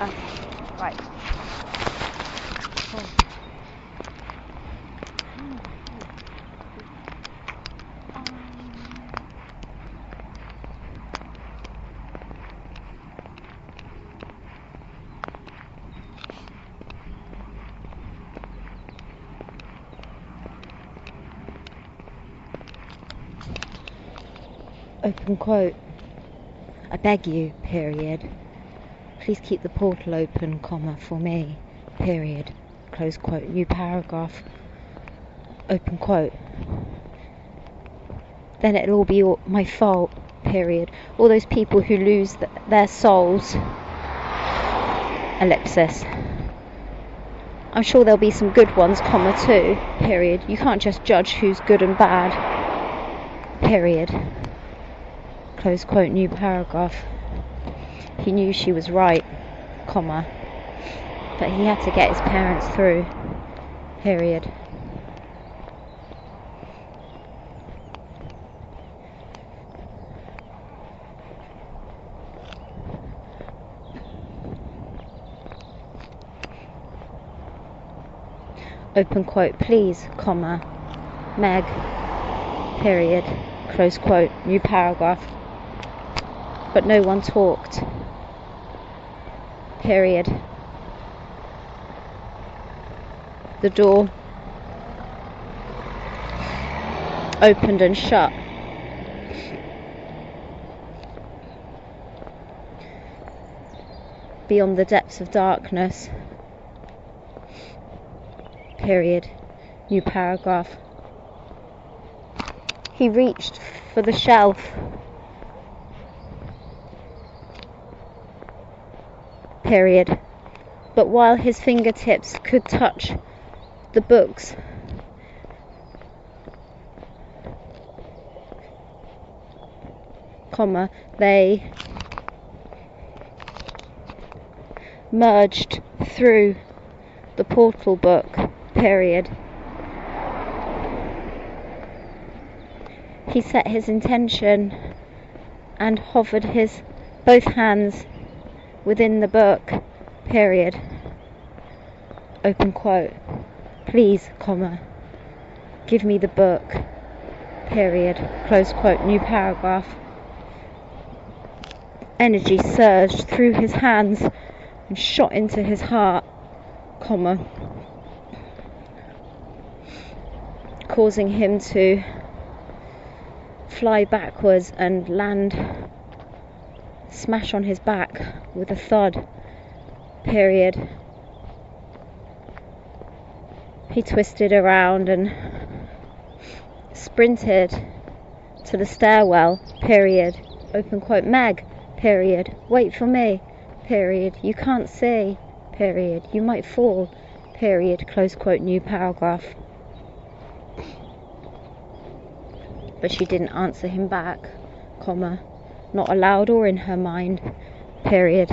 Okay, right. Oh. Open quote. I beg you, period. Please keep the portal open, comma, for me, period. Close quote. New paragraph. Open quote. Then it'll all be my fault, period. All those people who lose their souls. Ellipsis. I'm sure there'll be some good ones, comma, too, period. You can't just judge who's good and bad, period. Close quote. New paragraph. He knew she was right, comma, but he had to get his parents through, period. Open quote. Please, comma, Meg, period. Close quote. New paragraph. But no one talked, period. The door opened and shut. Beyond the depths of darkness, period. New paragraph. He reached for the shelf, period. But while his fingertips could touch the books, comma, they merged through the portal book, period. He set his intention and hovered his both hands within the book, period. Open quote. Please, comma, give me the book, period. Close quote. New paragraph. Energy surged through his hands and shot into his heart, comma, causing him to fly backwards and land, smash on his back with a thud, period. He twisted around and sprinted to the stairwell, period. Open quote. Meg, period. Wait for me, period. You can't see, period. You might fall, period. Close quote. New paragraph. But she didn't answer him back, comma, not aloud or in her mind, period.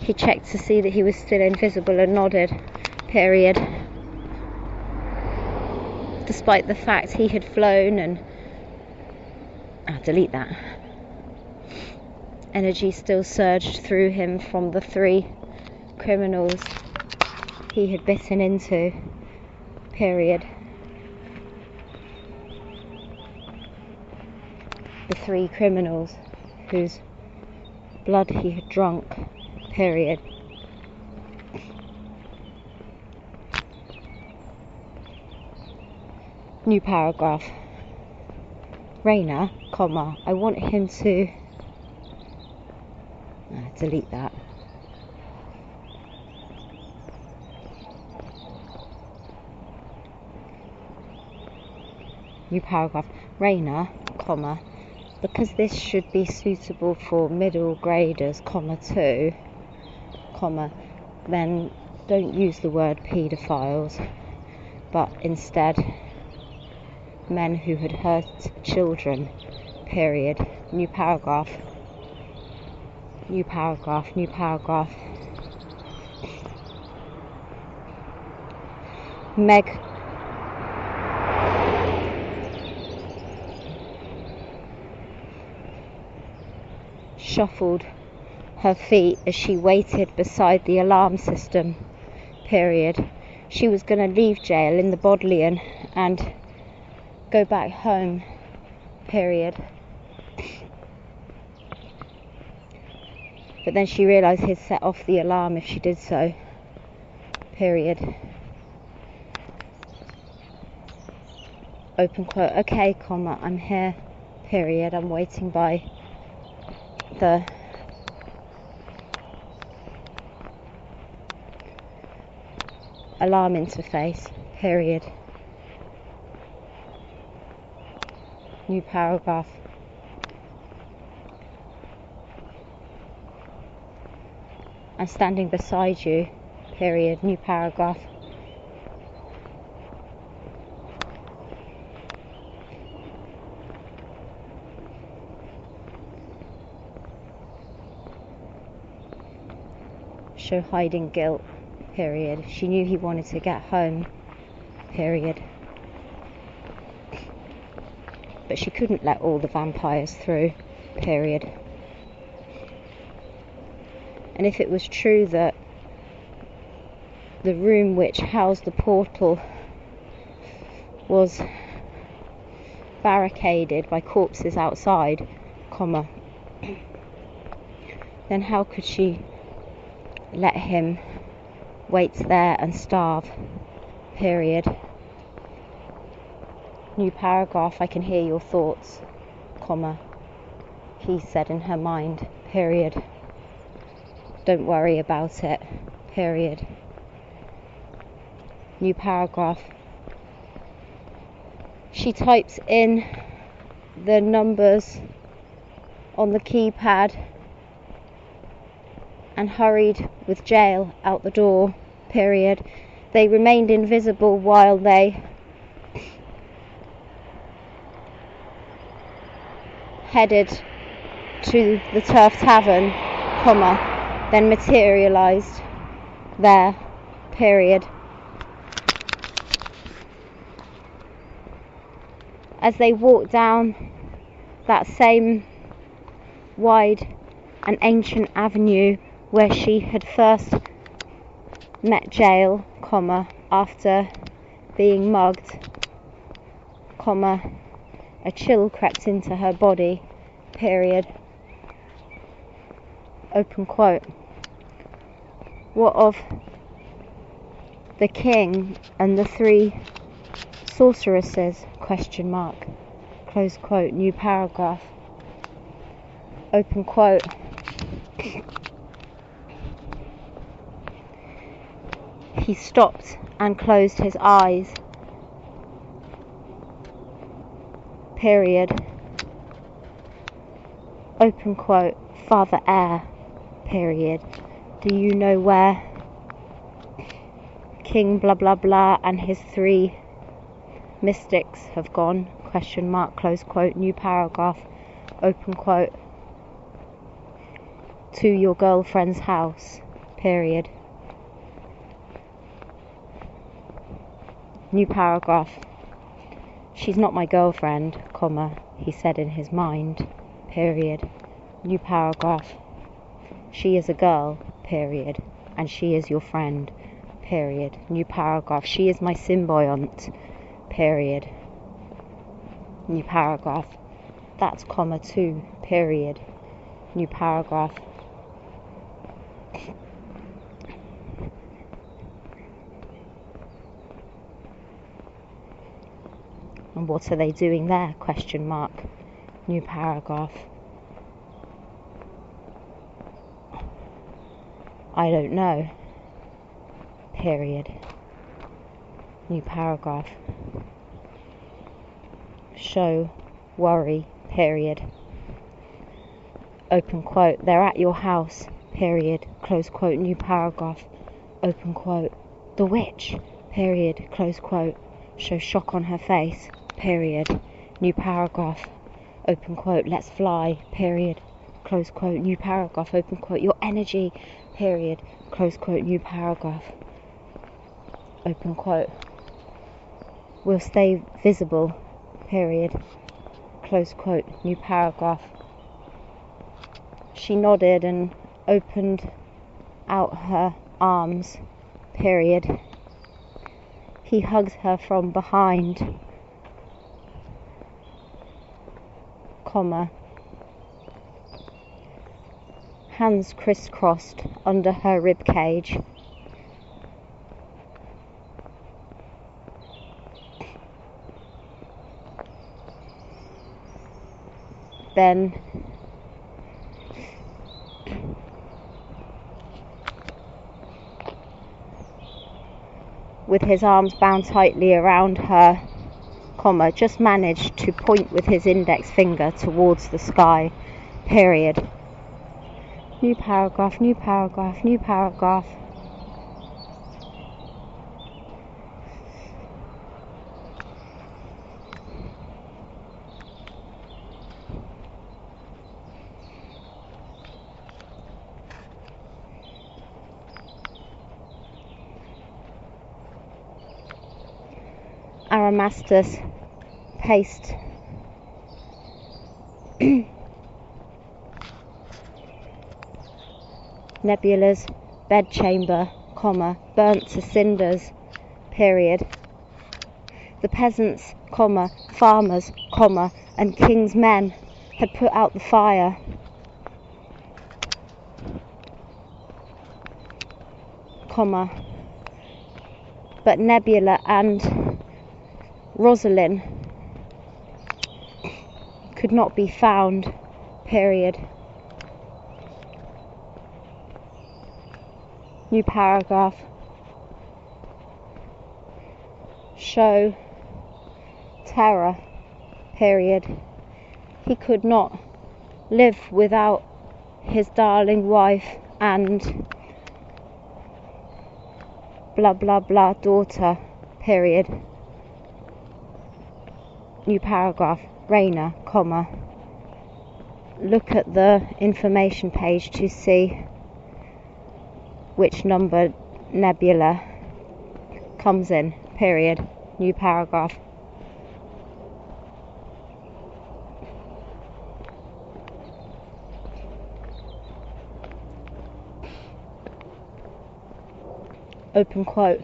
He checked to see that he was still invisible and nodded, period. Despite the fact he had flown and... delete that. Energy still surged through him from the 3 criminals he had bitten into, period. The 3 criminals whose blood he had drunk, period. New paragraph. Rayner, comma, I want him to... delete that. New paragraph. Rayner, comma, because this should be suitable for middle graders, comma, too, comma, then don't use the word paedophiles, but instead men who had hurt children, period. New paragraph. New paragraph. New paragraph. Meg shuffled her feet as she waited beside the alarm system, period. She was going to leave jail in the Bodleian and go back home, period. But then she realised he'd set off the alarm if she did so, period. Open quote, okay, comma, I'm here, period. I'm waiting by the alarm interface, period. New paragraph. I'm standing beside you, period. New paragraph. Show hiding guilt, period. She knew he wanted to get home, period. But she couldn't let all the vampires through, period. And if it was true that the room which housed the portal was barricaded by corpses outside, comma, then how could she let him wait there and starve, period. New paragraph, I can hear your thoughts, comma, he said in her mind, period. Don't worry about it, period. New paragraph. She types in the numbers on the keypad and hurried with jail out the door, period. They remained invisible while they headed to the Turf Tavern, comma, then materialised there, period. As they walked down that same wide and ancient avenue where she had first met jail, comma, after being mugged, comma, a chill crept into her body, period. Open quote. What of the king and the 3 sorceresses, question mark, close quote, new paragraph. Open quote. He stopped and closed his eyes, period. Open quote. Father Air, period. Do you know where King blah blah blah and his 3 mystics have gone, question mark, close quote, new paragraph. Open quote. To your girlfriend's house, period. New paragraph. She's not my girlfriend, comma, he said in his mind, period. New paragraph. She is a girl, period, and she is your friend, period. New paragraph. She is my symbiont, period. New paragraph. That's comma 2, period. New paragraph. And what are they doing there, question mark, new paragraph. I don't know, period. New paragraph. Show worry, period. Open quote. They're at your house, period. Close quote. New paragraph. Open quote. The witch, period. Close quote. Show shock on her face, period. New paragraph. Open quote. Let's fly, period. Close quote. New paragraph. Open quote. Your energy, period. Close quote. New paragraph. Open quote. We'll stay visible, period. Close quote. New paragraph. She nodded and opened out her arms, period. He hugged her from behind, comma, hands crisscrossed under her rib cage. Then with his arms bound tightly around her, comma, just managed to point with his index finger towards the sky, period. New paragraph, new paragraph, new paragraph. Aramastus paced Nebula's bedchamber, comma, burnt to cinders, period. The peasants, comma, farmers, comma, and king's men had put out the fire. Comma, but Nebula and Rosalind could not be found, period. New paragraph. Show terror, period. He could not live without his darling wife and blah blah blah daughter, period. New paragraph. Rayner, comma, look at the information page to see which number Nebula comes in, period. New paragraph. Open quote.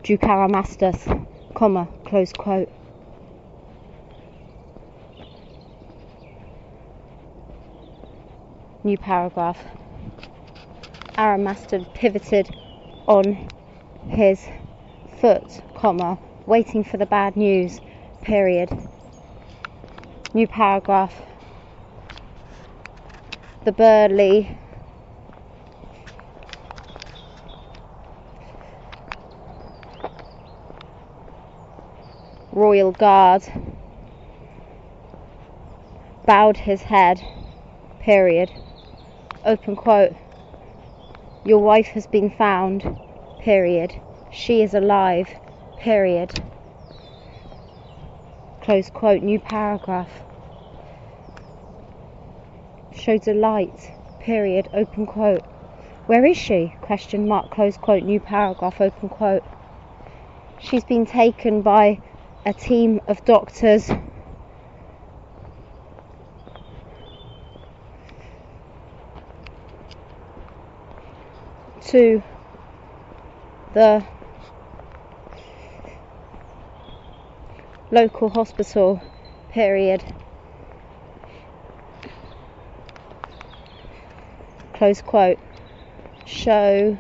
Ducaramastus, comma, close quote. New paragraph. Aramastus pivoted on his foot, comma, waiting for the bad news, period. New paragraph. The burly royal guard bowed his head, period. Open quote. Your wife has been found, period. She is alive, period. Close quote. New paragraph. Show delight, period. Open quote. Where is she? Question mark. Close quote. New paragraph. Open quote. She's been taken by a team of doctors to the local hospital, period. Close quote. Show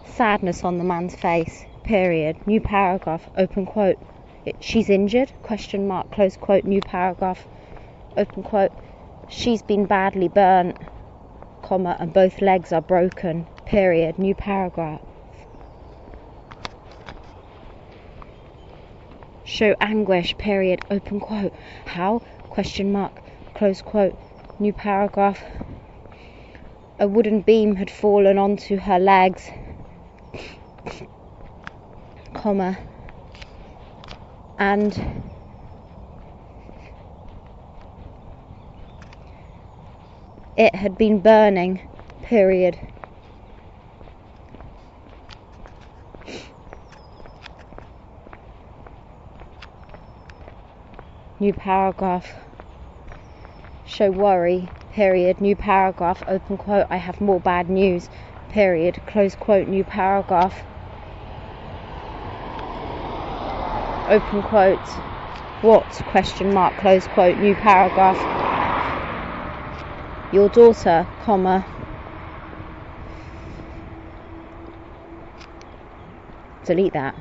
sadness on the man's face, period. New paragraph. Open quote. She's injured? Question mark. Close quote. New paragraph. Open quote. She's been badly burnt, comma, and both legs are broken, period. New paragraph. Show anguish, period. Open quote. How? Question mark. Close quote. New paragraph. A wooden beam had fallen onto her legs, comma, and it had been burning, period. new paragraph. Show worry, period, new paragraph, open quote, I have more bad news, period, close quote, new paragraph. Open quote, what, question mark, close quote, new paragraph. Your daughter, comma, delete that,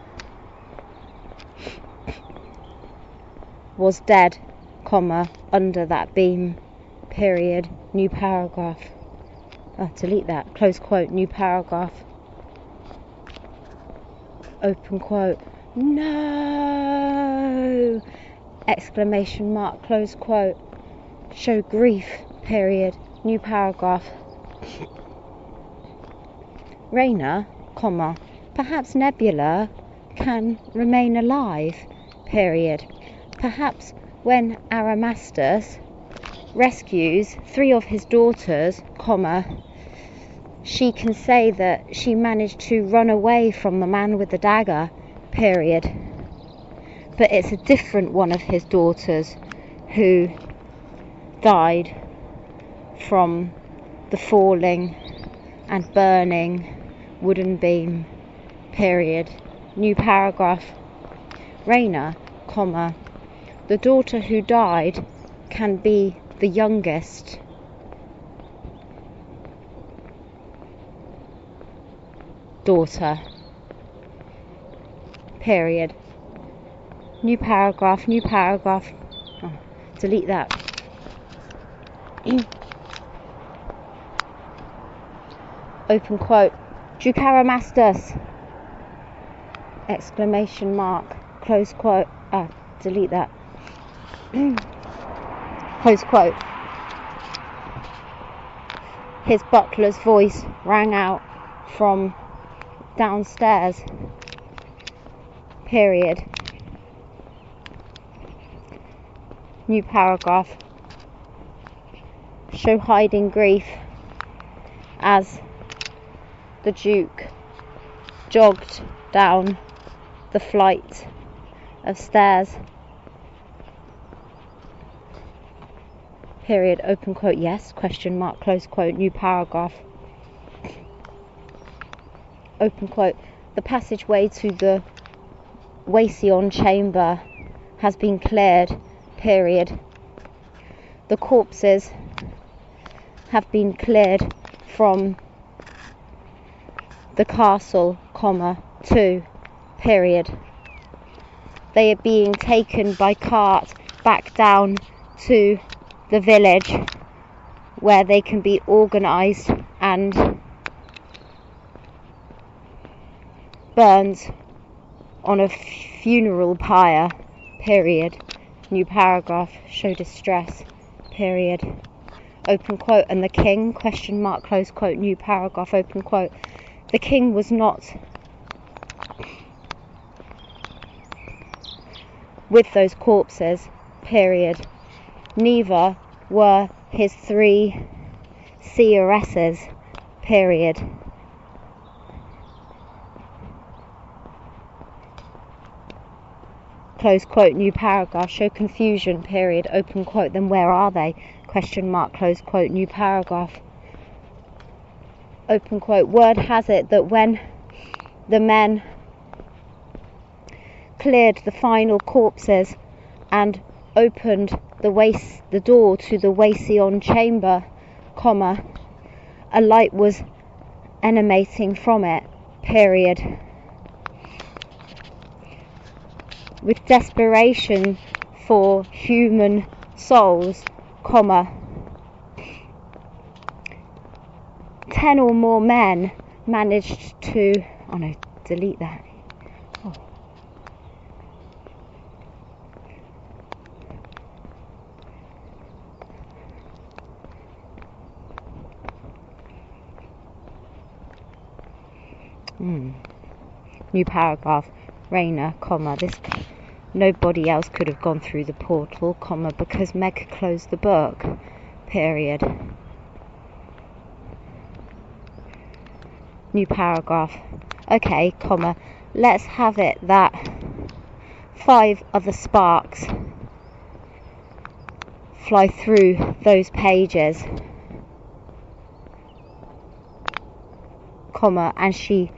was dead, comma, under that beam, period, new paragraph. Delete that, close quote, new paragraph. Open quote, no, exclamation mark, close quote, show grief, period, new paragraph. Rayner, comma, perhaps Nebula can remain alive, period. Perhaps when Aramastus rescues 3 of his daughters, comma, she can say that she managed to run away from the man with the dagger, period. But it's a different one of his daughters who died from the falling and burning wooden beam, period, new paragraph. Rayner, comma, the daughter who died can be the youngest. Daughter, period, new paragraph, new paragraph. Delete that. Open quote, Ducaramastus, exclamation mark, close quote. Delete that. Close quote. His butler's voice rang out from downstairs, period, new paragraph. Show hiding grief as the Duke jogged down the flight of stairs, period, open quote, yes, question mark, close quote, new paragraph. Open quote, the passageway to the Wasion chamber has been cleared, period. The corpses have been cleared from the castle, comma, too, period. They are being taken by cart back down to the village where they can be organised and burned on a funeral pyre, period, new paragraph. Show distress, period, open quote. And the king, question mark, close quote, new paragraph, open quote. The king was not with those corpses, period. Neither were his 3 seeresses, period. Close quote, new paragraph. Show confusion, period, open quote. Then where are they? Question mark, close quote, new paragraph. Open quote. Word has it that when the men cleared the final corpses and opened the door to the Wasion chamber, comma, a light was emanating from it, period. With desperation for human souls, comma, 10 or more men managed to, oh no, delete that. Oh. New paragraph. Rayner, comma, nobody else could have gone through the portal, comma, because Meg closed the book, period. New paragraph. Okay, comma, let's have it that 5 other sparks fly through those pages, comma, and she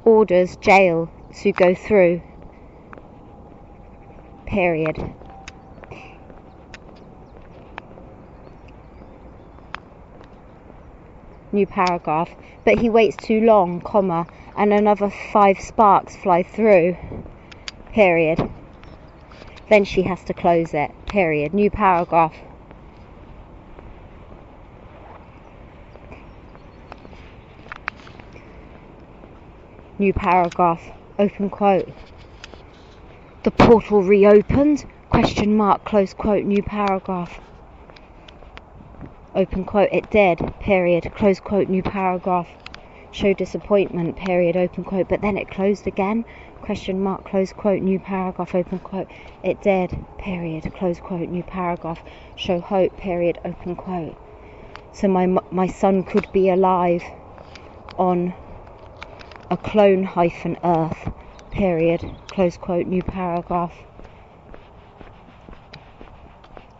orders jail to go through, period. New paragraph. But he waits too long, comma, and another 5 sparks fly through, period. Then she has to close it, period. New paragraph. New paragraph. Open quote. The portal reopened? Question mark. Close quote. New paragraph. Open quote. It did. Period. Close quote. New paragraph. Show disappointment. Period. Open quote. But then it closed again? Question mark. Close quote. New paragraph. Open quote. It did. Period. Close quote. New paragraph. Show hope. Period. Open quote. So my son could be alive on a clone-Earth. Period. Close quote. New paragraph.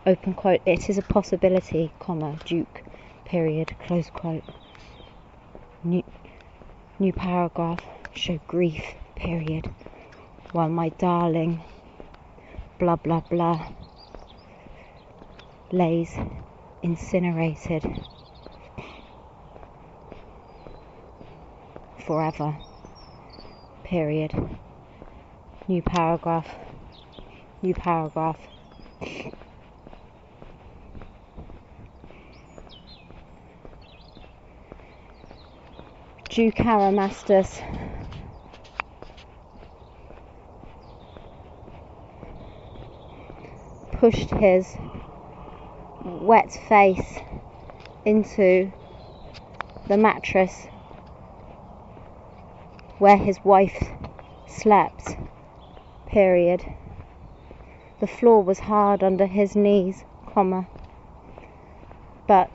Open quote. It is a possibility, comma, Duke. Period. Close quote. New paragraph. Show grief. Period. While my darling, blah blah blah, lays incinerated forever. Period. New paragraph. New paragraph. Duke Aramastus pushed his wet face into the mattress where his wife slept, period. The floor was hard under his knees, comma, but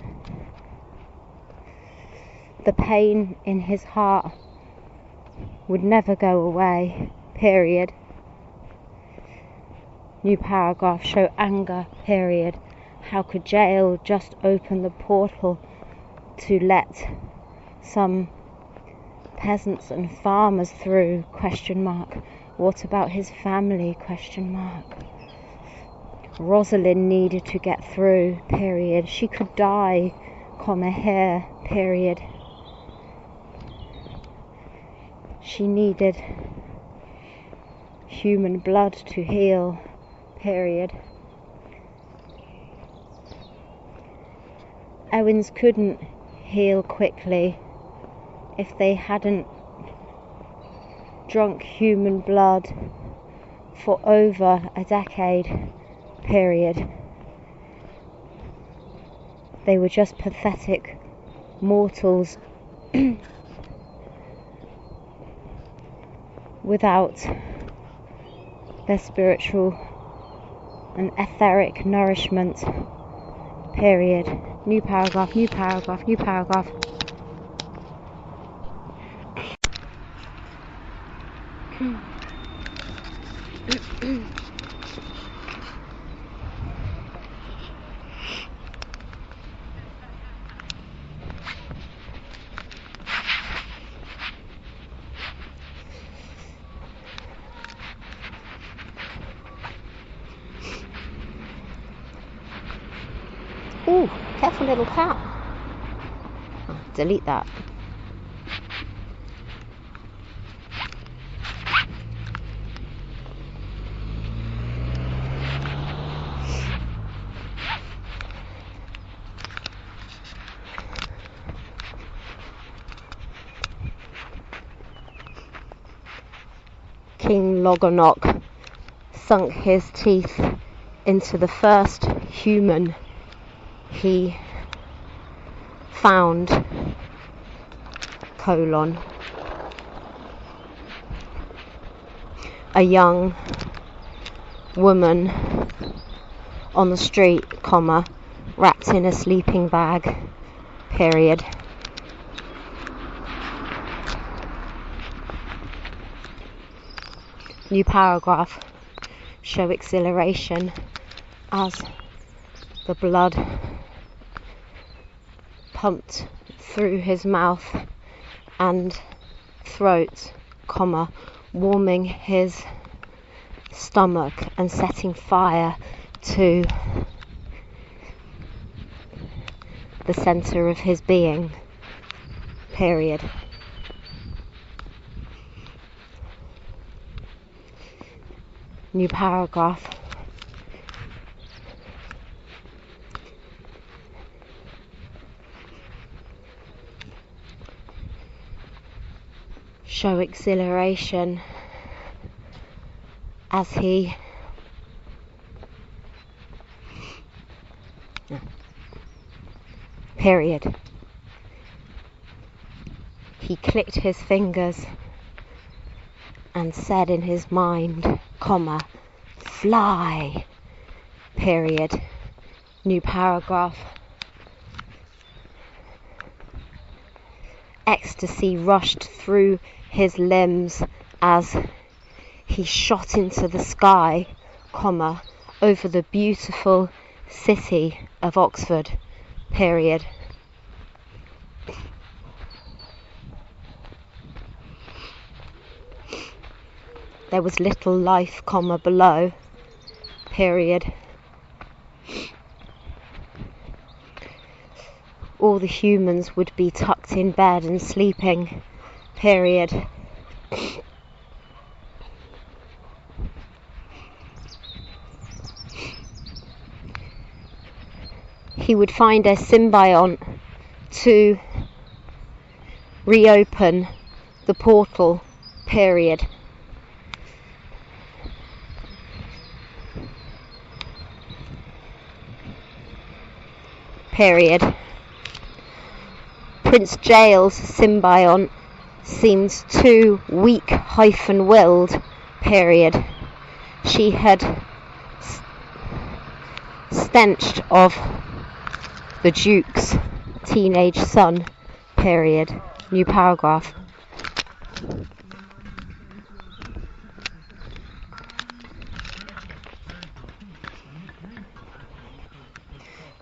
the pain in his heart would never go away, period. New paragraph. Show anger, period. How could jail just open the portal to let some peasants and farmers through, question mark. What about his family, question mark. Rosalind needed to get through, period. She could die, comma, here, period. She needed human blood to heal, period. Owens couldn't heal quickly if they hadn't drunk human blood for over a decade, period. They were just pathetic mortals without their spiritual and etheric nourishment, period. New paragraph, new paragraph, new paragraph. Ooh, careful little cat. Oh, delete that. King Logonok sunk his teeth into the first human he found, colon, a young woman on the street, comma, wrapped in a sleeping bag, period. New paragraph. Show exhilaration as the blood pumped through his mouth and throat, comma, warming his stomach and setting fire to the centre of his being, period. New paragraph. Show exhilaration as he period. He clicked his fingers and said in his mind, comma, fly, period. New paragraph. Ecstasy rushed through his limbs as he shot into the sky, comma, over the beautiful city of Oxford, period. There was little life, comma, below, period. All the humans would be tucked in bed and sleeping, period. He would find a symbiont to reopen the portal, period. Period. Prince Jail's symbiont seems too weak-willed, period. She had stenched of the Duke's teenage son, period. New paragraph.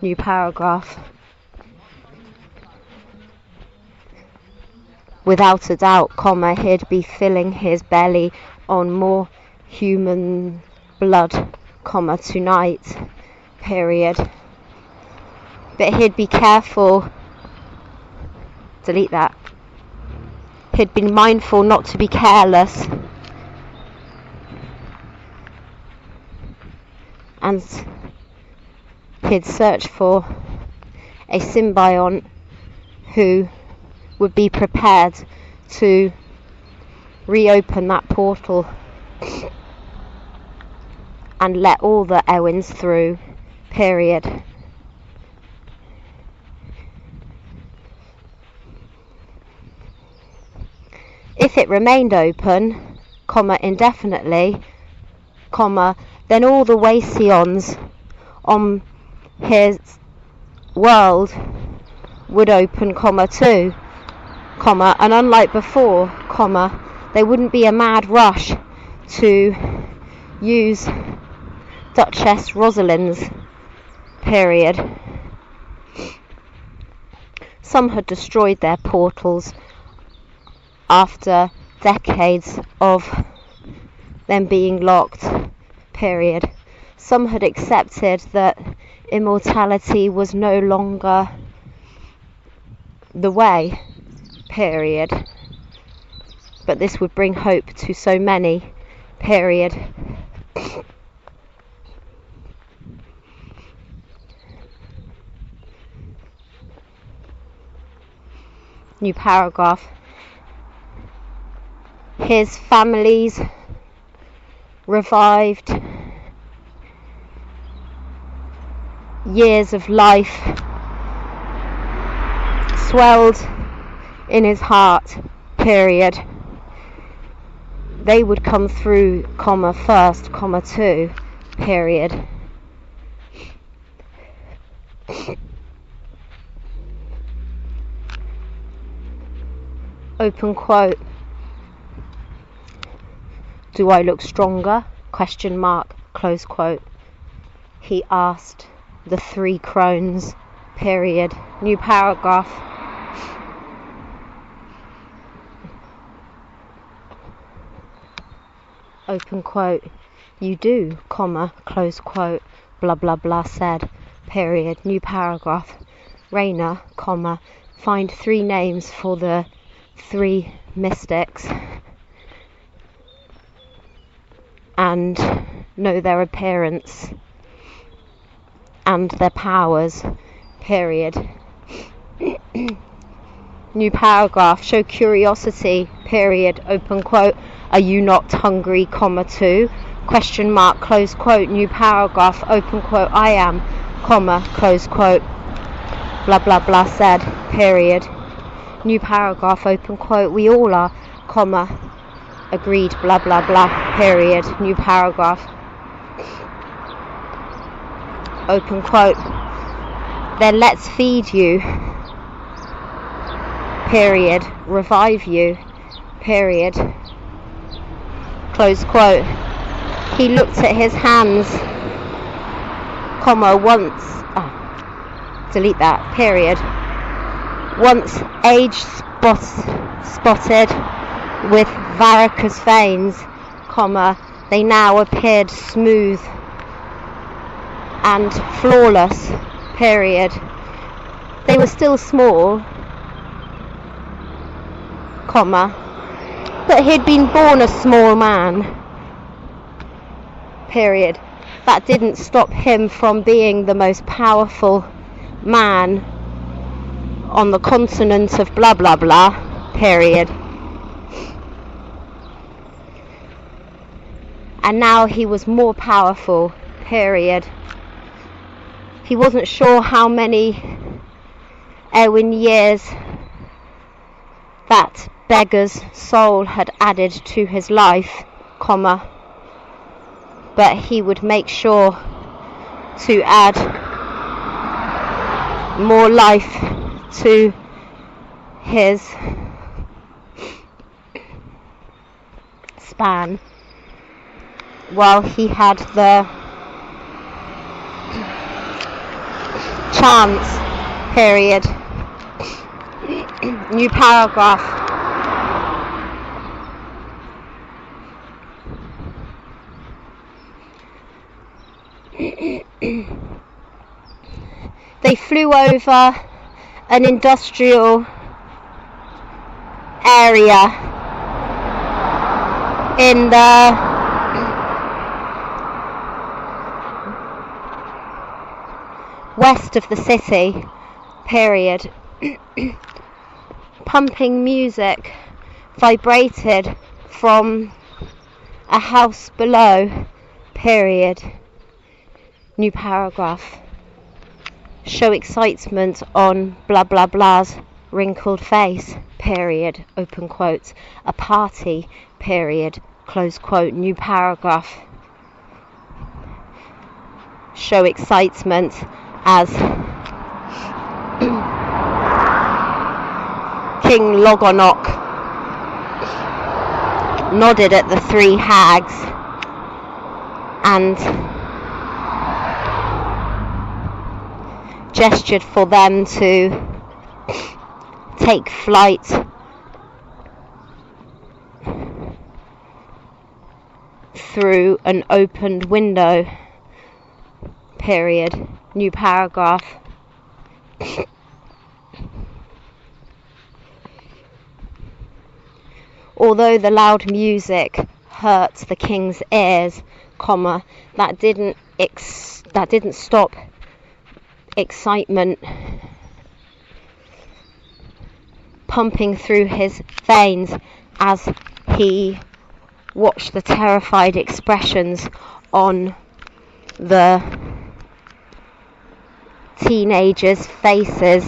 New paragraph. Without a doubt, comma, he'd be filling his belly on more human blood, comma, tonight, period. But he'd be careful, delete that. He'd been mindful not to be careless and he'd search for a symbiont who would be prepared to reopen that portal and let all the Ewins through, period. If it remained open, comma, indefinitely, comma, then all the Wacions on his world would open, comma, too, comma, and unlike before, comma, there wouldn't be a mad rush to use Duchess Rosalind's, period. Some had destroyed their portals after decades of them being locked, period. Some had accepted that immortality was no longer the way, period. But this would bring hope to so many, period. New paragraph. His family's revived years of life swelled in his heart, period. They would come through, comma, first, comma, two, period. Open quote. Do I look stronger? Question mark, close quote. He asked the 3 crones, period. New paragraph. Open quote. You do, comma, close quote. Blah blah blah said, period. New paragraph. Rayner, comma, find 3 names for the 3 mystics and know their appearance and their powers, period. New paragraph. Show curiosity, period. Open quote. Are you not hungry, comma, too? Question mark, close quote. New paragraph. Open quote. I am, comma, close quote. Blah blah blah said, period. New paragraph. Open quote. We all are, comma, agreed, blah blah blah, period. New paragraph. Open quote. Then let's feed you, period. Revive you, period. Close quote. He looked at his hands, comma, once, delete that, period. Once age spotted with varicose veins, comma, they now appeared smooth and flawless, period. They were still small, comma, but he'd been born a small man, period. That didn't stop him from being the most powerful man on the continent of blah blah blah, period. And now he was more powerful, period. He wasn't sure how many Erwin years that beggar's soul had added to his life, comma, but he would make sure to add more life to his span while he had the chance, period. New paragraph. They flew over an industrial area in the west of the city, period. Pumping music vibrated from a house below, period. New paragraph. Show excitement on blah blah blah's wrinkled face, period. Open quote. A party, period. Close quote. New paragraph. Show excitement as King Logonok nodded at the 3 hags and gestured for them to take flight through an opened window, period. New paragraph. Although the loud music hurt the king's ears, comma, that didn't stop excitement pumping through his veins as he watched the terrified expressions on the teenagers' faces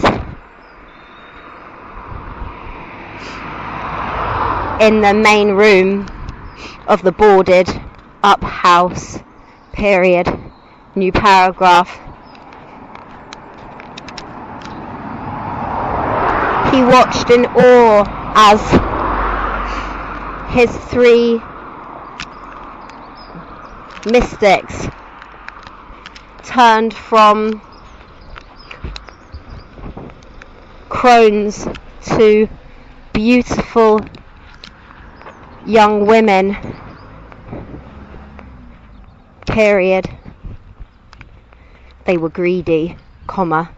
in the main room of the boarded up house, period. New paragraph. He watched in awe as his 3 mystics turned from crones to beautiful young women, period. They were greedy, comma.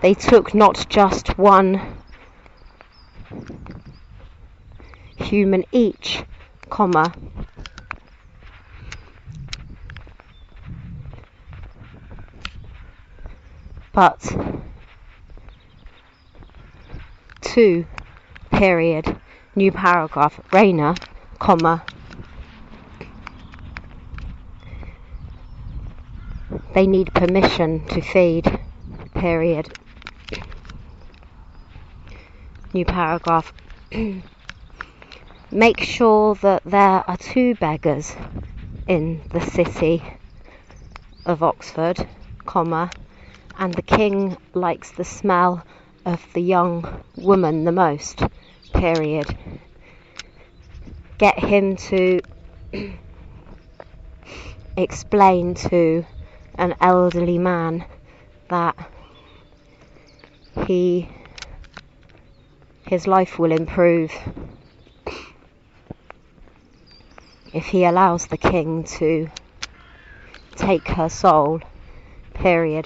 They took not just one human each, comma, but two, period, new paragraph, Rayner, comma, they need permission to feed, period, new paragraph, make sure that there are 2 beggars in the city of Oxford, comma, and the king likes the smell of the young woman the most, period. Get him to explain to an elderly man that his life will improve if he allows the king to take her soul, period.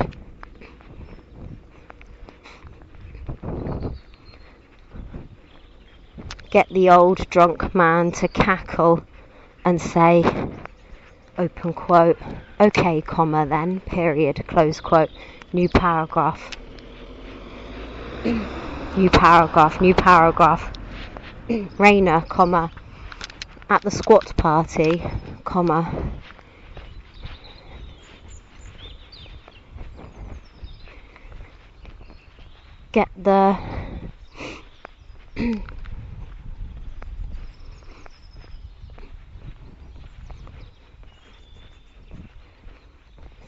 Get the old drunk man to cackle and say, open quote, okay, comma, then, period, close quote, new paragraph, new paragraph, new paragraph, Rayner, comma, at the squat party, comma, get the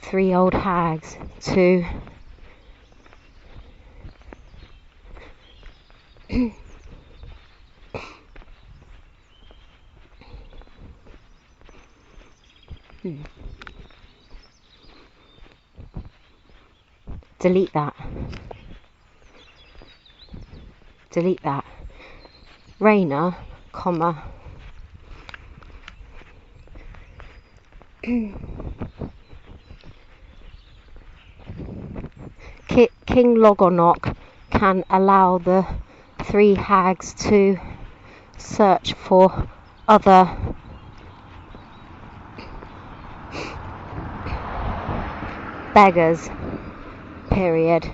3 old hags to delete that. Rayner, comma, King Logonok can allow the 3 hags to search for other beggars, period.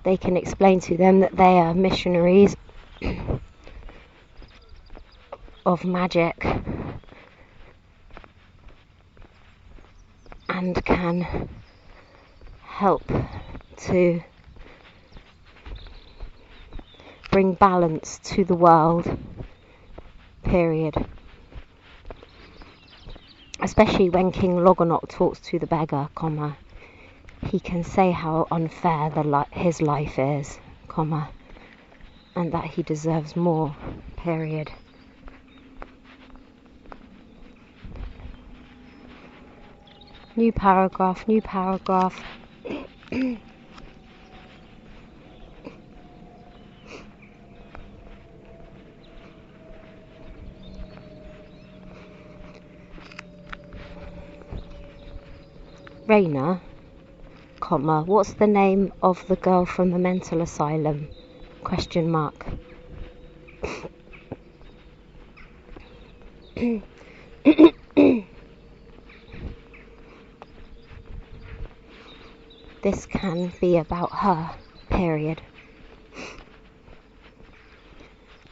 They can explain to them that they are missionaries of magic and can help to bring balance to the world, period. Especially when King Logonok talks to the beggar, comma, he can say how unfair his life is, comma, and that he deserves more, period. New paragraph, new paragraph. Rayner, comma, what's the name of the girl from the mental asylum? Question mark. This can be about her, period.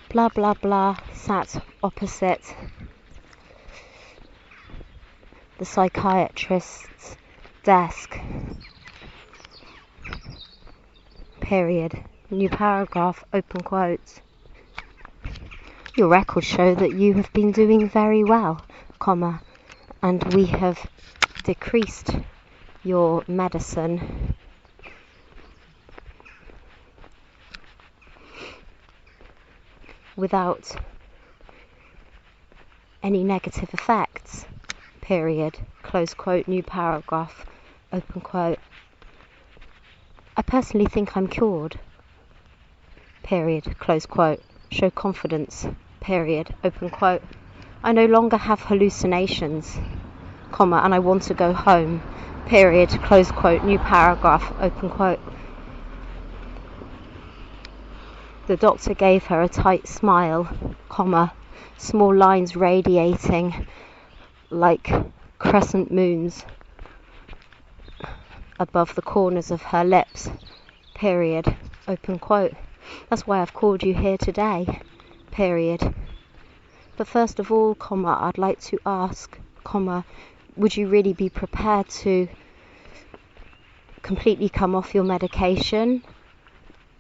Blah blah blah sat opposite the psychiatrist's desk, period. New paragraph, open quotes. Your records show that you have been doing very well, comma, and we have decreased your medicine without any negative effects, period, close quote, new paragraph, open quote. I personally think I'm cured, period, close quote, show confidence, period, open quote. I no longer have hallucinations, comma, and I want to go home, period, close quote, new paragraph, open quote. The doctor gave her a tight smile, comma, small lines radiating like crescent moons above the corners of her lips, period, open quote. That's why I've called you here today, period. But first of all, comma, I'd like to ask, comma, would you really be prepared to completely come off your medication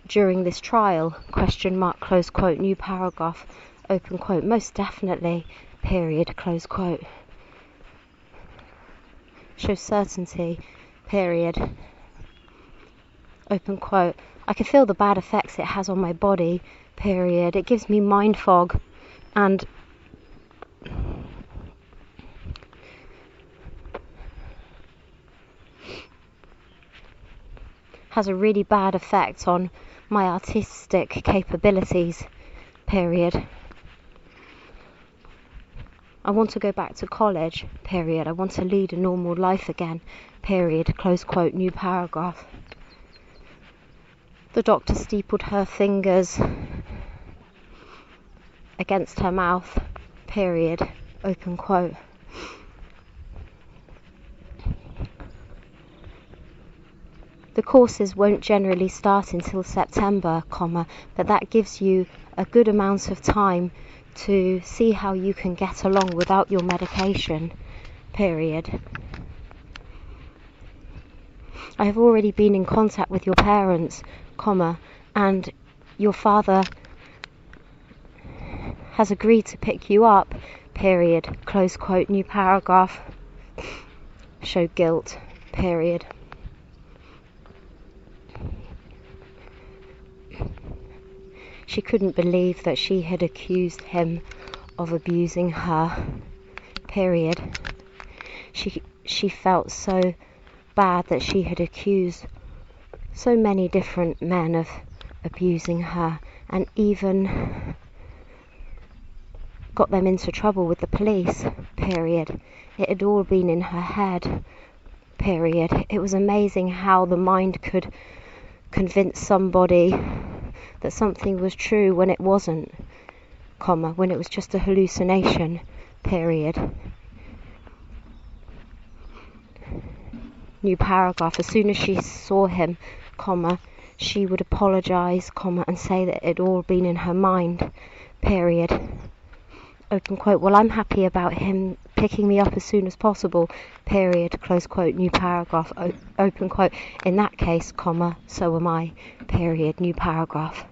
during this trial, question mark, close quote, new paragraph, open quote. Most definitely, period, close quote. Show certainty, period, open quote. I can feel the bad effects it has on my body, period. It gives me mind fog and has a really bad effect on my artistic capabilities, period. I want to go back to college, period. I want to lead a normal life again, period, close quote, new paragraph. The doctor steepled her fingers against her mouth, period, open quote. The courses won't generally start until September, comma, but that gives you a good amount of time to see how you can get along without your medication, period. I have already been in contact with your parents, comma, and your father has agreed to pick you up, period, close quote, new paragraph. Show guilt, period. She couldn't believe that she had accused him of abusing her, period. She felt so bad that she had accused so many different men of abusing her, and even got them into trouble with the police, period. It had all been in her head, period. It was amazing how the mind could convince somebody that something was true when it wasn't, comma, when it was just a hallucination, period. New paragraph. As soon as she saw him, comma, she would apologise, comma, and say that it had all been in her mind, period, open quote. Well, I'm happy about him picking me up as soon as possible, period, close quote, new paragraph, open quote. In that case, comma, so am I, period, new paragraph.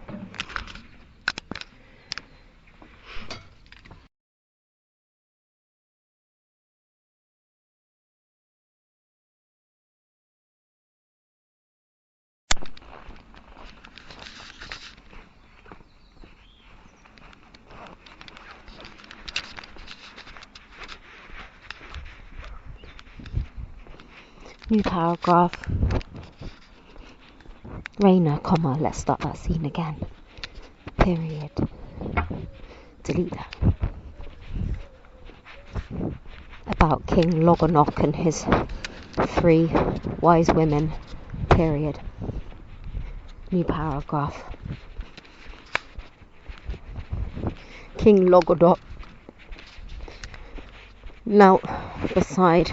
New paragraph. Rayner, comma, let's start that scene again, period. Delete that. About King Logonok and his 3 wise women, period. New paragraph. King Logonok knelt beside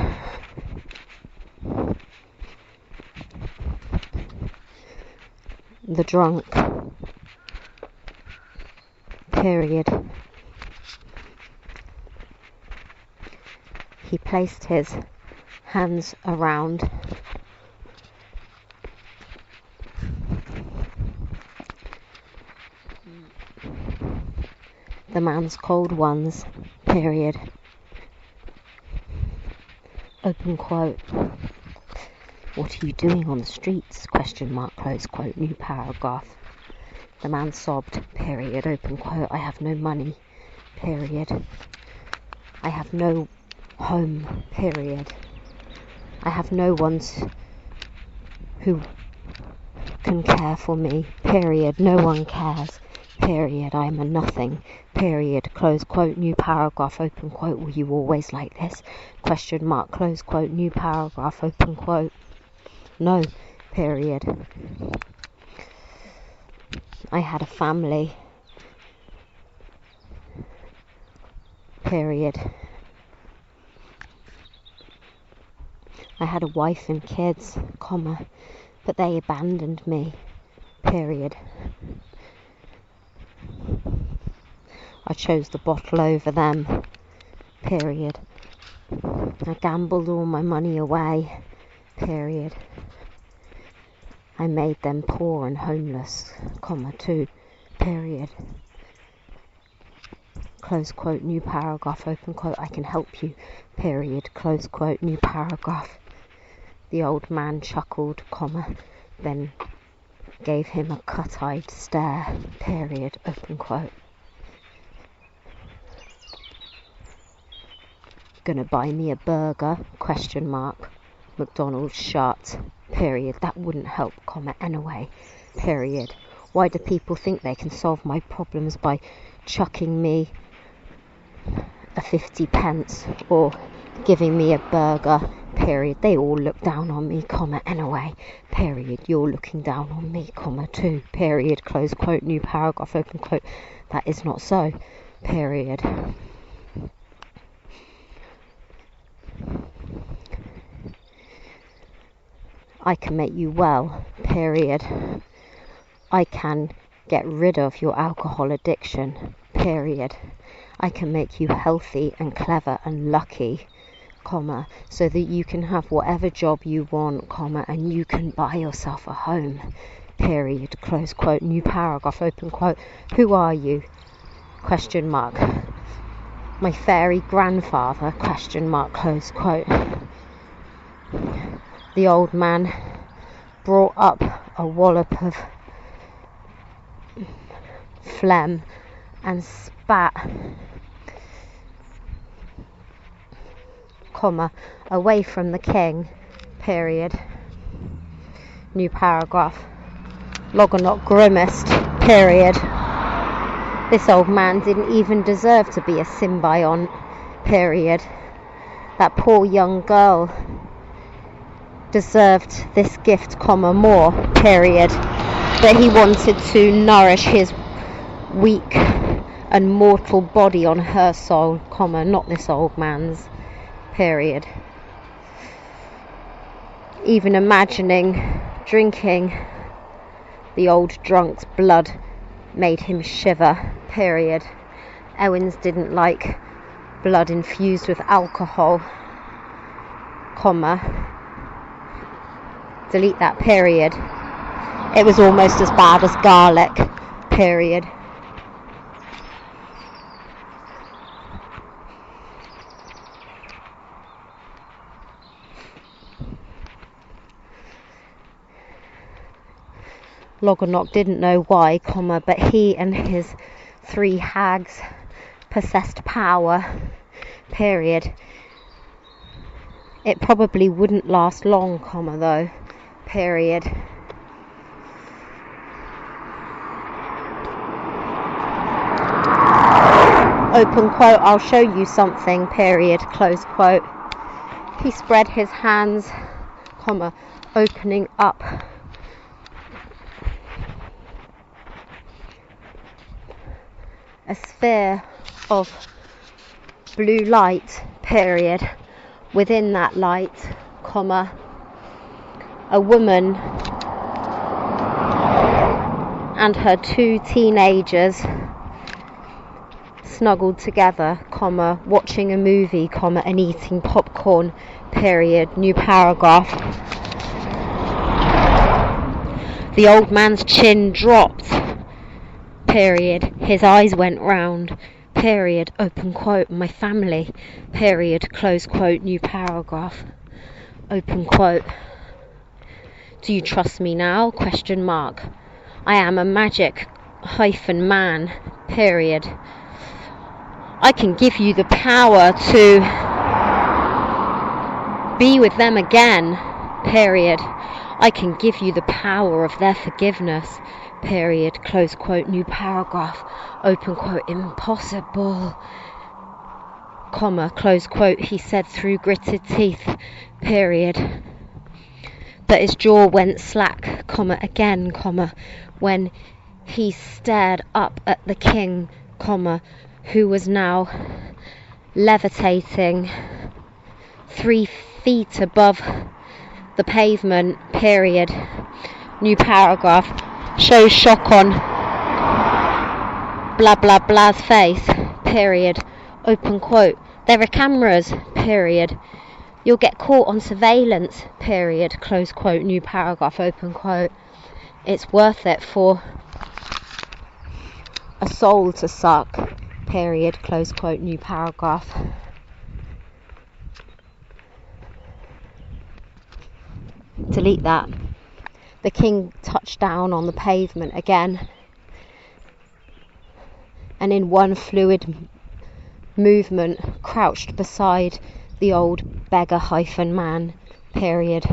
the drunk, period. He placed his hands around the man's cold ones, period, open quote. What are you doing on the streets? Question mark, close quote, new paragraph. The man sobbed, period, open quote. I have no money, period. I have no home, period. I have no one who can care for me, period. No one cares, period. I am a nothing, period. Close quote, new paragraph, open quote. Were you always like this? Question mark, close quote, new paragraph, open quote. No, period. I had a family, period. I had a wife and kids, comma, but they abandoned me, period. I chose the bottle over them, period. I gambled all my money away, period. I made them poor and homeless, comma, too, period. Close quote, new paragraph, open quote. I can help you, period. Close quote, new paragraph. The old man chuckled, comma, then gave him a cut-eyed stare, period, open quote. Gonna buy me a burger, question mark. McDonald's shut, period. That wouldn't help, comma, anyway, period. Why do people think they can solve my problems by chucking me a 50 pence or giving me a burger, period? They all look down on me, comma, anyway, period. You're looking down on me, comma, too, period. Close quote, new paragraph, open quote. That is not so, period. I can make you well, period. I can get rid of your alcohol addiction, period. I can make you healthy and clever and lucky, comma, so that you can have whatever job you want, comma, and you can buy yourself a home, period. Close quote, new paragraph, open quote. Who are you? Question mark. My fairy grandfather, question mark, close quote. The old man brought up a wallop of phlegm and spat, comma, away from the king, period. New paragraph. Loganok grimaced, period. This old man didn't even deserve to be a symbiont, period. That poor young girl deserved this gift, comma, more, period. But he wanted to nourish his weak and mortal body on her soul, comma, not this old man's, period. Even imagining drinking the old drunk's blood made him shiver, period. Owens didn't like blood infused with alcohol, comma, delete that, period. It was almost as bad as garlic, period. Loganok didn't know why, comma, but he and his 3 hags possessed power, period. It probably wouldn't last long, comma, though, period. Open quote, I'll show you something, period, close quote. He spread his hands, comma, opening up a sphere of blue light, period. Within that light, comma, a woman and her 2 teenagers snuggled together, comma, watching a movie, comma, and eating popcorn, period. New paragraph. The old man's chin dropped, period. His eyes went round, period. Open quote. My family, period. Close quote. New paragraph. Open quote. Do you trust me now? Question mark. I am a magic beggar-man, period. I can give you the power to be with them again, period. I can give you the power of their forgiveness, period, close quote, new paragraph, open quote, impossible, comma, close quote, he said through gritted teeth, period. But his jaw went slack, comma, again, comma, when he stared up at the king, comma, who was now levitating 3 feet above the pavement, period. New paragraph. Shows shock on blah blah blah's face, period. Open quote. There are cameras, period. You'll get caught on surveillance, period. Close quote. New paragraph. Open quote. It's worth it for a soul to suck, period. Close quote. New paragraph. Delete that. The king touched down on the pavement again, and in one fluid movement crouched beside the old beggar-man, period.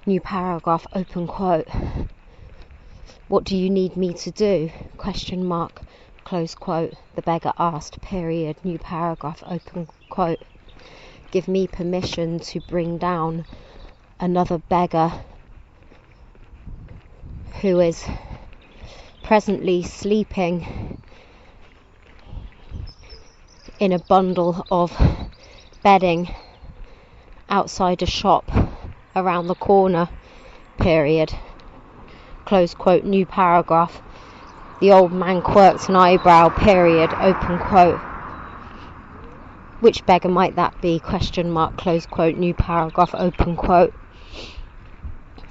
New paragraph, open quote. What do you need me to do? Question mark, close quote. The beggar asked, period. New paragraph, open quote. Give me permission to bring down another beggar who is presently sleeping in a bundle of bedding outside a shop around the corner, period. Close quote, new paragraph. The old man quirked an eyebrow, period, open quote. Which beggar might that be? Question mark, close quote, new paragraph, open quote.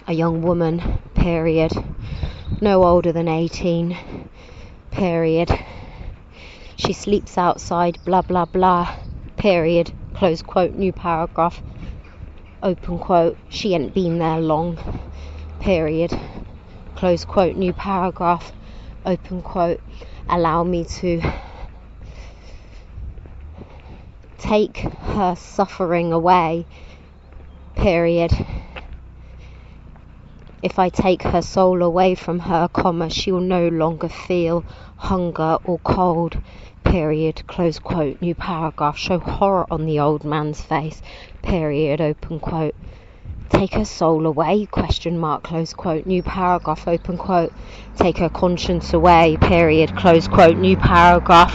A young woman, period. No older than 18, period. She sleeps outside, blah, blah, blah, period. Close quote, new paragraph, open quote. She ain't been there long, period. Close quote, new paragraph, open quote. Allow me to take her suffering away, period. If I take her soul away from her, comma, she will no longer feel hunger or cold, period. Close quote, new paragraph. Show horror on the old man's face, period, open quote. Take her soul away, question mark, close quote, new paragraph, open quote. Take her conscience away, period, close quote, new paragraph.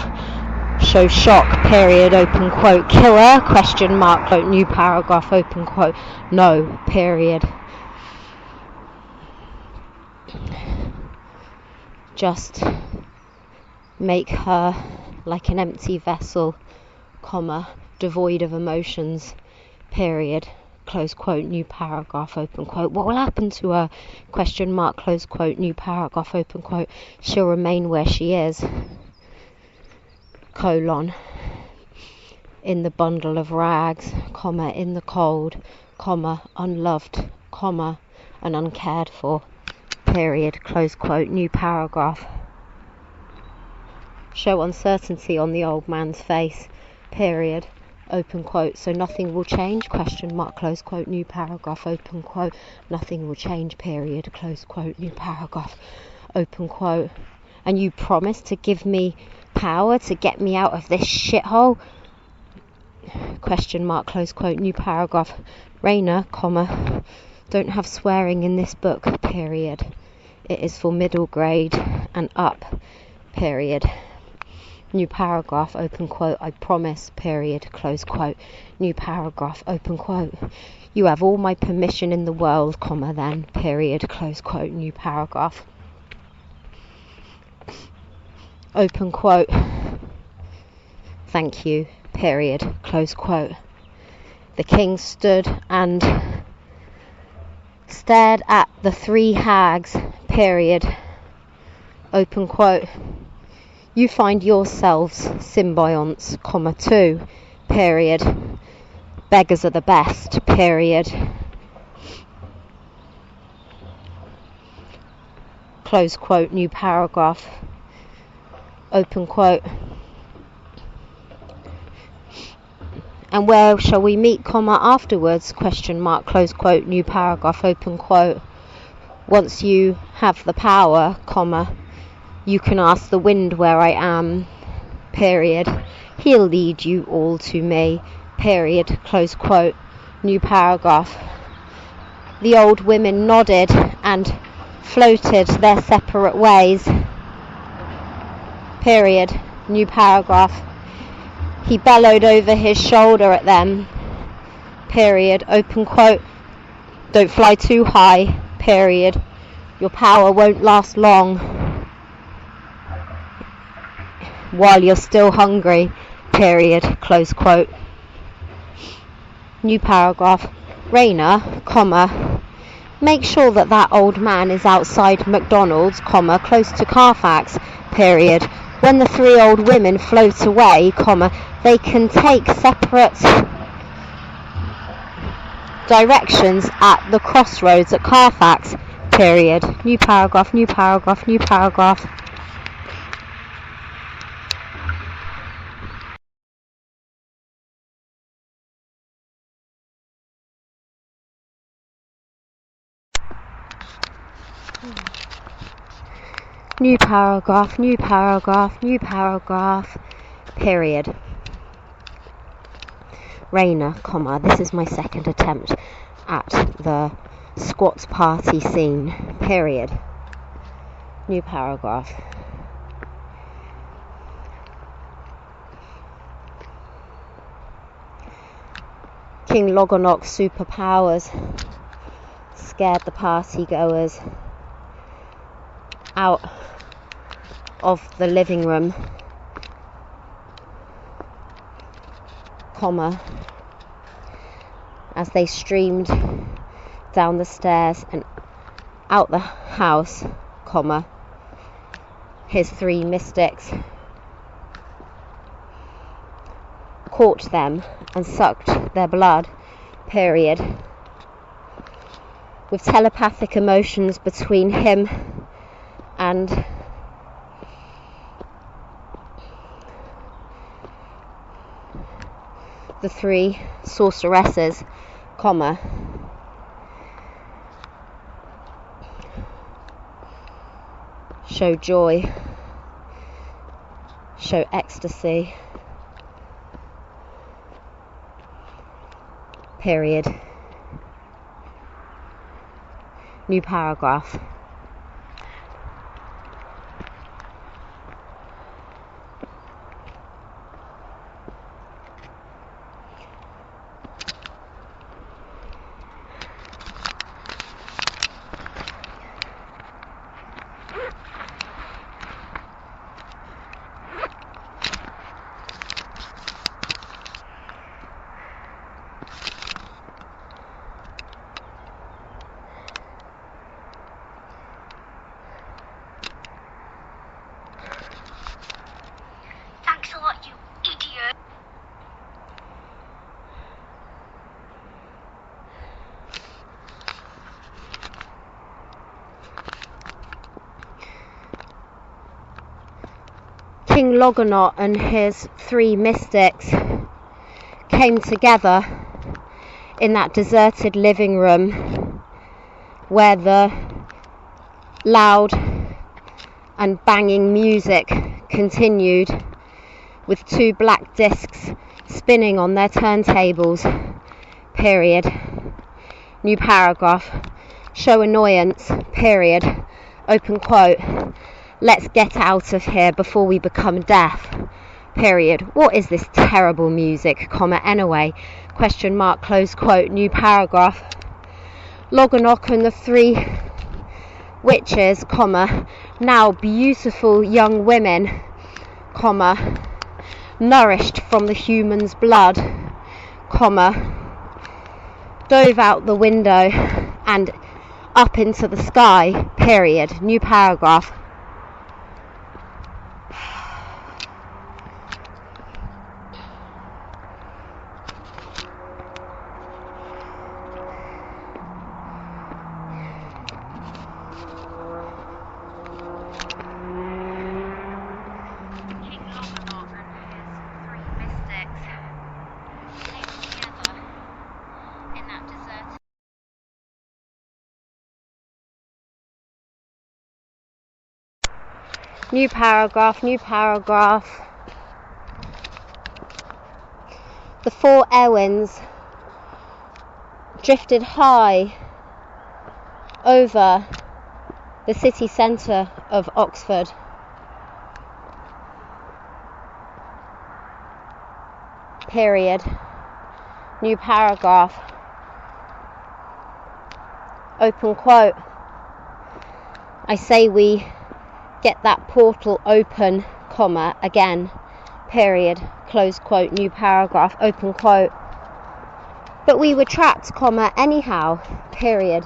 Show shock, period, open quote. Kill her, question mark, quote, new paragraph, open quote. No, period. Just make her like an empty vessel, comma, devoid of emotions, period, close quote, new paragraph, open quote. What will happen to her, question mark, close quote, new paragraph, open quote. She'll remain where she is, colon, in the bundle of rags, comma, in the cold, comma, unloved, comma, and uncared for, period, close quote, new paragraph. Show uncertainty on the old man's face, period, open quote. So nothing will change, question mark, close quote, new paragraph, open quote. Nothing will change, period, close quote, new paragraph, open quote. And you promise to give me power to get me out of this shithole, question mark, close quote, new paragraph. Rayner, comma, don't have swearing in this book, period. It is for middle grade and up, period. New paragraph, open quote. I promise, period, close quote. New paragraph, open quote. You have all my permission in the world, comma, then, period, close quote. New paragraph, open quote. Thank you, period, close quote. The king stood and stared at the 3 hags, period, open quote. You find yourselves symbionts, comma, too, period. Beggars are the best, period. close quote, new paragraph, open quote. And where shall we meet, comma, afterwards, question mark, close quote, new paragraph, open quote. Once you have the power, comma, you can ask the wind where I am, period. He'll lead you all to me, period, close quote, new paragraph. The old women nodded and floated their separate ways, period, new paragraph. He bellowed over his shoulder at them, period, open quote. Don't fly too high, period. Your power won't last long while you're still hungry, period, close quote. New paragraph. Rayner, comma, make sure that old man is outside McDonald's, comma, close to Carfax, period. When the three old women float away, comma, they can take separate directions at the crossroads at Carfax, period. New paragraph, new paragraph, new paragraph. New paragraph, new paragraph, new paragraph, period. Rayner, comma, this is my second attempt at the squat party scene, period. New paragraph. King Logonok's superpowers scared the party goers out of the living room, comma, as they streamed down the stairs and out the house, comma, his three mystics caught them and sucked their blood, period. With telepathic emotions between him and the three sorceresses, comma, show joy, show ecstasy, period. New paragraph. King Logonot and his three mystics came together in that deserted living room where the loud and banging music continued, with two black discs spinning on their turntables, period. New paragraph. Show annoyance, period. Open quote. Let's get out of here before we become deaf, period. What is this terrible music, comma, anyway, question mark, close quote. New paragraph. Logonok and the three witches, comma, now beautiful young women, comma, nourished from the human's blood, comma, dove out the window and up into the sky, period. New paragraph. New paragraph, new paragraph. The 4 Ewins drifted high over the city centre of Oxford. Period. New paragraph. Open quote. I say we get that portal open, comma, again. Period. Close quote. New paragraph. Open quote. But we were trapped, comma, anyhow. Period.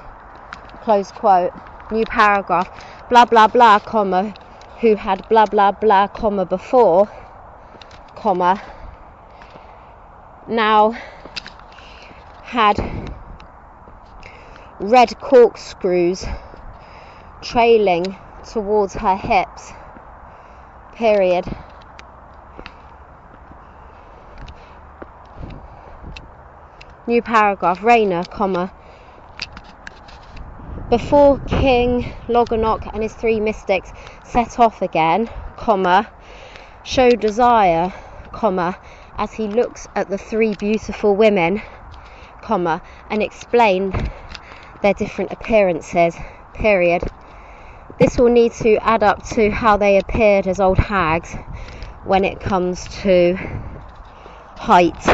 Close quote. New paragraph. Blah blah blah, comma, who had blah blah blah, comma, before, comma, now had red corkscrews trailing towards her hips. Period. New paragraph. Rayner, comma, before King Loganok and his 3 mystics set off again, comma, show desire, comma, as he looks at the 3 beautiful women, comma, and explain their different appearances, period. This will need to add up to how they appeared as old hags when it comes to height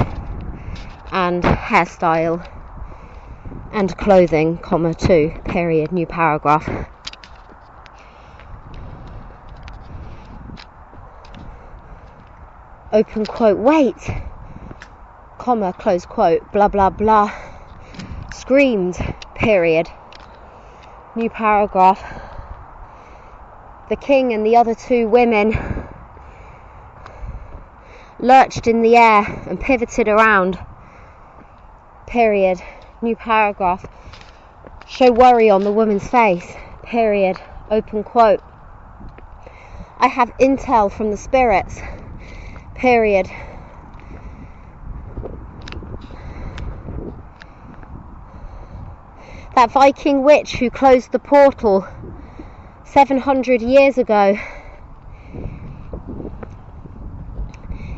and hairstyle and clothing, comma, too, period. New paragraph. Open quote. Wait, comma, close quote. Blah blah blah screamed, period. New paragraph. The king and the other 2 women lurched in the air and pivoted around, period. New paragraph. Show worry on the woman's face, period. Open quote. I have intel from the spirits, period. That Viking witch who closed the portal 700 years ago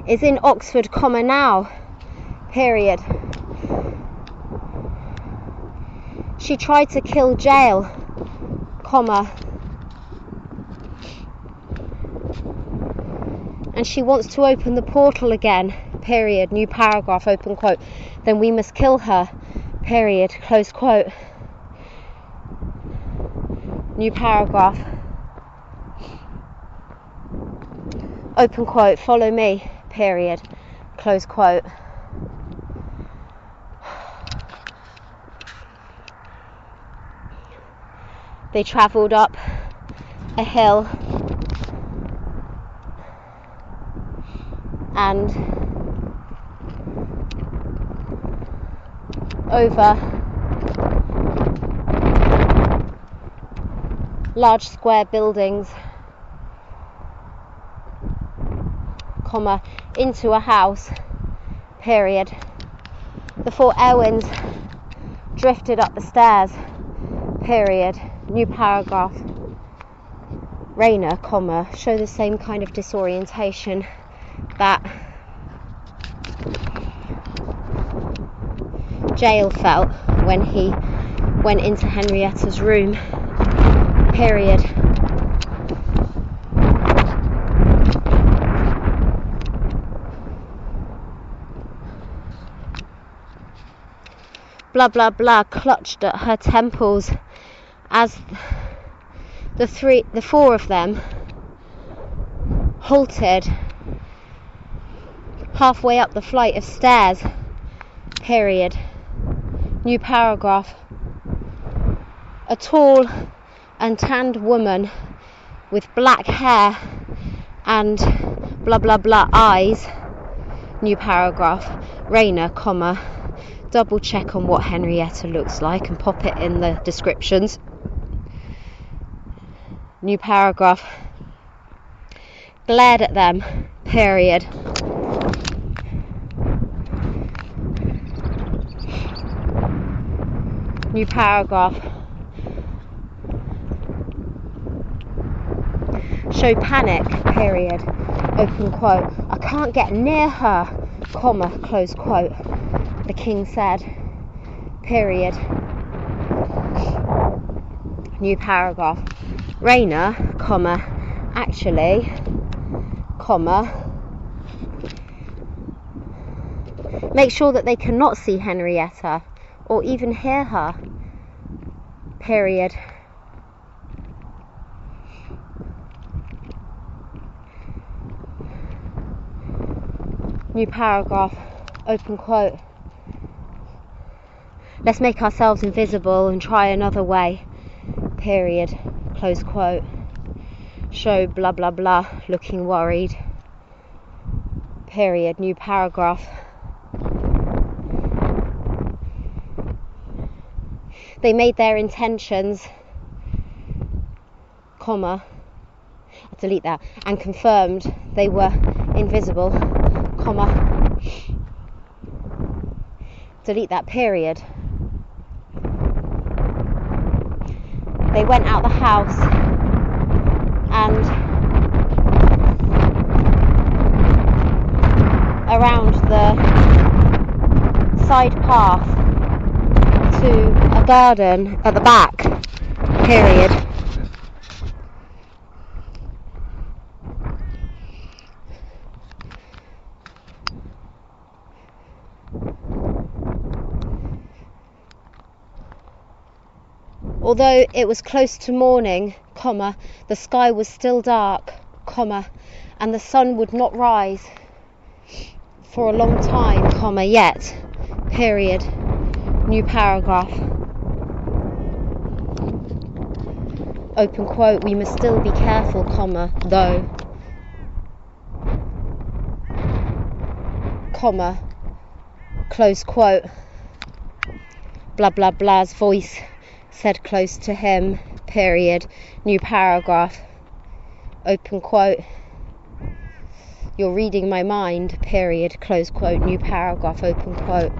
is in Oxford, comma, now, period. She tried to kill Jael, comma, and she wants to open the portal again, period. New paragraph. Open quote. Then we must kill her, period. Close quote. New paragraph. Open quote. Follow me, period. Close quote. They travelled up a hill and over large square buildings, comma, into a house, period. The 4 Ewins drifted up the stairs, period. New paragraph. Rayner, comma, show the same kind of disorientation that Jael felt when he went into Henrietta's room, period. Blah blah blah clutched at her temples as the 4 of them halted halfway up the flight of stairs, period. New paragraph. A tall and tanned woman with black hair and blah blah blah eyes, new paragraph. Rayner, comma, double check on what Henrietta looks like and pop it in the descriptions. New paragraph. Glared at them, period. New paragraph. Show show panic, period, open quote. I can't get near her, comma, close quote, the king said, period. New paragraph. Rayner, comma, actually, comma, make sure that they cannot see Henrietta or even hear her, period. New paragraph, open quote. Let's make ourselves invisible and try another way, period, close quote. Show blah blah blah looking worried, period. New paragraph. They made their intentions, comma, I'll delete that, and confirmed they were invisible, comma, delete that, period. They went out the house and around the side path to a garden at the back, period. Although it was close to morning, comma, the sky was still dark, comma, and the sun would not rise for a long time, comma, yet, period. New paragraph. Open quote. We must still be careful, comma, though, comma, close quote. Blah blah blah's voice said close to him, period. New paragraph. Open quote. You're reading my mind, period, close quote. New paragraph, open quote.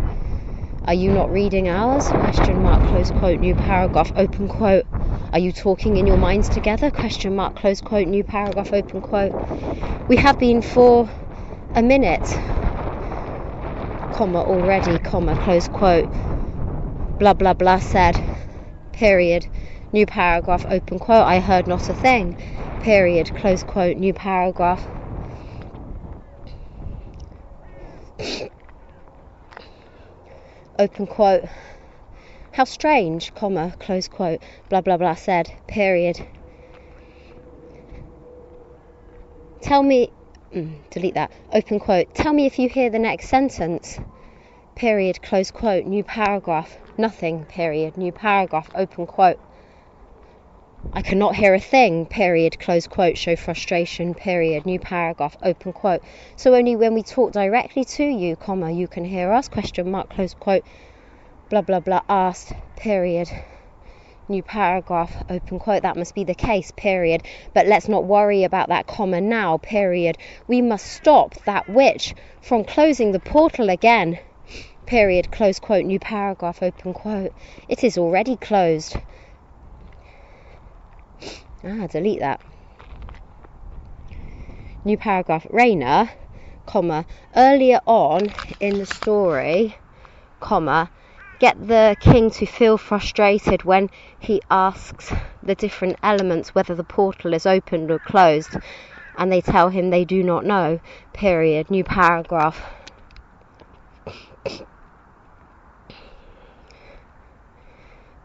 Are you not reading ours? Question mark, close quote. New paragraph, open quote. Are you talking in your minds together? Question mark, close quote. New paragraph, open quote. We have been for a minute, comma, already, comma, close quote. Blah blah blah said, period. New paragraph, open quote. I heard not a thing, period, close quote. New paragraph. Open quote. How strange, comma, close quote. Blah blah blah said, period. Tell me, delete that, open quote. Tell me if you hear the next sentence, period, close quote. New paragraph. Nothing, period. New paragraph, open quote. I cannot hear a thing, period, close quote. Show frustration, period. New paragraph, open quote. So only when we talk directly to you, comma, you can hear us, question mark, close quote. Blah blah blah asked, period. New paragraph, open quote. That must be the case, period. But let's not worry about that comma now, period. We must stop that witch from closing the portal again, period, close quote. New paragraph, open quote. It is already closed. Delete that. New paragraph. Rayner, comma, earlier on in the story, comma, get the king to feel frustrated when he asks the different elements whether the portal is opened or closed, and they tell him they do not know, period. New paragraph.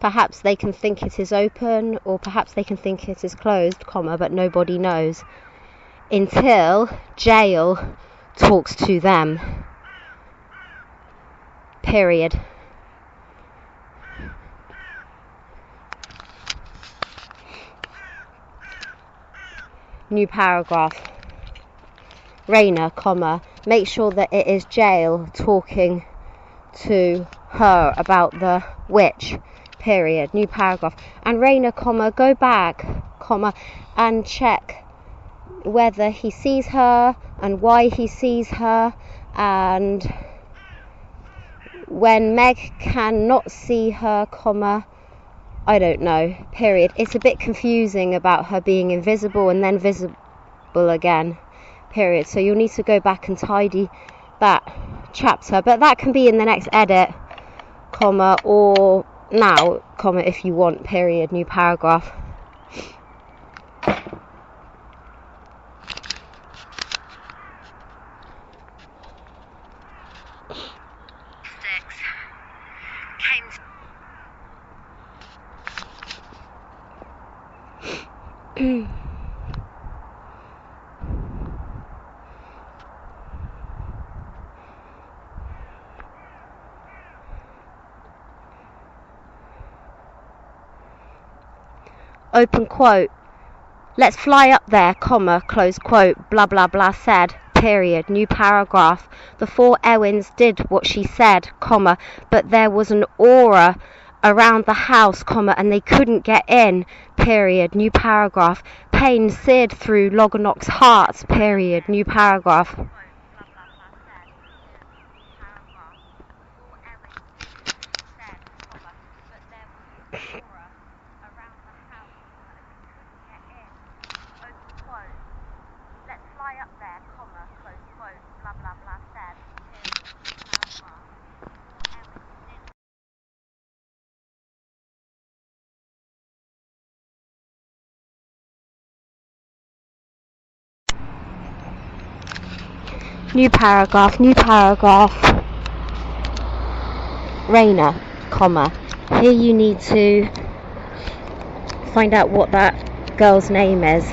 Perhaps they can think it is open, or perhaps they can think it is closed, comma, but nobody knows until jail talks to them, period. New paragraph. Rayner, comma, make sure that it is jail talking to her about the witch, period. New paragraph. And Rayner, comma, go back, comma, and check whether he sees her and why he sees her, and when Meg cannot see her, comma, I don't know, period. It's a bit confusing about her being invisible and then unreadable again, period. So you'll need to go back and tidy that chapter, but that can be in the next edit, comma, or now, comma, if you want, period, new paragraph. Open quote. Let's fly up there, comma, close quote, blah blah blah said, period, new paragraph. The four Ewins did what she said, comma, but there was an aura around the house, comma, and they couldn't get in, period, new paragraph. Pain seared through Loganok's heart, period, new paragraph. New paragraph, Rayner, comma. Here you need to find out what that girl's name is,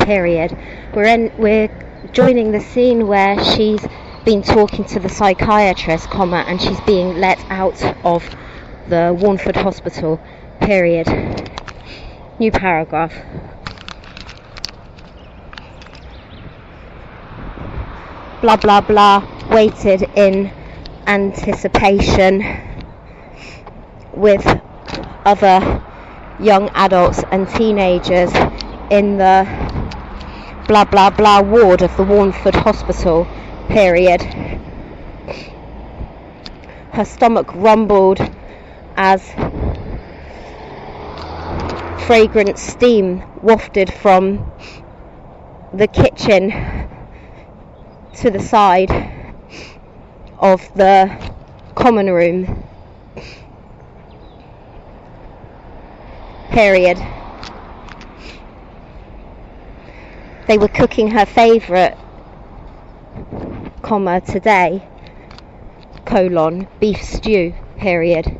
period. We're joining the scene where she's been talking to the psychiatrist, comma, and she's being let out of the Warnford Hospital, period. New paragraph. Blah blah blah waited in anticipation with other young adults and teenagers in the blah blah blah ward of the Warnford Hospital, period. Her stomach rumbled as fragrant steam wafted from the kitchen to the side of the common room, period. They were cooking her favourite, comma, today, colon, beef stew, period.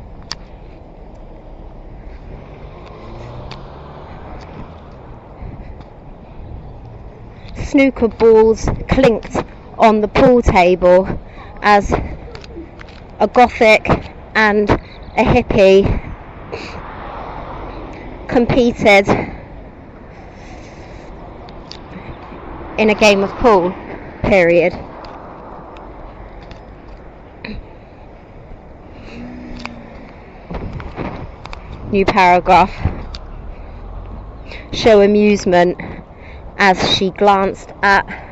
Snooker balls clinked on the pool table as a gothic and a hippie competed in a game of pool, period. New paragraph. Show amusement as she glanced at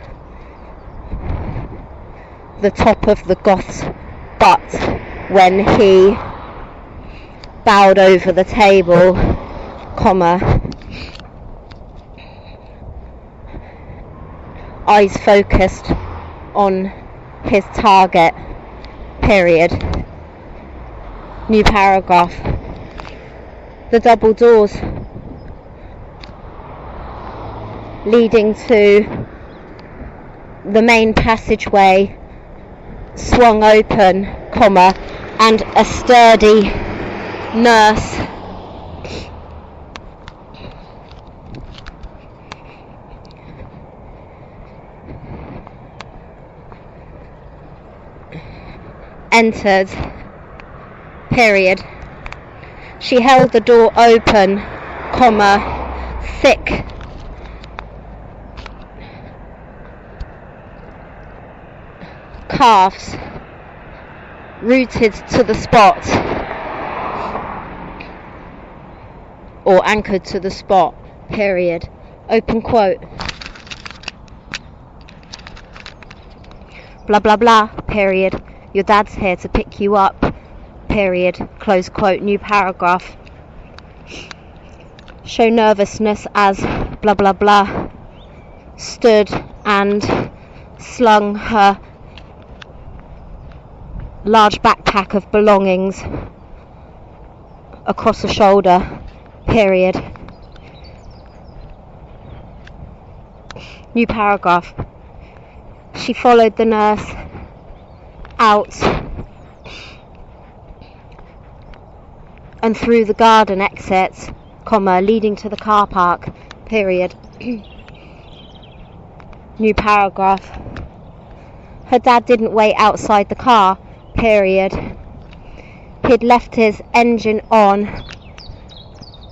the top of the goth's butt when he bowed over the table, comma, eyes focused on his target, period. New paragraph. The double doors leading to the main passageway swung open, comma, and a sturdy nurse entered, period. She held the door open, comma, thick calves rooted to the spot, or anchored to the spot, period. Open quote. Blah blah blah, period. Your dad's here to pick you up, period. Close quote. New paragraph. Show nervousness as blah blah blah stood and slung her large backpack of belongings across her shoulder, period. New paragraph. She followed the nurse out and through the garden exit, leading to the car park, period. New paragraph. Her dad didn't wait outside the car, period. He'd left his engine on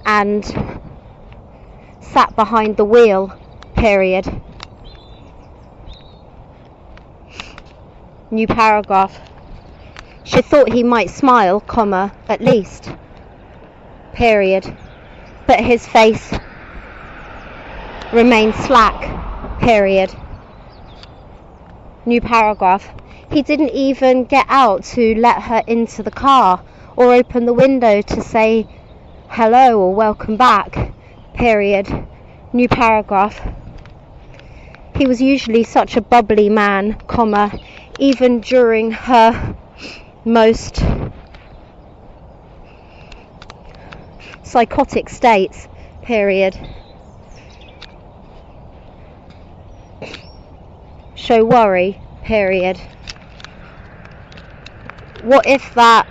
and sat behind the wheel, period. New paragraph. She thought he might smile, at least, period. But his face remained slack, period. New paragraph. He didn't even get out to let her into the car or open the window to say hello or welcome back, period. New paragraph. He was usually such a bubbly man, even during her most psychotic states, period. Show worry, period. What if that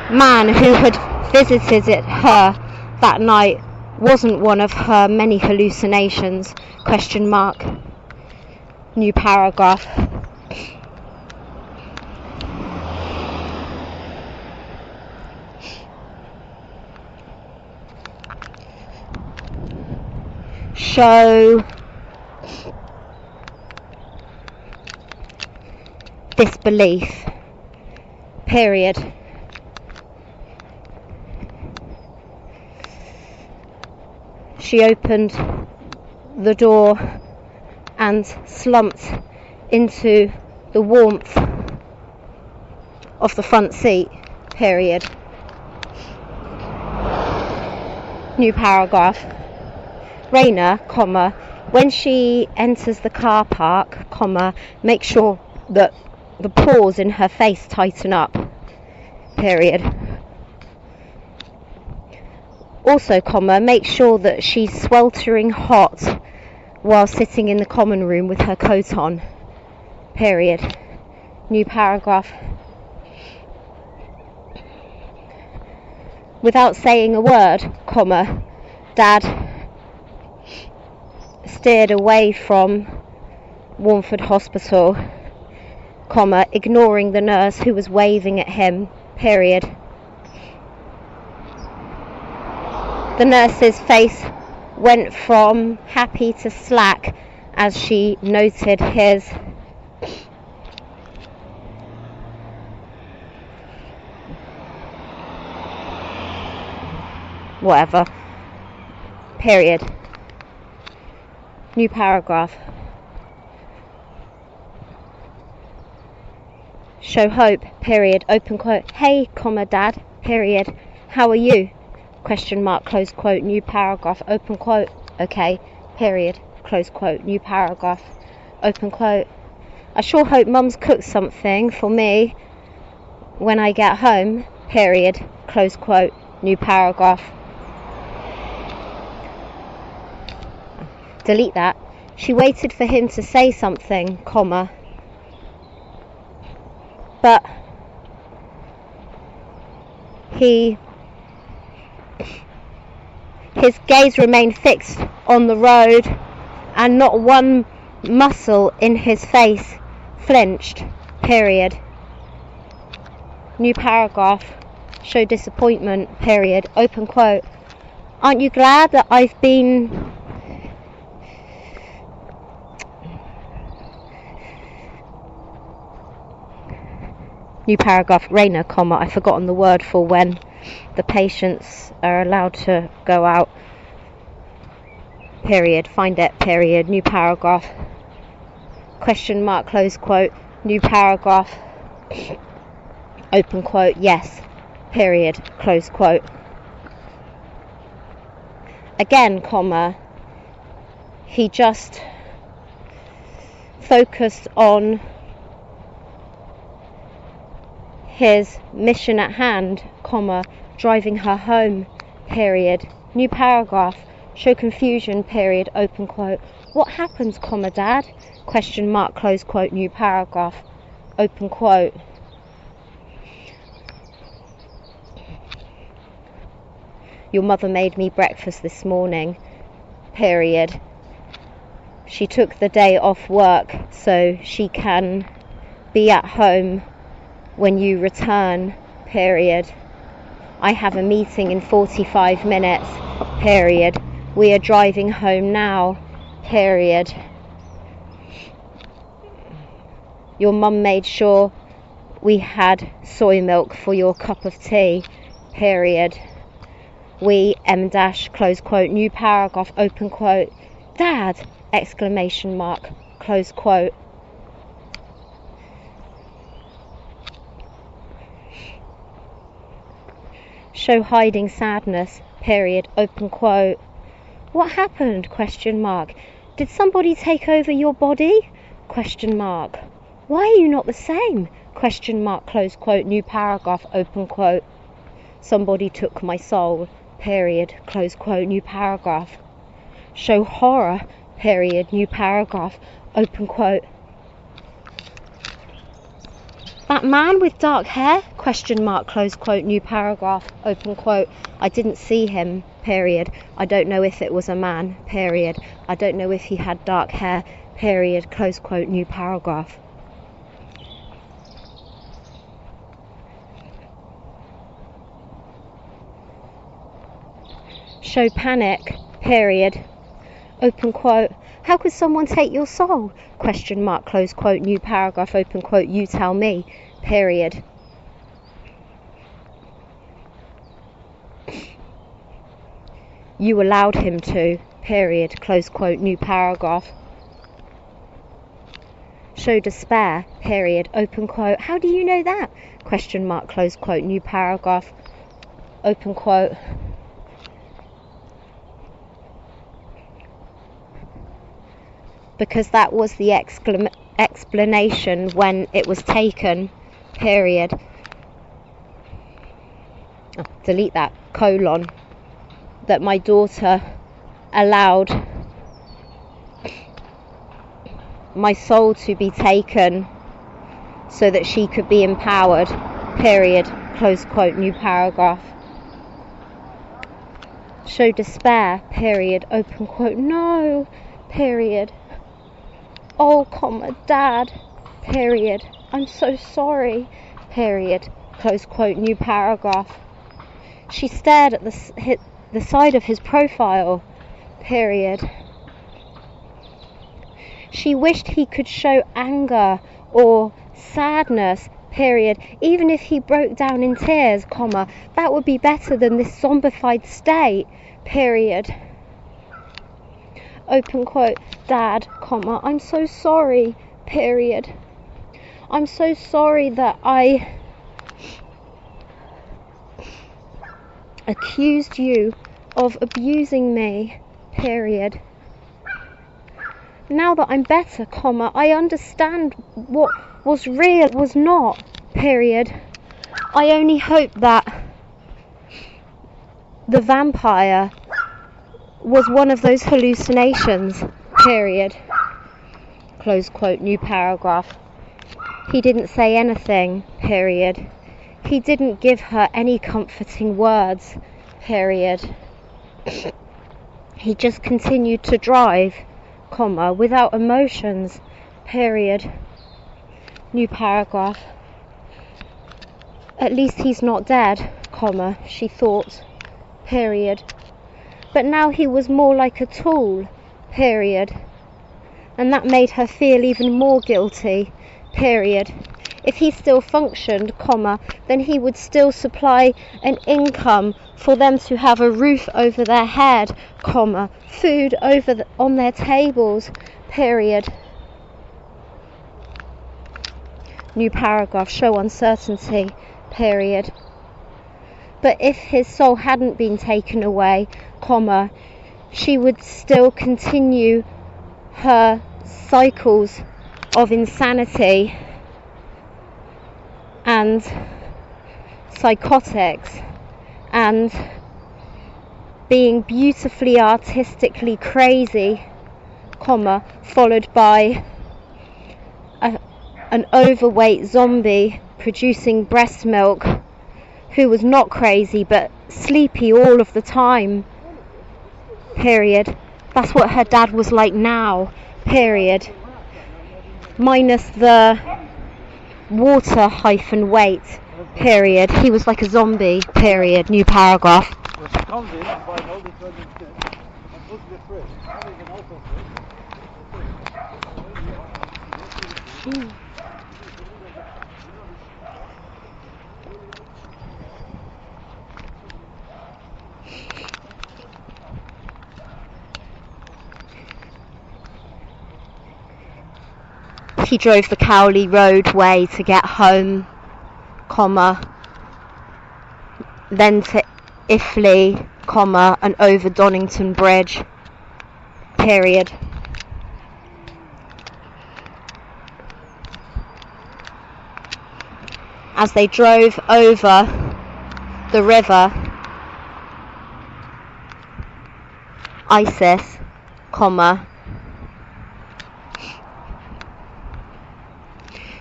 man who had visited her that night wasn't one of her many hallucinations? ? New paragraph. Show disbelief, period. She opened the door and slumped into the warmth of the front seat, period. New paragraph. Rayner, when she enters the car park, make sure that the pores in her face tighten up, period. Also, make sure that she's sweltering hot while sitting in the common room with her coat on, period. New paragraph. Without saying a word, Dad steered away from Warnford Hospital, ignoring the nurse who was waving at him, period. The nurse's face went from happy to slack as she noted his whatever, period. New paragraph. Show hope, period. Open quote. Hey, Dad, period. How are you? ? Close quote. New paragraph. Open quote. Okay, period. Close quote. New paragraph. Open quote. I sure hope Mum's cooked something for me when I get home, period. Close quote. New paragraph. Delete that. She waited for him to say something, but his gaze remained fixed on the road and not one muscle in his face flinched, period. New paragraph. Show disappointment, period. Open quote. Aren't you glad that I've been New paragraph. Rayner, I've forgotten the word for when the patients are allowed to go out, period. Find it, period. New paragraph. ? Close quote. New paragraph. Open quote. Yes, period. Close quote. Again, comma, he just focused on his mission at hand, comma, driving her home, period. New paragraph. Show confusion, period, open quote. What happens, comma, Dad? Question mark, close quote, new paragraph, open quote. Your mother made me breakfast this morning, period. She took the day off work so she can be at home when you return, period. I have a meeting in 45 minutes, period. We are driving home now, period. Your mum made sure we had soy milk for your cup of tea, period. We, M dash, close quote, new paragraph, open quote. Dad, exclamation mark, close quote. Show hiding sadness, period, open quote. What happened, question mark. Did somebody take over your body, question mark. Why are you not the same, question mark, close quote, new paragraph, open quote. Somebody took my soul, period, close quote, new paragraph. Show horror, period, new paragraph, open quote. That man with dark hair, question mark, close quote, new paragraph, open quote. I didn't see him, period. I don't know if it was a man, period. I don't know if he had dark hair, period, close quote, new paragraph. Show panic, period, open quote. How could someone take your soul, question mark, close quote, new paragraph, open quote, you tell me, period. You allowed him to, period, close quote, new paragraph. Show despair, period, open quote. How do you know that, question mark, close quote, new paragraph, open quote. Because that was the explanation when it was taken, period. Oh, delete that, colon. That my daughter allowed my soul to be taken so that she could be empowered, period, close quote, new paragraph. Show despair, period, open quote. No, period. Oh, comma, Dad, period. I'm so sorry, period, close quote, new paragraph. She stared at the side of his profile, period. She wished he could show anger or sadness, period. Even if he broke down in tears, comma, that would be better than this zombified state, period. Open quote, Dad, comma, I'm so sorry, period. I'm so sorry that I accused you of abusing me, period. Now that I'm better, comma, I understand what was real was not, period. I only hope that the vampire was one of those hallucinations, period, close quote, new paragraph. He didn't say anything, period. He didn't give her any comforting words, period. He just continued to drive, comma, without emotions, period, new paragraph. At least he's not dead, comma, she thought, period. But now he was more like a tool, period. And that made her feel even more guilty, period. If he still functioned, comma, then he would still supply an income for them to have a roof over their head, comma, food on their tables, period. New paragraph, show uncertainty, period. But if his soul hadn't been taken away, comma, she would still continue her cycles of insanity and psychotics and being beautifully artistically crazy, followed by an overweight zombie producing breast milk who was not crazy but sleepy all of the time, period. That's what her dad was like now, period. Minus the water-weight, period. He was like a zombie, period. New paragraph. He drove the Cowley roadway to get home, then to Iffley, and over Donington Bridge, period. As they drove over the river Isis,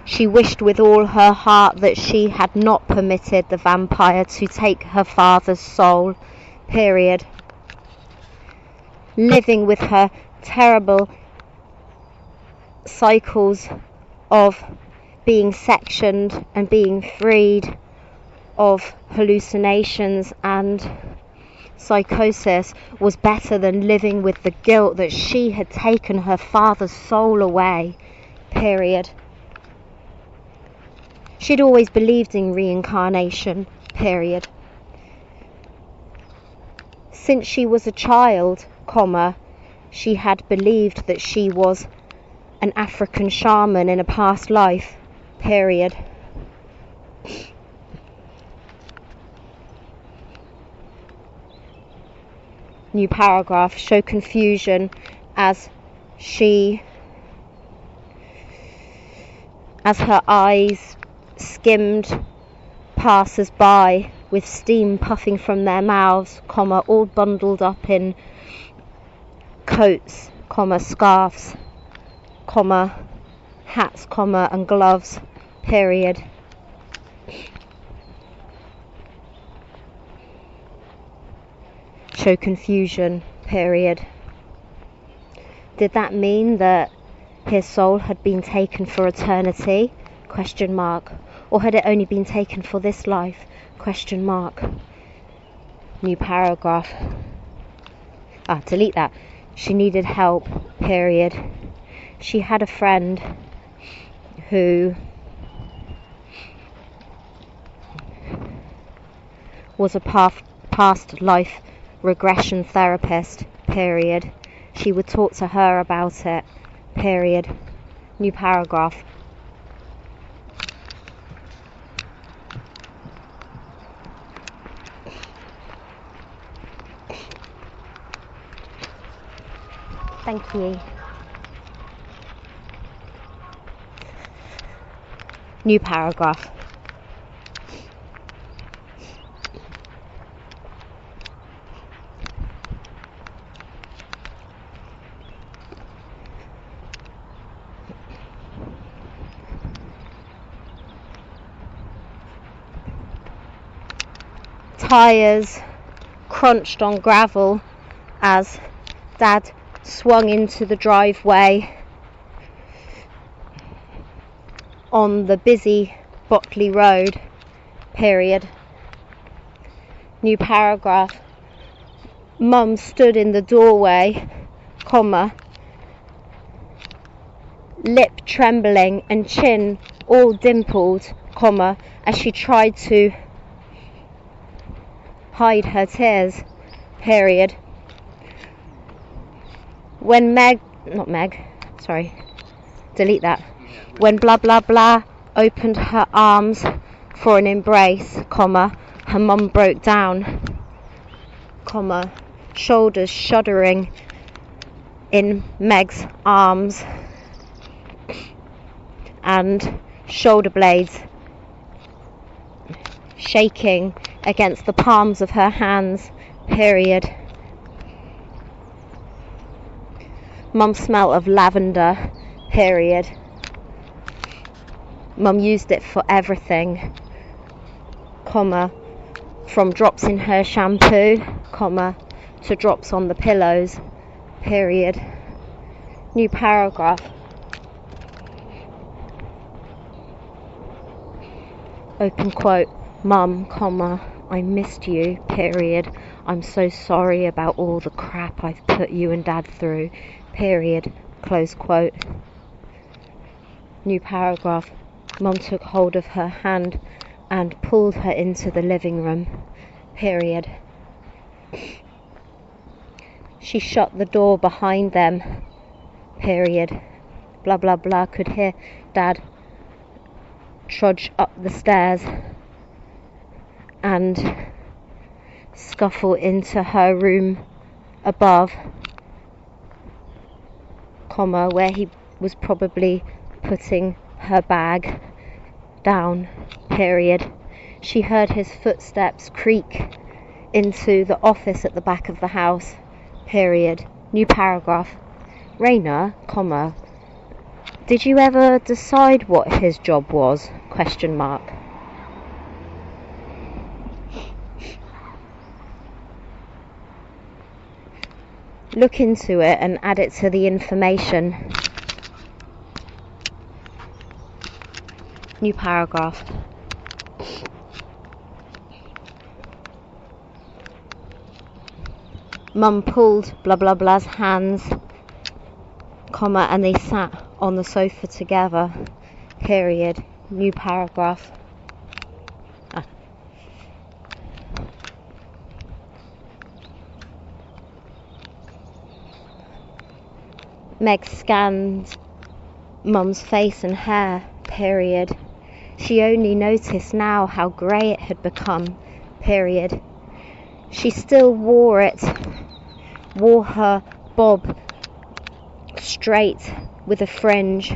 she wished with all her heart that she had not permitted the vampire to take her father's soul, period. Living with her terrible cycles of being sectioned and being freed of hallucinations and psychosis was better than living with the guilt that she had taken her father's soul away, period. She'd always believed in reincarnation, period. Since she was a child, she had believed that she was an African shaman in a past life, period. New paragraph. Show confusion as her eyes skimmed passers-by with steam puffing from their mouths, all bundled up in coats, scarves, hats, and gloves, period. Show confusion, period. Did that mean that his soul had been taken for eternity? ? Or had it only been taken for this life? ? New paragraph. Delete that. She needed help, period. She had a friend who was a past life regression therapist, period. She would talk to her about it, period. New paragraph. Thank you. New paragraph. Tyres crunched on gravel as Dad swung into the driveway on the busy Botley Road, period. New paragraph. Mum stood in the doorway, lip trembling and chin all dimpled, as she tried to hide her tears, period. When delete that. When blah blah blah opened her arms for an embrace, her mum broke down, shoulders shuddering in Meg's arms, and shoulder blades shaking against the palms of her hands, period. Mum smell of lavender, period. Mum used it for everything, comma, from drops in her shampoo, comma, to drops on the pillows, period. New paragraph. Open quote. Mum, comma, I missed you, period. I'm so sorry about all the crap I've put you and Dad through, period. Close quote. New paragraph. Mum took hold of her hand and pulled her into the living room, period. She shut the door behind them, period. Blah blah blah. Could hear Dad trudge up the stairs and scuffle into her room above, comma, where he was probably putting her bag down, period. She heard his footsteps creak into the office at the back of the house, period. New paragraph. Rayner, comma, did you ever decide what his job was? Question mark. Look into it and add it to the information. New paragraph. Mum pulled blah blah blah's hands, comma, and they sat on the sofa together, period. New paragraph. Meg scanned Mum's face and hair, period. She only noticed now how grey it had become, period. She still wore her bob straight with a fringe,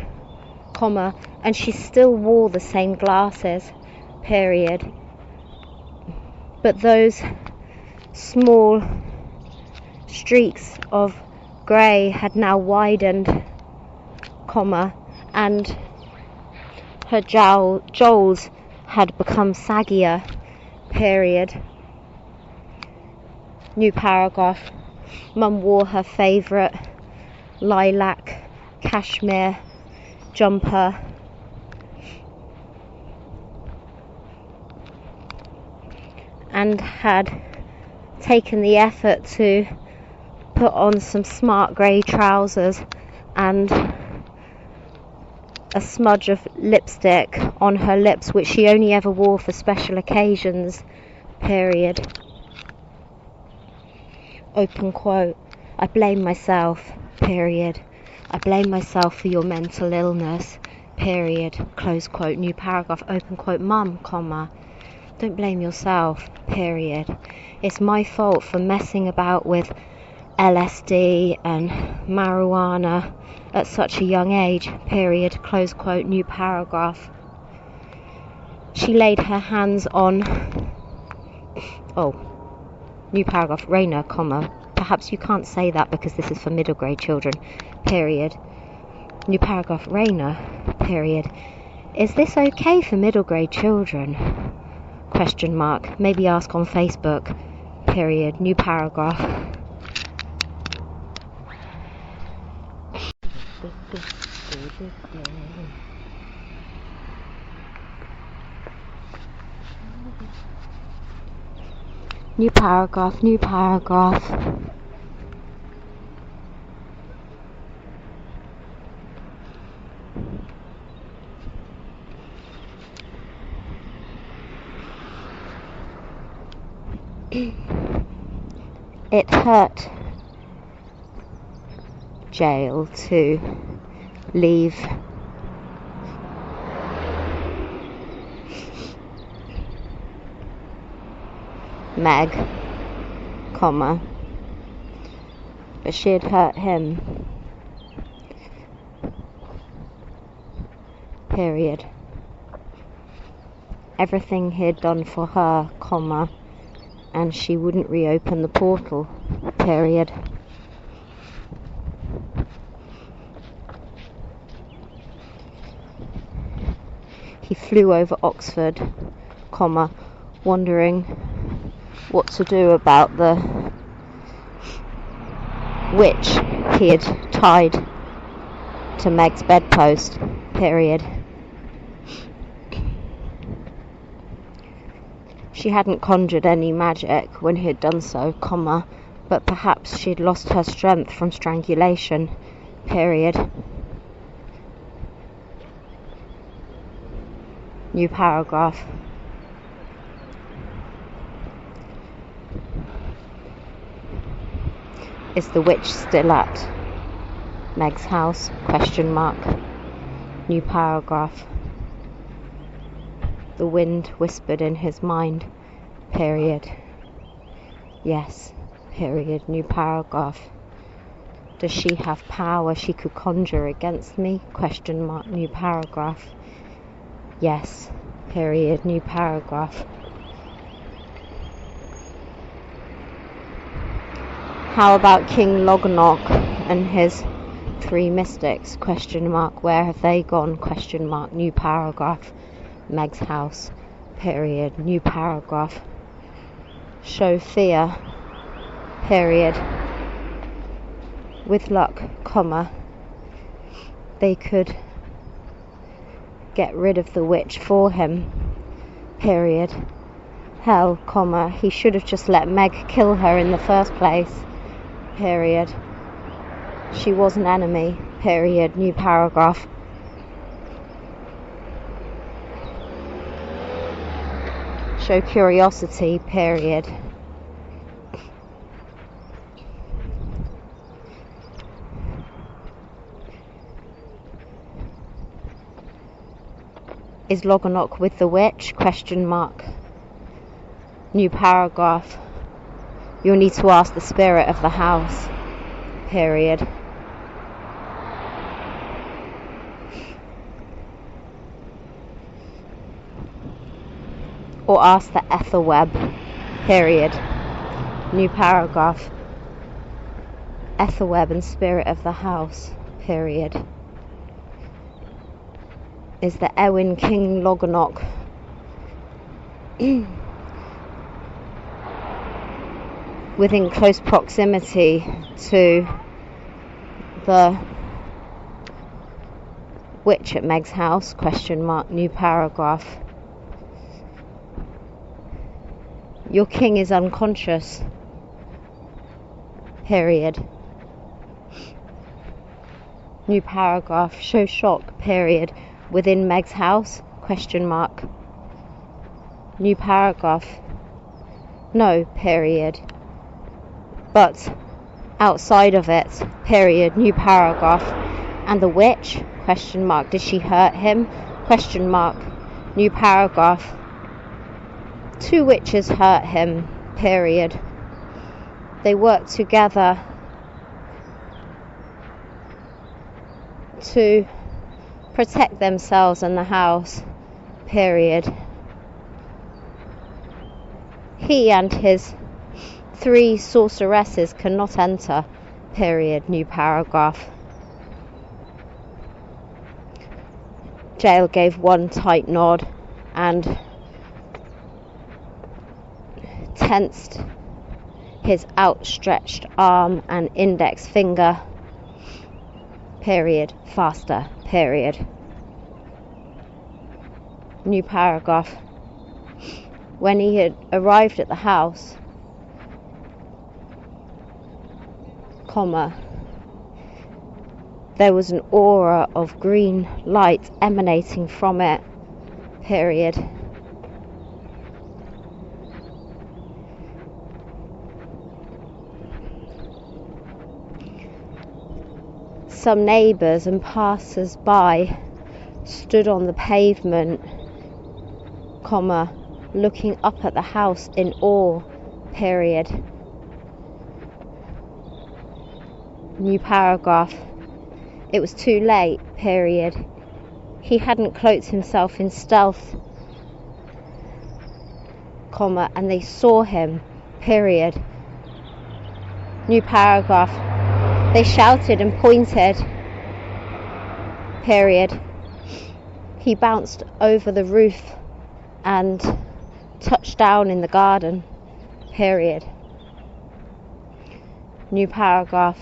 comma, and she still wore the same glasses, period. But those small streaks of grey had now widened, comma, and her jowls had become saggier, period. New paragraph. Mum wore her favourite lilac cashmere jumper and had taken the effort to put on some smart grey trousers and a smudge of lipstick on her lips, which she only ever wore for special occasions, period. Open quote. I blame myself, period. I blame myself for your mental illness, period. Close quote. New paragraph. Open quote. Mum, comma, don't blame yourself, period. It's my fault for messing about with LSD and marijuana at such a young age, period. Close quote. New paragraph. She laid her hands on new paragraph. Rayner, comma, perhaps you can't say that because this is for middle grade children, period. New paragraph. Rayner, period. Is this okay for middle grade children? Question mark. Maybe ask on Facebook, period. New paragraph. New paragraph, new paragraph. It hurt jail to leave Meg, comma, but she had hurt him. Period. Everything he had done for her, comma, and she wouldn't reopen the portal. Period. He flew over Oxford, comma, wondering what to do about the witch he had tied to Meg's bedpost. Period. She hadn't conjured any magic when he had done so, comma, but perhaps she'd lost her strength from strangulation. Period. New paragraph. Is the witch still at Meg's house? Question mark. New paragraph. The wind whispered in his mind. Period. Yes. Period. New paragraph. Does she have power she could conjure against me? Question mark. New paragraph. Yes. Period. New paragraph. How about King Loganok and his 3 mystics? Question mark. Where have they gone? Question mark. New paragraph. Meg's house. Period. New paragraph. Show fear. Period. With luck, comma, they could get rid of the witch for him. Period. Hell, comma, he should have just let Meg kill her in the first place. Period. She was an enemy. Period. New paragraph. Show curiosity. Period. Is Loganok with the witch? Question mark. New paragraph. You'll need to ask the spirit of the house. Period. Or ask the Ethelweb. Period. New paragraph. Ethelweb and spirit of the house. Period. Is the Ewin King Loganok within close proximity to the witch at Meg's house? Question mark. New paragraph. Your king is unconscious. Period. New paragraph. Show shock. Period. Within Meg's house? Question mark. New paragraph. No. Period. But outside of it. Period. New paragraph. And the witch? Question mark. Did she hurt him? Question mark. New paragraph. 2 witches hurt him. Period. They worked together to protect themselves and the house. Period. He and his 3 sorceresses cannot enter. Period. New paragraph. Jael gave one tight nod and tensed his outstretched arm and index finger. Period. Faster. Period. New paragraph. When he had arrived at the house, comma, there was an aura of green light emanating from it. Period. Some neighbours and passers-by stood on the pavement, comma, looking up at the house in awe. Period. New paragraph. It was too late, period. He hadn't cloaked himself in stealth, comma, and they saw him, period. New paragraph. They shouted and pointed, period. He bounced over the roof and touched down in the garden, period. New paragraph.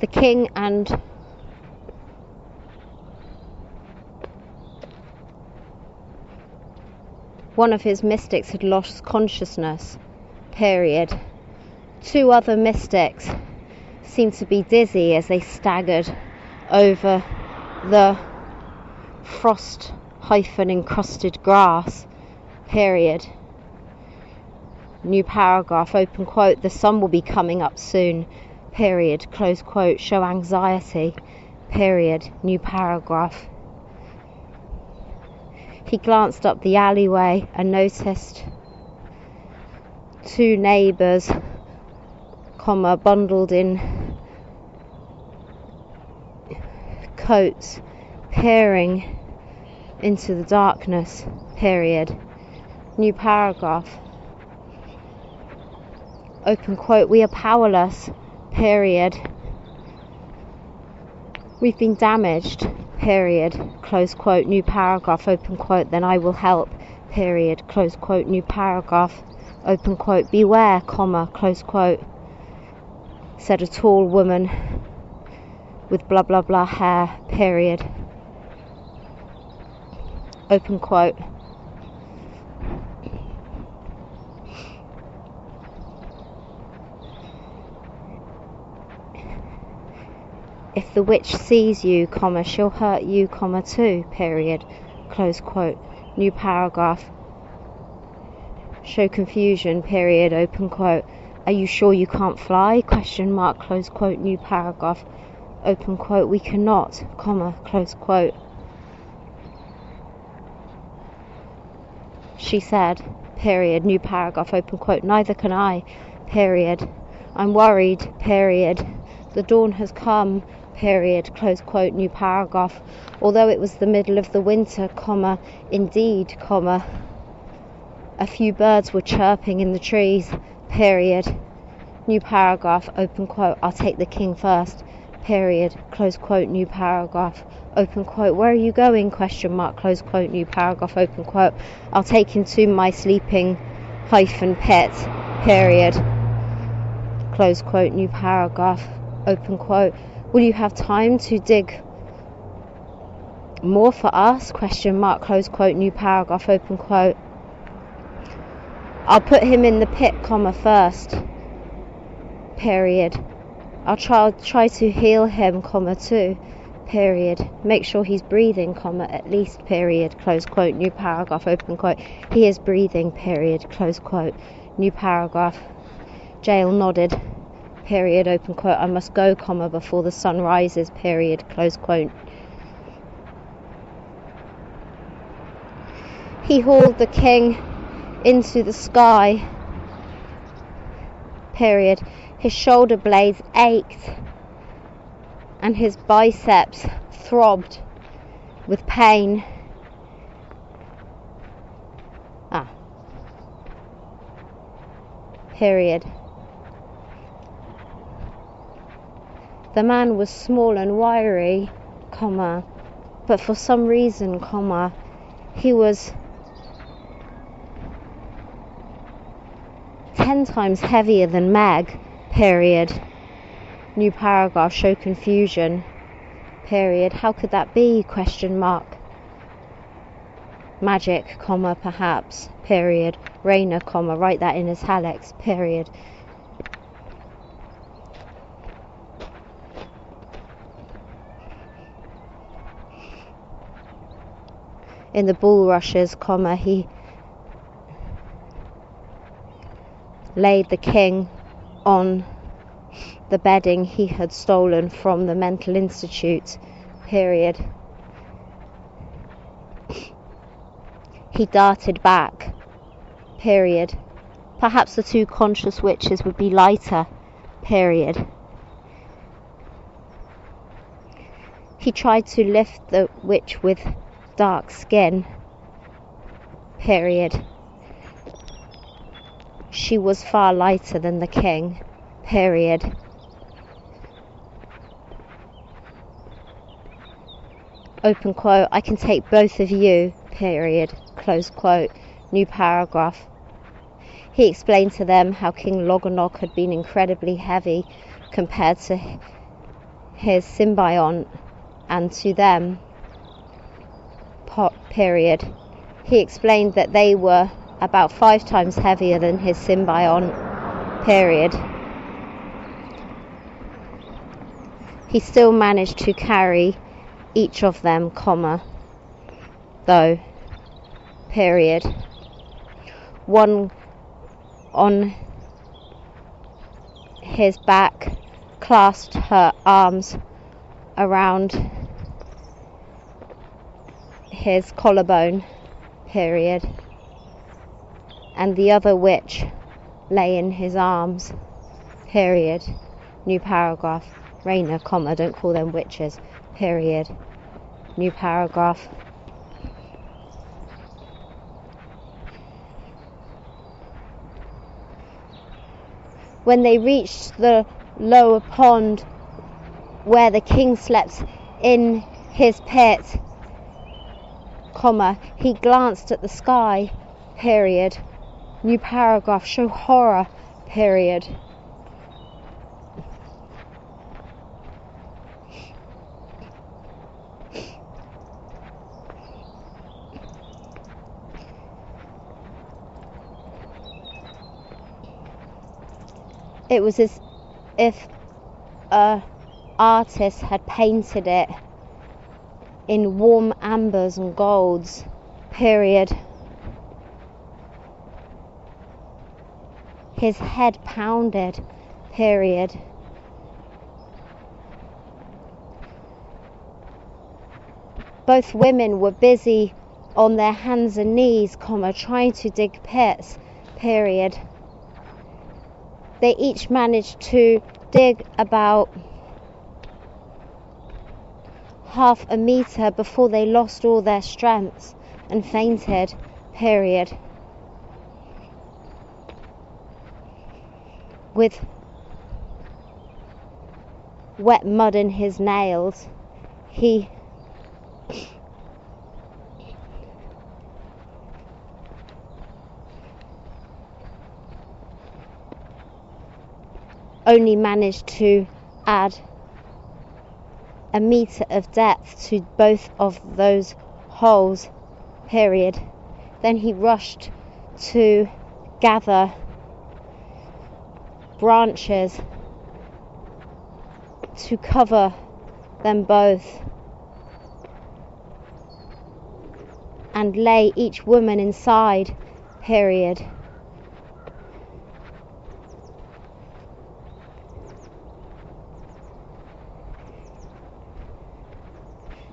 The king and one of his mystics had lost consciousness, period. Two other mystics seemed to be dizzy as they staggered over the frost-encrusted grass, period. New paragraph, open quote, the sun will be coming up soon, period, close quote, show anxiety, period, new paragraph. He glanced up the alleyway and noticed two neighbours, comma, bundled in coats, peering into the darkness, period, new paragraph. Open quote, we are powerless, period. We've been damaged, period, close quote, new paragraph, open quote, then I will help, period, close quote, new paragraph, open quote, beware, comma, close quote, said a tall woman with blah blah blah hair, period, open quote. If the witch sees you, comma, she'll hurt you, comma, too, period, close quote, new paragraph. Show confusion, period, open quote. Are you sure you can't fly, question mark, close quote, new paragraph, open quote. We cannot, comma, close quote. She said, period, new paragraph, open quote. Neither can I, period. I'm worried, period. The dawn has come, period, close quote, new paragraph. Although it was the middle of the winter, comma, indeed, comma, a few birds were chirping in the trees, period, new paragraph, open quote. I'll take the king first, period, close quote, new paragraph, open quote. Where are you going, question mark, close quote, new paragraph, open quote. I'll take him to my sleeping pit, period, close quote, new paragraph, open quote. Will you have time to dig more for us, question mark, close quote, new paragraph, open quote. I'll put him in the pit, comma, first, period. I'll try to heal him, comma, too, period. Make sure he's breathing, comma, at least, period, close quote, new paragraph, open quote. He is breathing, period, close quote, new paragraph. Jael nodded, period, open quote. I must go, comma, before the sun rises, period, close quote. He hauled the king into the sky, period. His shoulder blades ached and his biceps throbbed with pain. Period. The man was small and wiry, comma, but for some reason, comma, he was 10 times heavier than Meg, period. New paragraph, show confusion, period. How could that be, question mark. Magic, comma, perhaps, period. Rayner, comma, write that in italics, period. In the bulrushes, comma, he laid the king on the bedding he had stolen from the mental institute, period. He darted back, period. Perhaps the two conscious witches would be lighter, period. He tried to lift the witch with dark skin, period. She was far lighter than the king, period. Open quote, I can take both of you, period. Close quote. New paragraph. He explained to them how King Loganok had been incredibly heavy compared to his symbiont, and to them, period. He explained that they were about 5 times heavier than his symbiont, period. He still managed to carry each of them, though, period. One on his back clasped her arms around his collarbone, period, and the other witch lay in his arms, period. New paragraph. Rayner, don't call them witches, period. New paragraph. When they reached the lower pond where the king slept in his pit, he glanced at the sky, period. New paragraph. Show horror, period. It was as if an artist had painted it in warm ambers and golds, period. His head pounded, period. Both women were busy on their hands and knees, trying to dig pits, period. They each managed to dig about half a meter before they lost all their strength and fainted, period. With wet mud in his nails, he only managed to add a meter of depth to both of those holes, period. Then he rushed to gather branches to cover them both and lay each woman inside, period.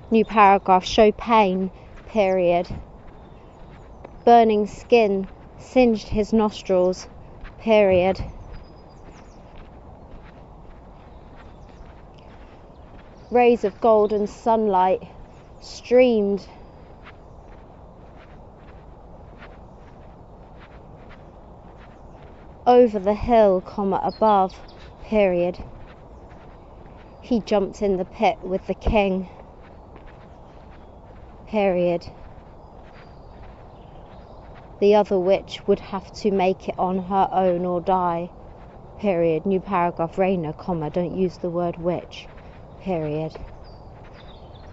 New paragraph. Show pain, period. Burning skin singed his nostrils, period. Rays of golden sunlight streamed over the hill, above, period. He jumped in the pit with the king, period. The other witch would have to make it on her own or die, period. New paragraph. Rayner, don't use the word witch, period.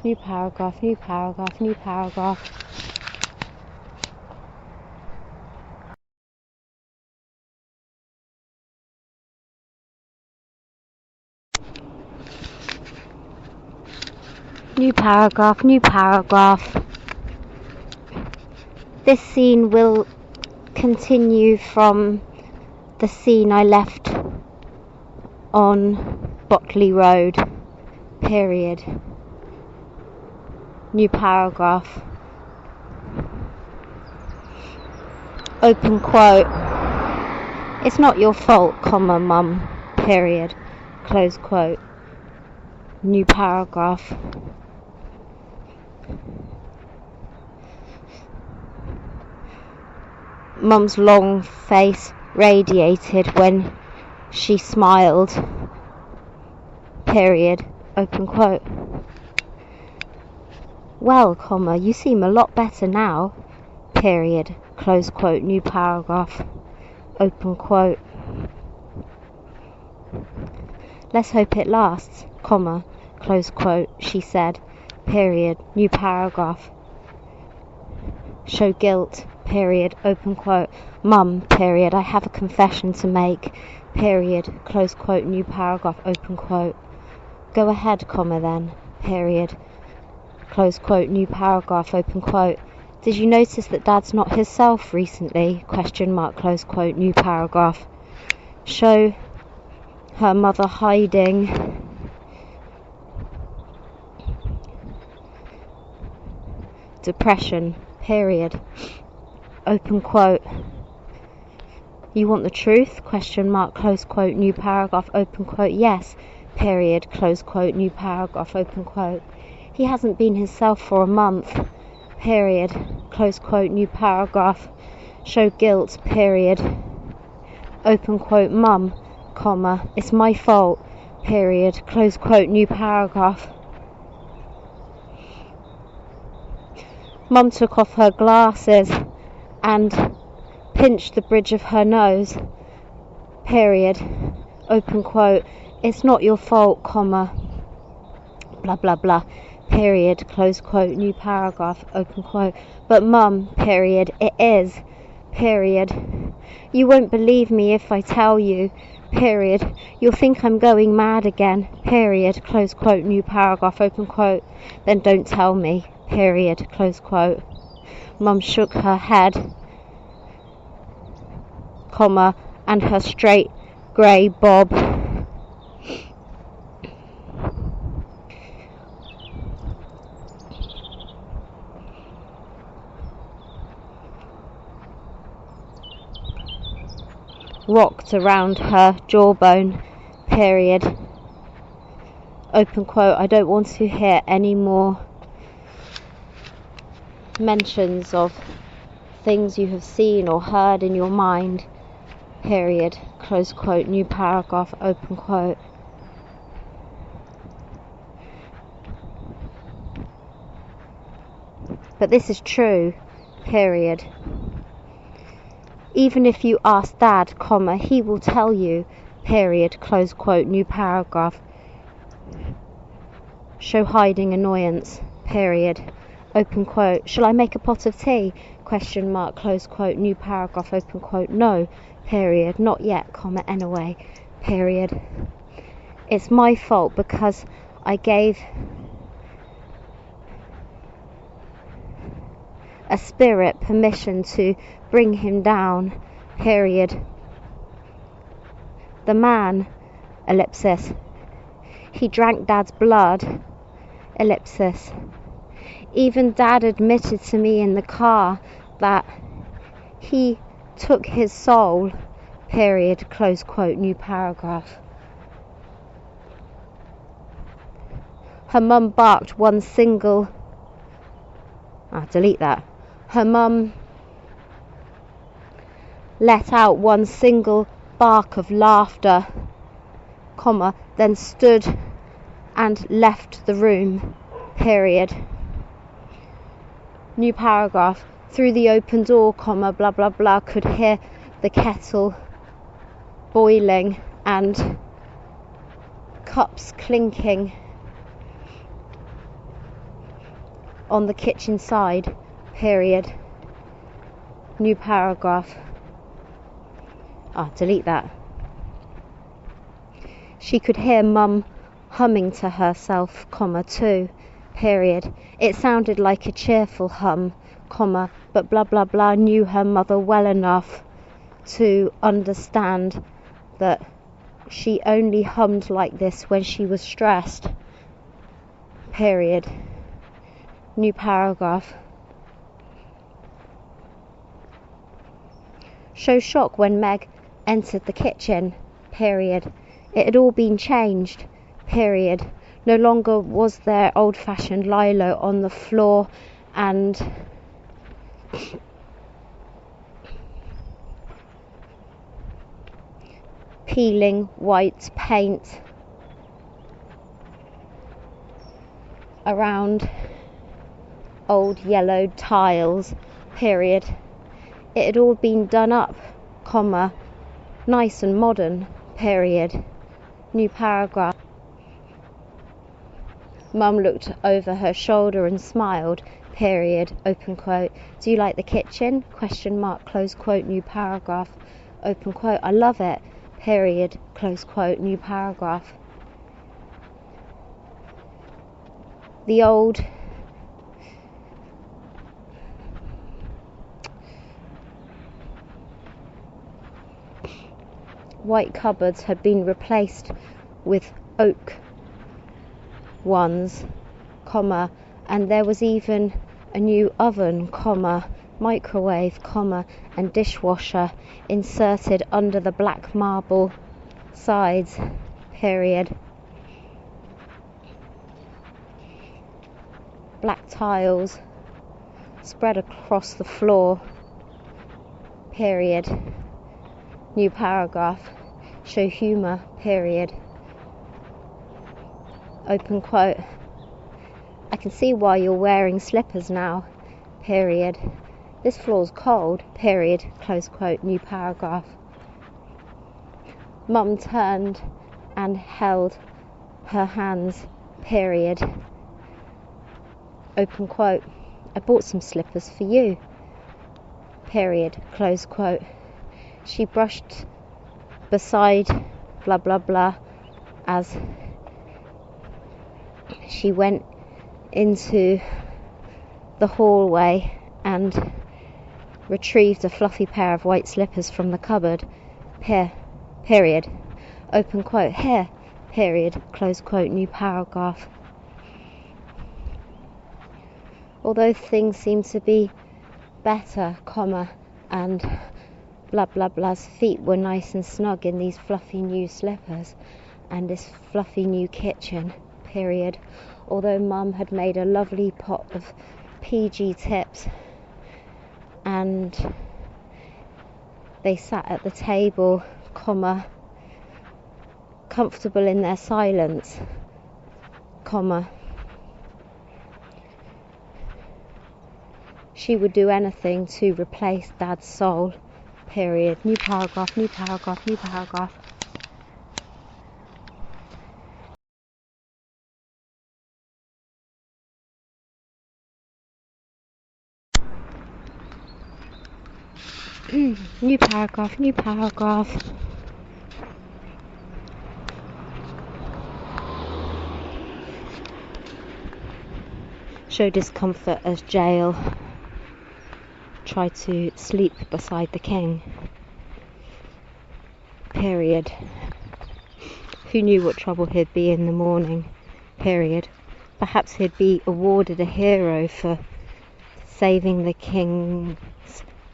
New paragraph, new paragraph, new paragraph. New paragraph, new paragraph. This scene will continue from the scene I left on Botley Road, period. New paragraph. Open quote. It's not your fault, comma, mum, period. Close quote. New paragraph. Mum's long face radiated when she smiled, period. Open quote. Well, comma, you seem a lot better now, period. Close quote. New paragraph. Open quote. Let's hope it lasts, comma, close quote, she said, period. New paragraph. Show guilt, period. Open quote. Mum, period. I have a confession to make, period. Close quote. New paragraph. Open quote. Go ahead, comma, then, period. Close quote. New paragraph. Open quote. Did you notice that Dad's not himself recently? Question mark. Close quote. New paragraph. Show her mother hiding depression, period. Open quote. You want the truth? Question mark. Close quote. New paragraph. Open quote. Yes, period. Close quote. New paragraph. Open quote. He hasn't been himself for a month, period. Close quote. New paragraph. Show guilt, period. Open quote. Mum, comma, it's my fault, period. Close quote. New paragraph. Mum took off her glasses and pinched the bridge of her nose, period. Open quote. It's not your fault, comma, blah blah blah, period. Close quote. New paragraph. Open quote. But Mum, period, it is, period. You won't believe me if I tell you, period. You'll think I'm going mad again, period. Close quote. New paragraph. Open quote. Then don't tell me, period. Close quote. Mum shook her head, comma, and her straight grey bob rocked around her jawbone, period. Open quote. I don't want to hear any more mentions of things you have seen or heard in your mind, period. Close quote. New paragraph. Open quote. But this is true, period. Even if you ask Dad, comma, he will tell you, period. Close quote. New paragraph. Show hiding annoyance, period. Open quote. Shall I make a pot of tea? Question mark. Close quote. New paragraph. Open quote. No, period. Not yet, comma, anyway, period. It's my fault because I gave a spirit permission to bring him down, period. The man, ellipsis, he drank Dad's blood, ellipsis. Even Dad admitted to me in the car that he took his soul, period. Close quote. New paragraph. Her mum barked one single... delete that. Her mum let out one single bark of laughter, comma, then stood and left the room, period. New paragraph. Through the open door, comma, blah blah blah, could hear the kettle boiling and cups clinking on the kitchen side, period. New paragraph. Delete that. She could hear Mum humming to herself, comma, too, period. It sounded like a cheerful hum, comma, but blah blah blah knew her mother well enough to understand that She only hummed like this when she was stressed. Period. New paragraph. Show shock when Meg entered the kitchen. Period. It had all been changed. Period. No longer was there old-fashioned lilo on the floor and peeling white paint around old yellowed tiles. Period. It had all been done up, comma, nice and modern. Period. New paragraph. Mum looked over her shoulder and smiled. Period. Open quote. Do you like the kitchen? Question mark. Close quote. New paragraph. Open quote. I love it. Period. Close quote. New paragraph. The old white cupboards had been replaced with oak ones, comma, and there was even a new oven, comma, microwave, comma, and dishwasher inserted under the black marble sides. Period. Black tiles spread across the floor. Period. New paragraph. Show humour. Period. Open quote. I can see why you're wearing slippers now. Period. This floor's cold. Period. Close quote. New paragraph. Mum turned and held her hands. Period. Open quote. I bought some slippers for you. Period. Close quote. She brushed beside blah blah blah as she went into the hallway and retrieved a fluffy pair of white slippers from the cupboard. Here. Period. Open quote. Here. Period. Close quote. New paragraph. Although things seemed to be better, comma, and blah blah blah's feet were nice and snug in these fluffy new slippers and this fluffy new kitchen. Period. Although Mum had made a lovely pot of PG tips and they sat at the table, comma, comfortable in their silence, comma. She would do anything to replace Dad's soul. Period. New paragraph, new paragraph, new paragraph. New paragraph, new paragraph. Show discomfort as jail. Try to sleep beside the king. Period. Who knew what trouble he'd be in the morning? Period. Perhaps he'd be awarded a hero for saving the king's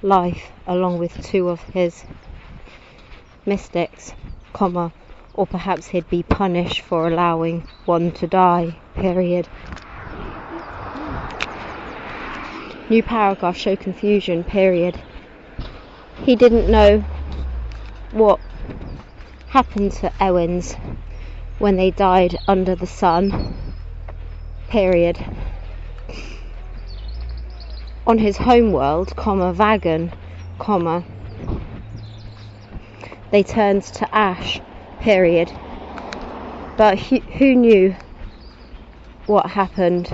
life along with two of his mystics, comma, or perhaps he'd be punished for allowing one to die. Period. New paragraph. Show confusion. Period. He didn't know what happened to Ewins when they died under the sun. Period. On his homeworld, comma, Vagan, comma, they turned to ash. Period. But who knew what happened?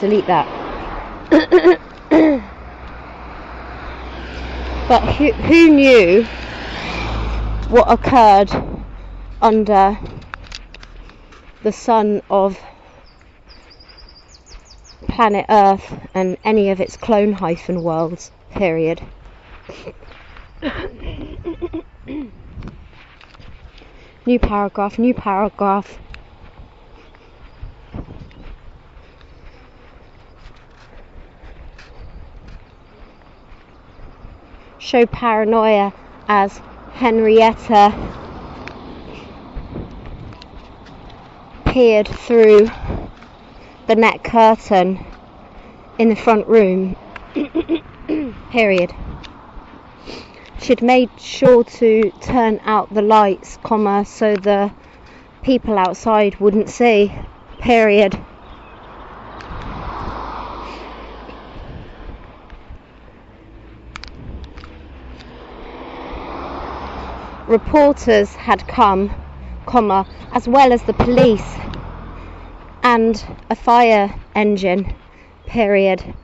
Delete that. But who knew what occurred under the sun of planet Earth and any of its clone hyphen worlds? Period. New paragraph, new paragraph. Show paranoia as Henrietta peered through the net curtain in the front room. Period. She'd made sure to turn out the lights, comma, so the people outside wouldn't see. Period. Reporters had come, comma, as well as the police and a fire engine. Period.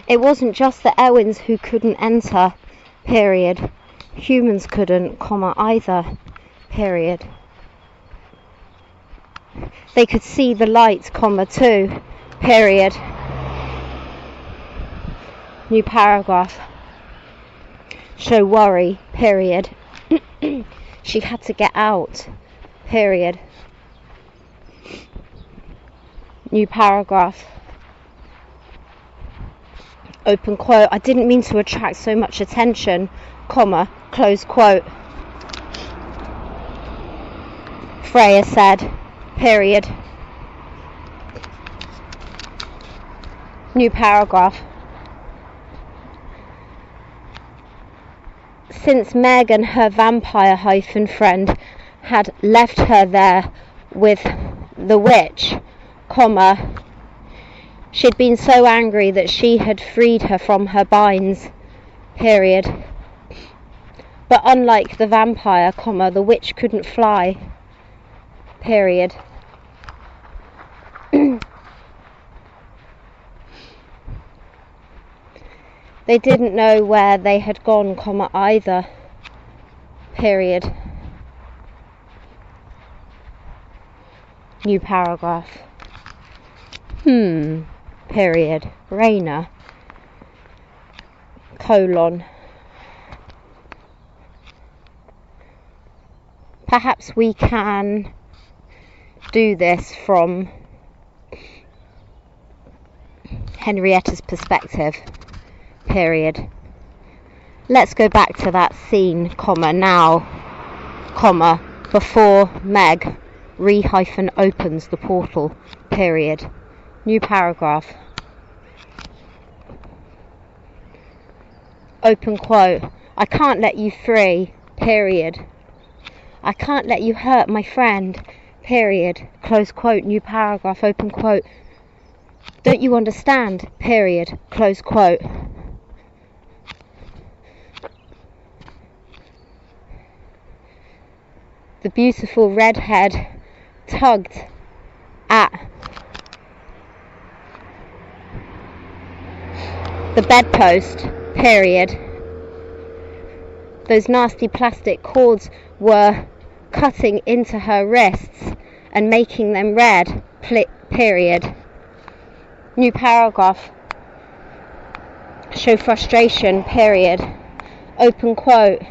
It wasn't just the Ewins who couldn't enter. Period. Humans couldn't, comma, either. Period. They could see the lights, comma, too. Period. New paragraph. Show worry. Period. She had to get out. Period. New paragraph. Open quote. I didn't mean to attract so much attention, comma, close quote. Freya said. Period. New paragraph. Since Meg and her vampire friend had left her there with the witch, comma, she'd been so angry that she had freed her from her binds. Period. But unlike the vampire, comma, the witch couldn't fly. Period. They didn't know where they had gone, comma, either. Period. New paragraph. Period. Rayner. Colon. Perhaps we can do this from Henrietta's perspective. Period. Let's go back to that scene, comma, now, comma, before Meg opens the portal. Period. New paragraph. Open quote. I can't let you free. Period. I can't let you hurt my friend. Period. Close quote. New paragraph. Open quote. Don't you understand? Period. Close quote. The beautiful redhead tugged at the bedpost. Period. Those nasty plastic cords were cutting into her wrists and making them red. Period. New paragraph. Show frustration. Period. Open quote.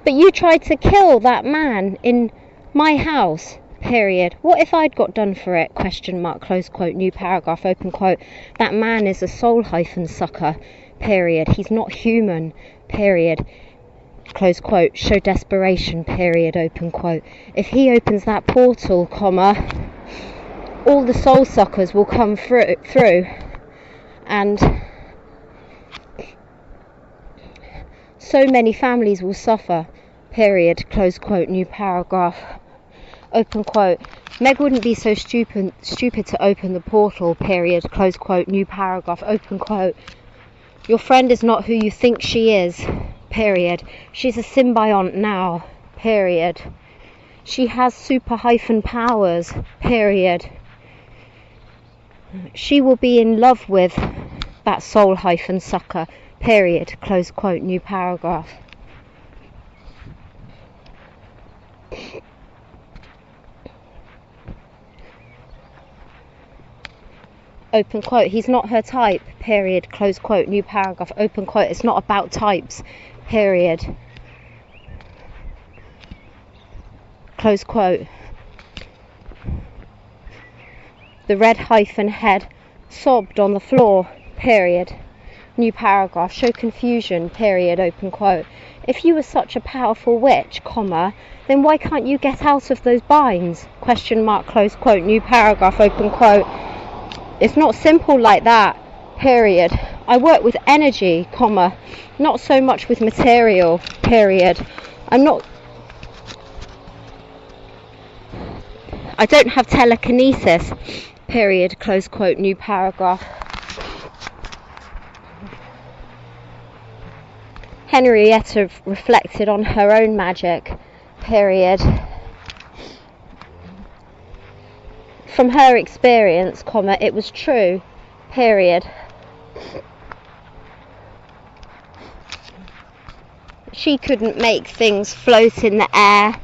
But you tried to kill that man in my house. Period. What if I'd got done for it? Question mark. Close quote. New paragraph. Open quote. That man is a soul sucker. Period. He's not human. Period. Close quote. Show desperation. Period. Open quote. If he opens that portal, comma, all the soul suckers will come through and so many families will suffer. Period. Close quote. New paragraph. Open quote. Meg wouldn't be so stupid to open the portal. Period. Close quote. New paragraph. Open quote. Your friend is not who you think she is. Period. She's a symbiont now. Period. She has super powers. Period. She will be in love with that soul sucker. Period. Close quote. New paragraph. open quote. He's not her type, period, close quote, new paragraph, open quote. It's not about types, period, close quote. The red hyphen head sobbed on the floor, period, new paragraph. Show confusion, period, open quote. If you were such a powerful witch, comma, then why can't you get out of those binds, question mark, close quote, new paragraph, open quote. It's not simple like that, period. I work with energy, comma, not so much with material, period. I don't have telekinesis, period, close quote, new paragraph. Henrietta reflected on her own magic, period. From her experience, comma, it was true, period. She couldn't make things float in the air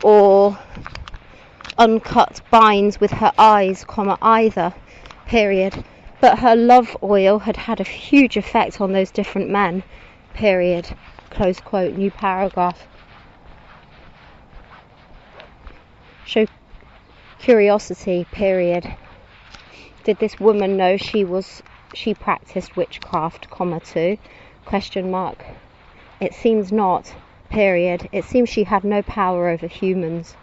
or uncut binds with her eyes, comma, either, period. But her love oil had had a huge effect on those different men, period, close quote, new paragraph. Show curiosity, period. Did this woman know she practiced witchcraft, comma, too, question mark. It seems not, period. It seems she had no power over humans,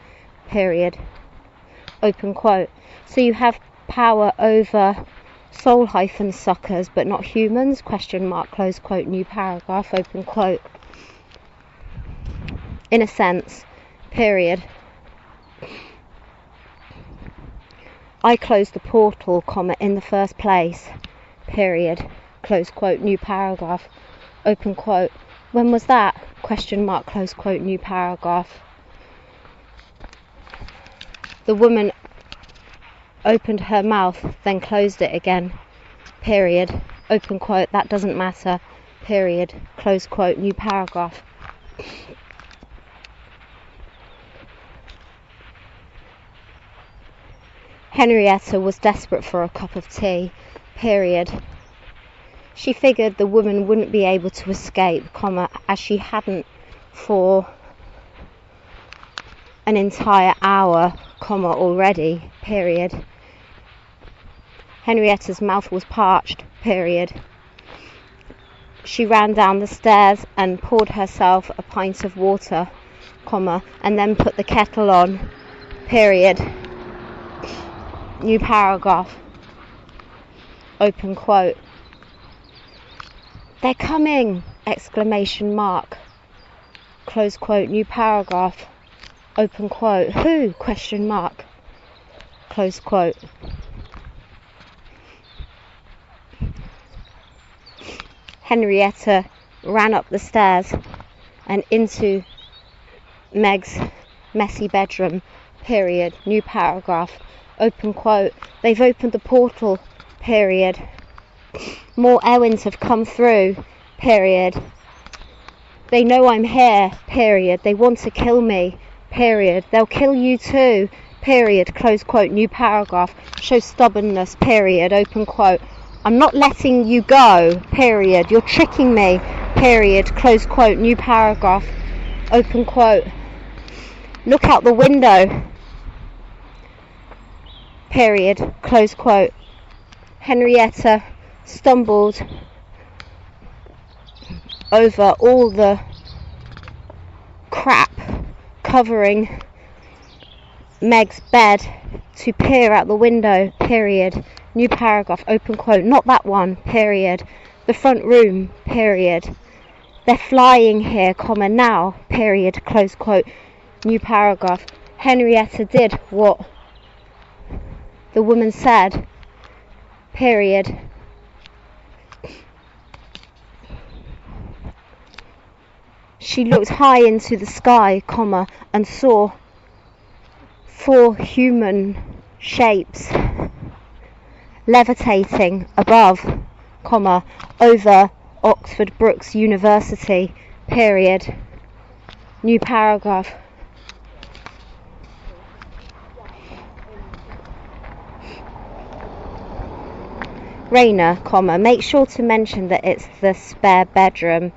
period, open quote. So you have power over soul hyphen suckers but not humans, question mark, close quote, new paragraph, open quote. In a sense, period. I closed the portal, comma, in the first place, period, close quote, new paragraph, open quote. When was that, question mark, close quote, new paragraph. The woman opened her mouth, then closed it again, period, open quote. That doesn't matter, period, close quote, new paragraph. Henrietta was desperate for a cup of tea, period. She figured the woman wouldn't be able to escape, comma, as she hadn't for an entire hour, comma, already, period. Henrietta's mouth was parched, period. She ran down the stairs and poured herself a pint of water, comma, and then put the kettle on, period, new paragraph, open quote. They're coming, exclamation mark, close quote, new paragraph, open quote. Who, question mark, close quote. Henrietta ran up the stairs and into Meg's messy bedroom, period, new paragraph, open quote. They've opened the portal, period. More Ewins have come through, period. They know I'm here, period. They want to kill me, period. They'll kill you too, period, close quote, new paragraph. Show stubbornness, period, open quote. I'm not letting you go, period. You're tricking me, period, close quote, new paragraph, open quote. Look out the window, period, close quote. Henrietta stumbled over all the crap covering Meg's bed to peer out the window, period, new paragraph, open quote. Not that one, period. The front room, period. They're flying here, comma, now, period, close quote, new paragraph. Henrietta did what the woman said, period. She looked high into the sky, comma, and saw 4 human shapes levitating above, comma, over Oxford Brookes University, period, new paragraph. Rayner, comma, make sure to mention that it's the spare bedroom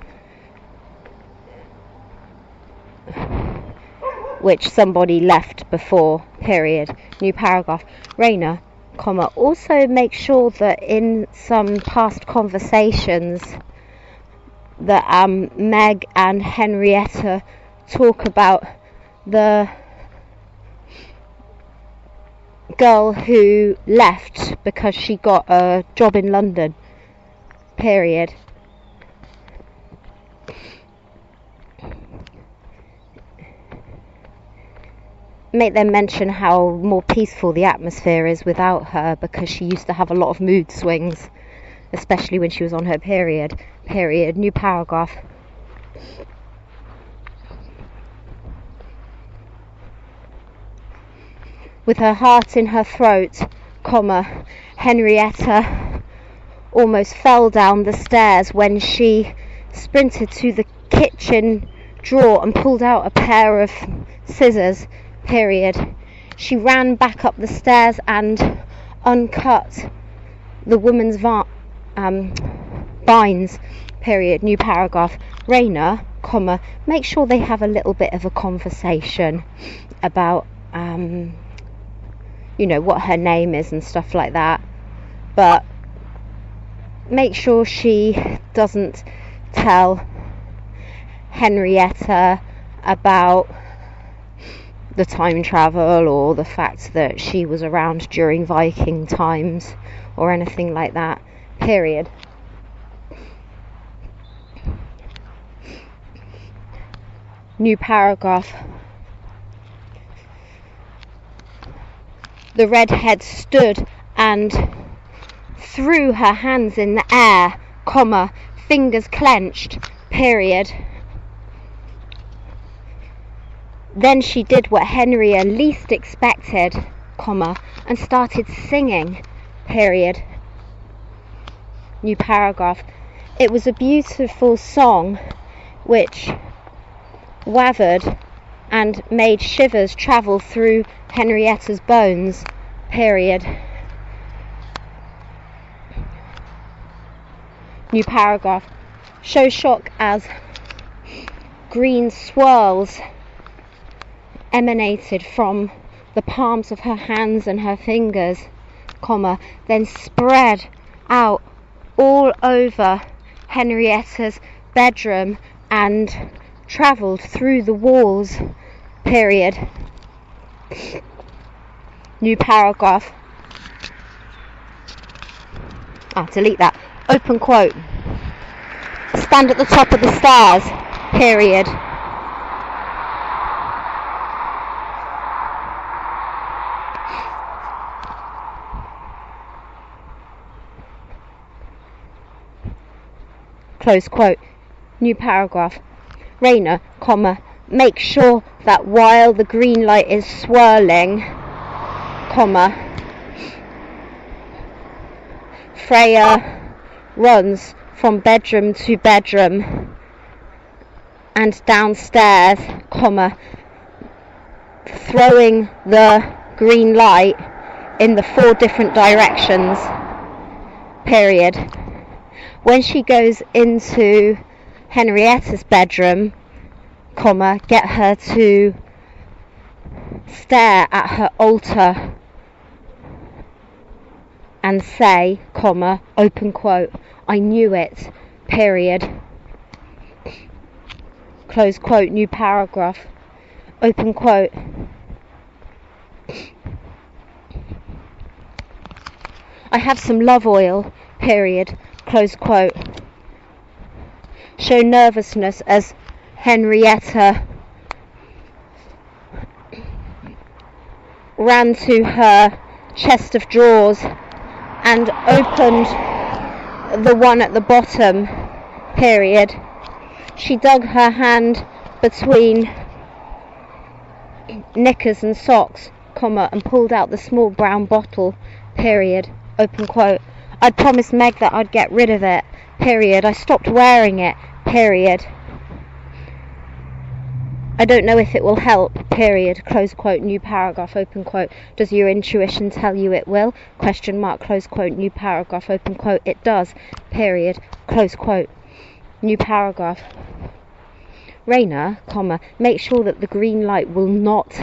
which somebody left before, period. New paragraph. Rayner, comma, also make sure that in some past conversations that Meg and Henrietta talk about the girl who left because she got a job in London, period. Make them mention how more peaceful the atmosphere is without her, because she used to have a lot of mood swings, especially when she was on her period. New paragraph. With her heart in her throat, comma, Henrietta almost fell down the stairs when she sprinted to the kitchen drawer and pulled out a pair of scissors, period. She ran back up the stairs and uncut the woman's vines, period. New paragraph. Rayner, comma, make sure they have a little bit of a conversation about what her name is and stuff like that, but make sure she doesn't tell Henrietta about the time travel or the fact that she was around during Viking times or anything like that, period. New paragraph. The redhead stood and threw her hands in the air, comma, fingers clenched, period. Then she did what Henrietta least expected, comma, and started singing, period. New paragraph. It was a beautiful song which wavered and made shivers travel through Henrietta's bones, period. New paragraph. Show shock as green swirls emanated from the palms of her hands and her fingers, comma, then spread out all over Henrietta's bedroom and travelled through the walls, period. New paragraph. Delete that. Open quote. Stand at the top of the stairs, period. Close quote. New paragraph. Rayner, comma, make sure that while the green light is swirling, comma, Freya runs from bedroom to bedroom and downstairs, comma, throwing the green light in the 4 different directions, period. When she goes into Henrietta's bedroom, comma, get her to stare at her altar and say, comma, open quote, I knew it, period. Close quote. New paragraph. Open quote. I have some love oil, period. Close quote. Show nervousness as Henrietta ran to her chest of drawers and opened the one at the bottom, period. She dug her hand between knickers and socks, comma, and pulled out the small brown bottle, period. Open quote. I'd promised Meg that I'd get rid of it, period. I stopped wearing it, period. I don't know if it will help, period, close quote, new paragraph, open quote. Does your intuition tell you it will? Question mark, close quote, new paragraph, open quote. It does, period, close quote, new paragraph. Rayner, comma, make sure that the green light will not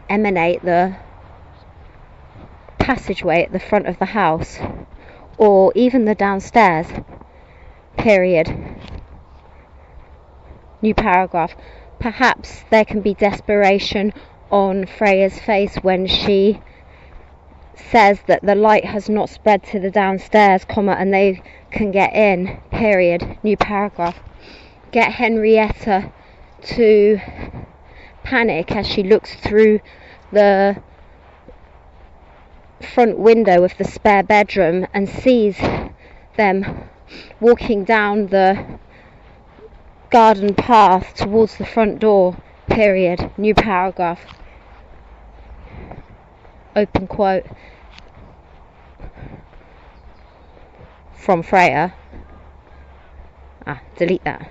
emanate the passageway at the front of the house or even the downstairs, period, new paragraph. Perhaps there can be desperation on Freya's face when she says that the light has not spread to the downstairs, comma, and they can get in, period, new paragraph. Get Henrietta to panic as she looks through the front window of the spare bedroom and sees them walking down the garden path towards the front door, period, new paragraph, open quote, from Freya. Delete that.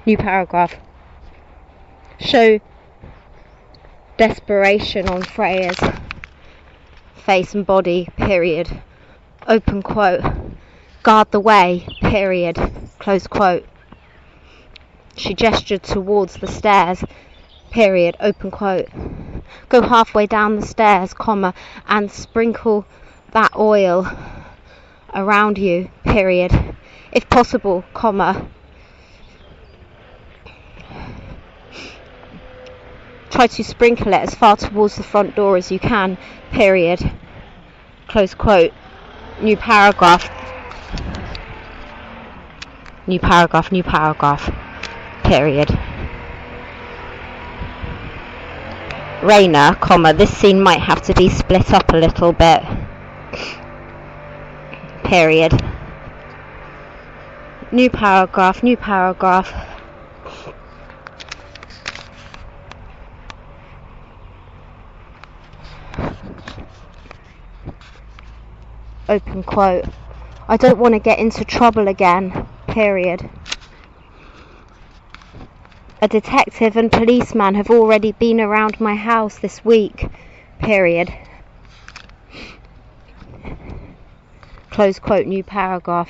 New paragraph. Show desperation on Freya's face and body, period, open quote. Guard the way, period, close quote. She gestured towards the stairs, period, open quote. Go halfway down the stairs, comma, and sprinkle that oil around you, period, if possible, comma. Try to sprinkle it as far towards the front door as you can, period, close quote, new paragraph, new paragraph, new paragraph, period. Rayner, comma, this scene might have to be split up a little bit, period, new paragraph, new paragraph. Open quote. I don't want to get into trouble again, period. A detective and policeman have already been around my house this week, period. Close quote, new paragraph.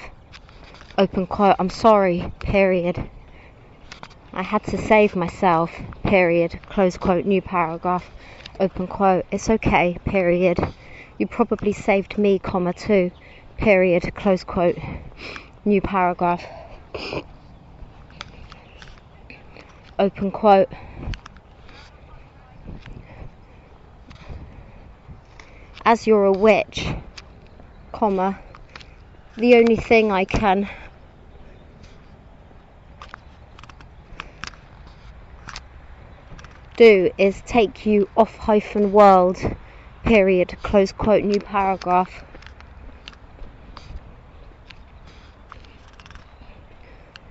Open quote, I'm sorry, period. I had to save myself, period. Close quote, new paragraph. Open quote, it's okay, period. You probably saved me, comma, too, period, close quote, new paragraph, open quote. As you're a witch, comma, the only thing I can do is take you off hyphen world, period, close quote, new paragraph.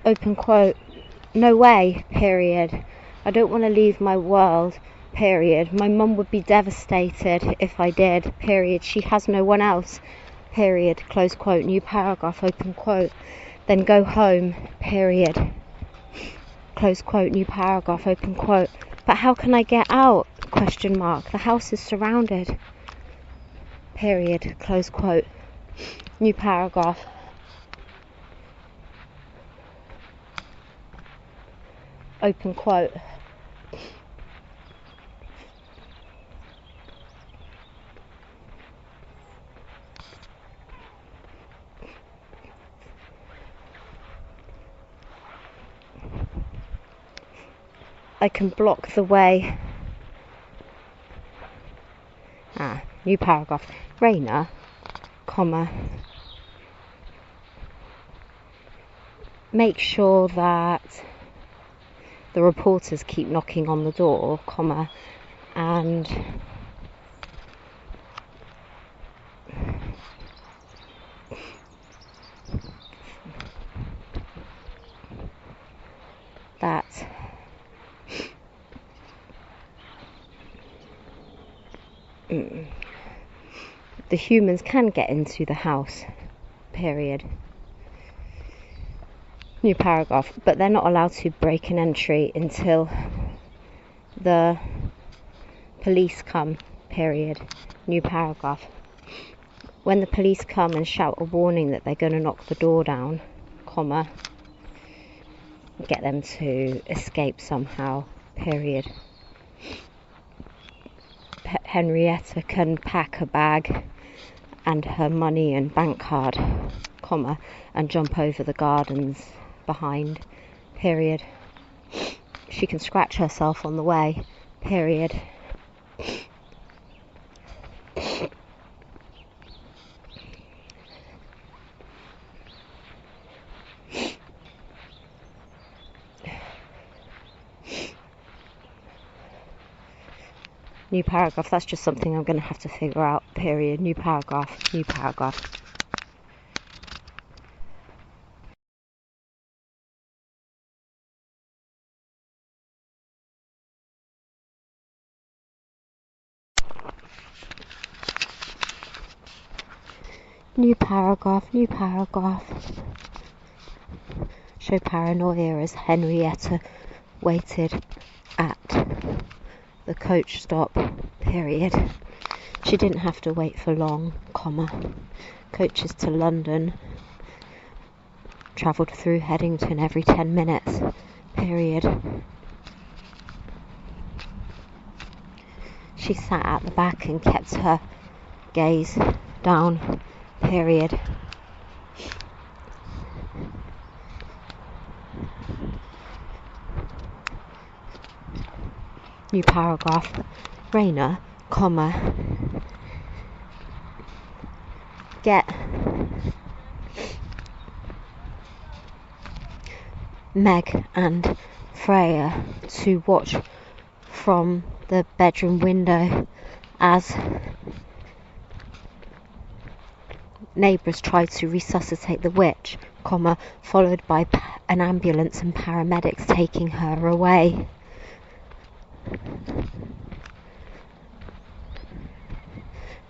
Open quote, no way, period. I don't want to leave my world, period. My mum would be devastated if I did, period. She has no one else, period, close quote, new paragraph, open quote. Then go home, period, close quote, new paragraph, open quote. But how can I get out? Question mark. The house is surrounded. Period. Close quote. New paragraph. Open quote. I can block the way. New paragraph. Rayner, comma, make sure that the reporters keep knocking on the door, comma, and that the humans can get into the house, period. New paragraph. But they're not allowed to break an entry until the police come, period. New paragraph. When the police come and shout a warning that they're going to knock the door down, comma, get them to escape somehow, period. Henrietta can pack a bag and her money and bank card, comma, and jump over the gardens behind, period. She can scratch herself on the way, period. New paragraph. That's just something I'm going to have to figure out, period. New paragraph. New paragraph. New paragraph. New paragraph. Show paranoia as Henrietta waited at the coach stop, period. She didn't have to wait for long, comma. Coaches to London travelled through Headington every 10 minutes, period. She sat at the back and kept her gaze down, period. New paragraph. Rayner, comma, get Meg and Freya to watch from the bedroom window as neighbours tried to resuscitate the witch, comma, followed by an ambulance and paramedics taking her away.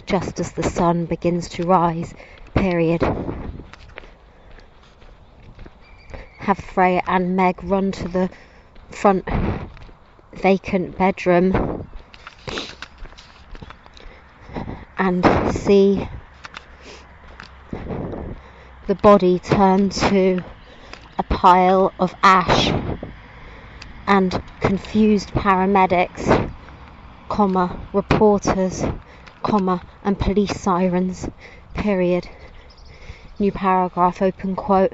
Just as the sun begins to rise, period. Have Freya and Meg run to the front vacant bedroom and see the body turn to a pile of ash, and confused paramedics, comma, reporters, comma, and police sirens, period. New paragraph, open quote.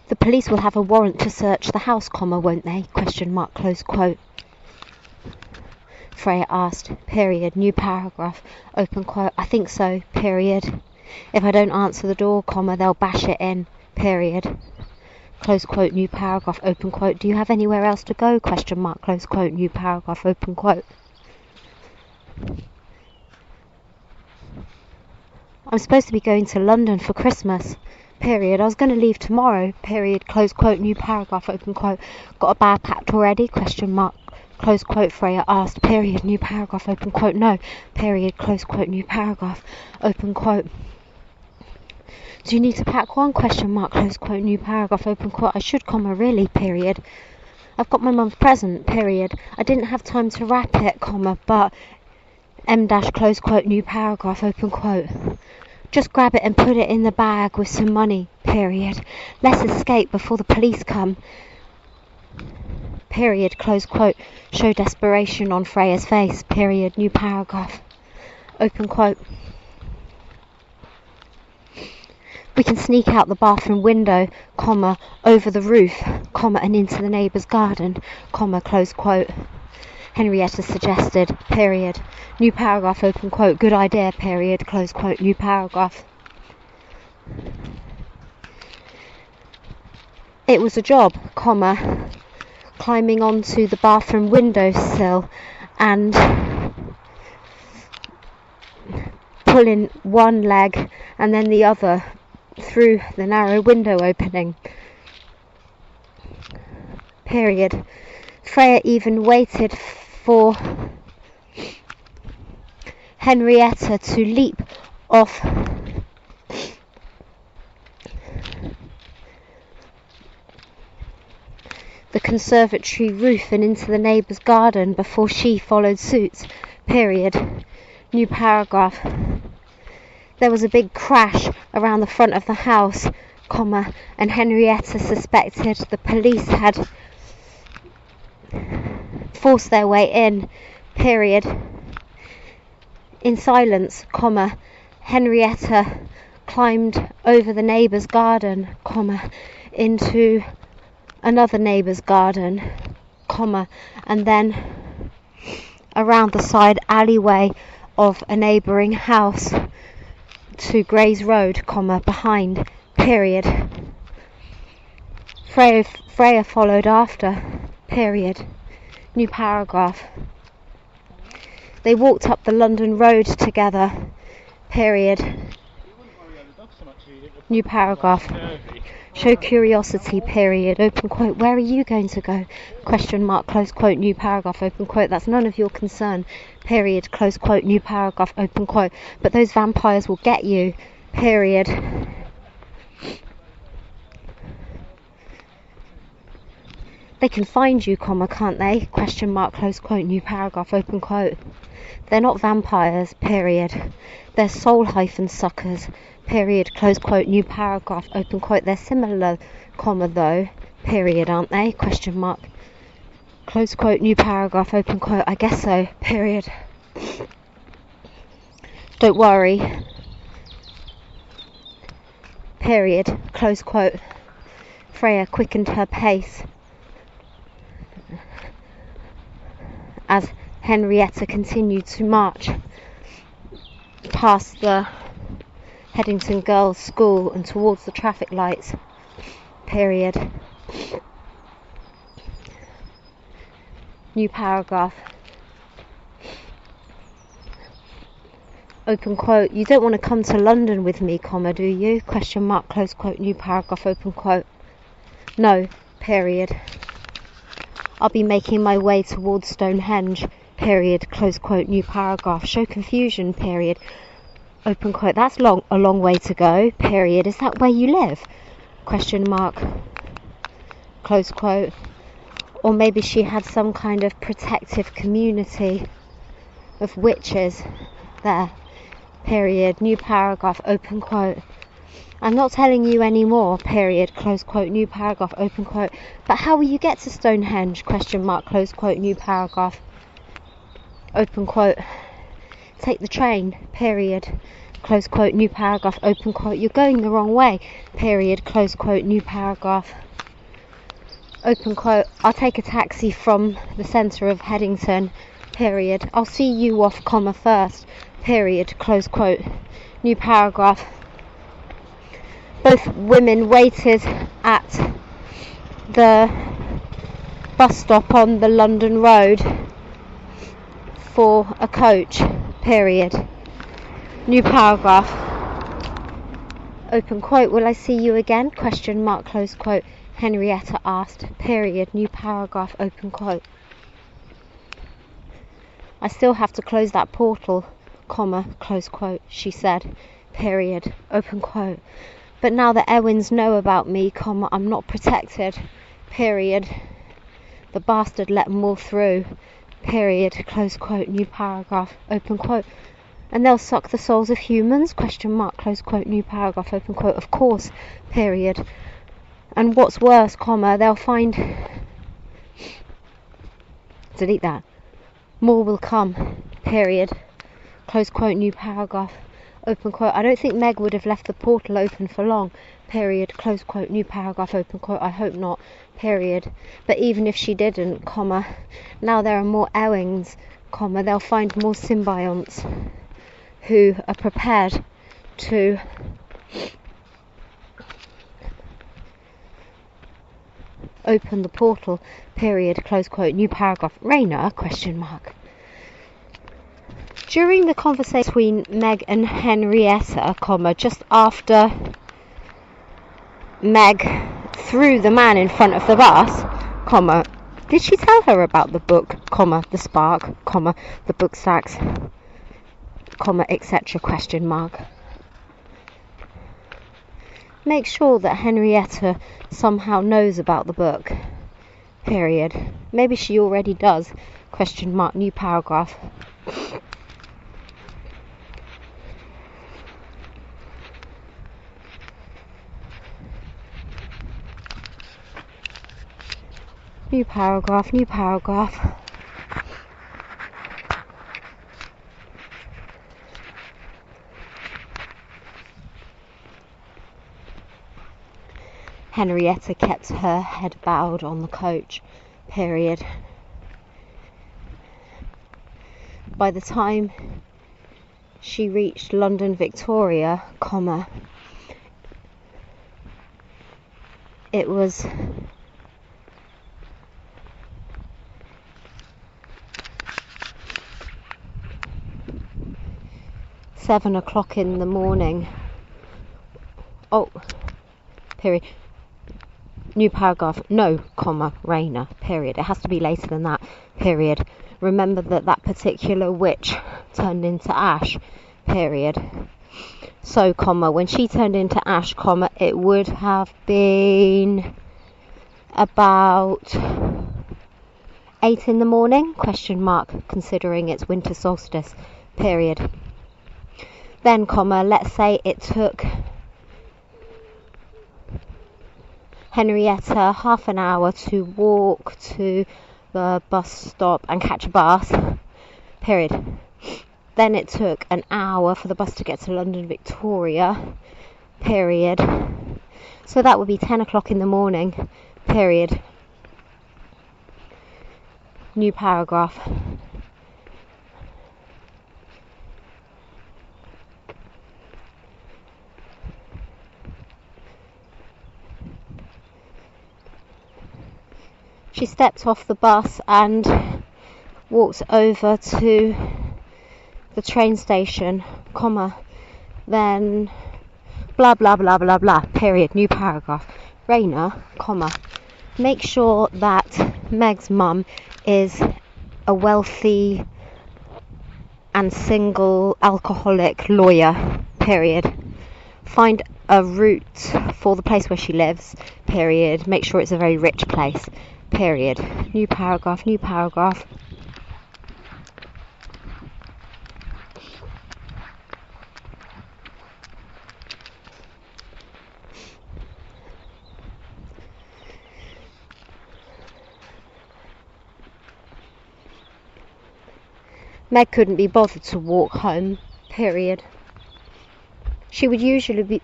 The police will have a warrant to search the house, comma, won't they? Question mark, close quote. Freya asked, period. New paragraph, open quote. I think so, period. If I don't answer the door, comma, they'll bash it in, period. Close quote, new paragraph, open quote. Do you have anywhere else to go? Question mark, close quote, new paragraph, open quote. I'm supposed to be going to London for Christmas, period. I was going to leave tomorrow, period. Close quote, new paragraph, open quote. Got a bag packed already? Question mark, close quote. Freya asked, period, new paragraph, open quote. No, period, close quote, new paragraph, open quote. Do you need to pack one? Question mark, close quote, new paragraph, open quote. I should, comma, really, period. I've got my mum's present, period. I didn't have time to wrap it, comma, but M dash, close quote, new paragraph, open quote. Just grab it and put it in the bag with some money, period. Let's escape before the police come, period, close quote. Show desperation on Freya's face, period, new paragraph, open quote. We can sneak out the bathroom window, comma, over the roof, comma, and into the neighbour's garden, comma, close quote. Henrietta suggested, period. New paragraph, open quote. Good idea, period, close quote, new paragraph. It was a job, comma, climbing onto the bathroom windowsill and pulling one leg and then the other through the narrow window opening, period. Freya even waited for Henrietta to leap off the conservatory roof and into the neighbour's garden before she followed suit. Period. New paragraph. There was a big crash around the front of the house, comma, and Henrietta suspected the police had forced their way in. Period. In silence, comma, Henrietta climbed over the neighbour's garden, comma, into another neighbour's garden, comma, and then around the side alleyway of a neighbouring house to Gray's Road, comma, behind. Period. Freya followed after. Period. New paragraph. They walked up the London Road together. Period. New paragraph. Show curiosity. Period. Open quote. Where are you going to go? Question mark. Close quote. New paragraph. Open quote. That's none of your concern. Period. Close quote. New paragraph. Open quote. But those vampires will get you. Period. They can find you, comma, can't they? Question mark. Close quote. New paragraph. Open quote. They're not vampires. Period. They're soul-suckers. Period. Close quote. New paragraph. Open quote. They're similar, comma, though. Period, aren't they? Question mark. Close quote. New paragraph. Open quote. I guess so. Period. Don't worry. Period. Close quote. Freya quickened her pace as Henrietta continued to march past the Headington Girls' School and towards the traffic lights. Period. New paragraph. Open quote. You don't want to come to London with me, comma, do you? Question mark. Close quote. New paragraph. Open quote. No. Period. I'll be making my way towards Stonehenge. Period. Close quote. New paragraph. Show confusion. Period. Open quote. That's a long way to go. Period. Is that where you live? Question mark. Close quote. Or maybe she had some kind of protective community of witches there. Period. New paragraph. Open quote. I'm not telling you any more. Period. Close quote. New paragraph. Open quote. But how will you get to Stonehenge? Question mark. Close quote. New paragraph. Open quote. Take the train. Period. Close quote. New paragraph. Open quote. You're going the wrong way. Period. Close quote. New paragraph. Open quote. I'll take a taxi from the centre of Headington. Period. I'll see you off, comma, first. Period. Close quote. New paragraph. Both women waited at the bus stop on the London Road for a coach. Period. New paragraph. Open quote. Will I see you again? Question mark. Close quote. Henrietta asked. Period. New paragraph. Open quote. I still have to close that portal, comma, close quote, she said. Period. Open quote. But now the Ewins know about me, comma, I'm not protected. Period. The bastard let them all through. Period. Close quote. New paragraph. Open quote. And they'll suck the souls of humans? Question mark. Close quote. New paragraph. Open quote. Of course. Period. And what's worse, comma, they'll find... Delete that. More will come. Period. Close quote. New paragraph. Open quote. I don't think Meg would have left the portal open for long. Period. Close quote. New paragraph. Open quote. I hope not. Period. But even if she didn't, comma, now there are more Ewings, comma, they'll find more symbionts who are prepared to open the portal. Period. Close quote. New paragraph. Rayner? Question mark. During the conversation between Meg and Henrietta, comma, just after Meg threw the man in front of the bus, comma, did she tell her about the book, comma, the spark, comma, the book sacks, comma, etc. question mark. Make sure that Henrietta somehow knows about the book. Period. Maybe she already does. Question mark. New paragraph. New paragraph. New paragraph. Henrietta kept her head bowed on the coach. Period. By the time she reached London Victoria, comma, it was 7 o'clock in the morning. Oh, period. New paragraph. No, comma, Rayner, period. It has to be later than that, period. Remember that particular witch turned into ash, period. So, comma, when she turned into ash, comma, it would have been about 8 in the morning, question mark, considering it's winter solstice, period. Then, comma, let's say it took Henrietta half an hour to walk to the bus stop and catch a bus, period. Then it took an hour for the bus to get to London Victoria, period. So that would be 10 o'clock in the morning, period. New paragraph. She stepped off the bus and walked over to the train station, comma, then blah blah blah blah blah, period. New paragraph. Rayner, comma, make sure that Meg's mum is a wealthy and single alcoholic lawyer, period. Find a route for the place where she lives, period. Make sure it's a very rich place, period. New paragraph. New paragraph. Meg couldn't be bothered to walk home, period. She would usually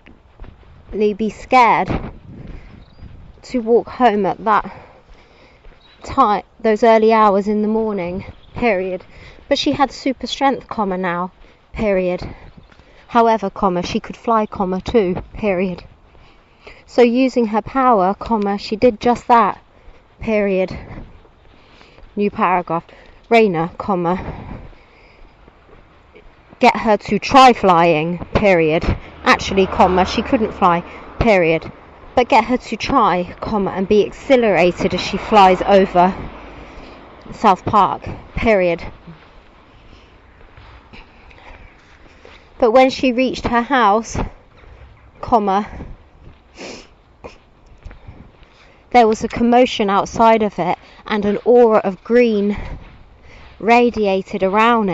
be scared to walk home at that time, those early hours in the morning, period. But she had super strength, comma, now, period. However, comma, she could fly, comma, too, period. So using her power, comma, she did just that, period. New paragraph. Rayner, comma, get her to try flying, period. Actually, comma, she couldn't fly, period. But get her to try, comma, and be exhilarated as she flies over South Park, period. But when she reached her house, comma, there was a commotion outside of it, and an aura of green radiated around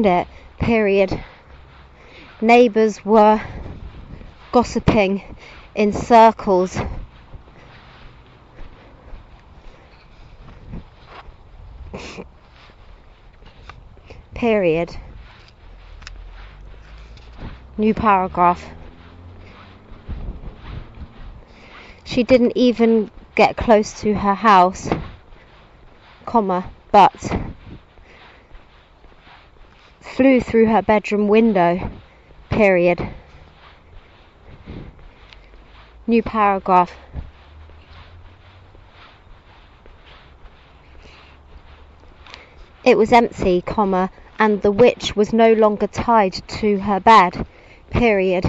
it, period. Neighbours were gossiping in circles. Period. New paragraph. She didn't even get close to her house, comma, but flew through her bedroom window, period. New paragraph. It was empty, comma, and the witch was no longer tied to her bed, period.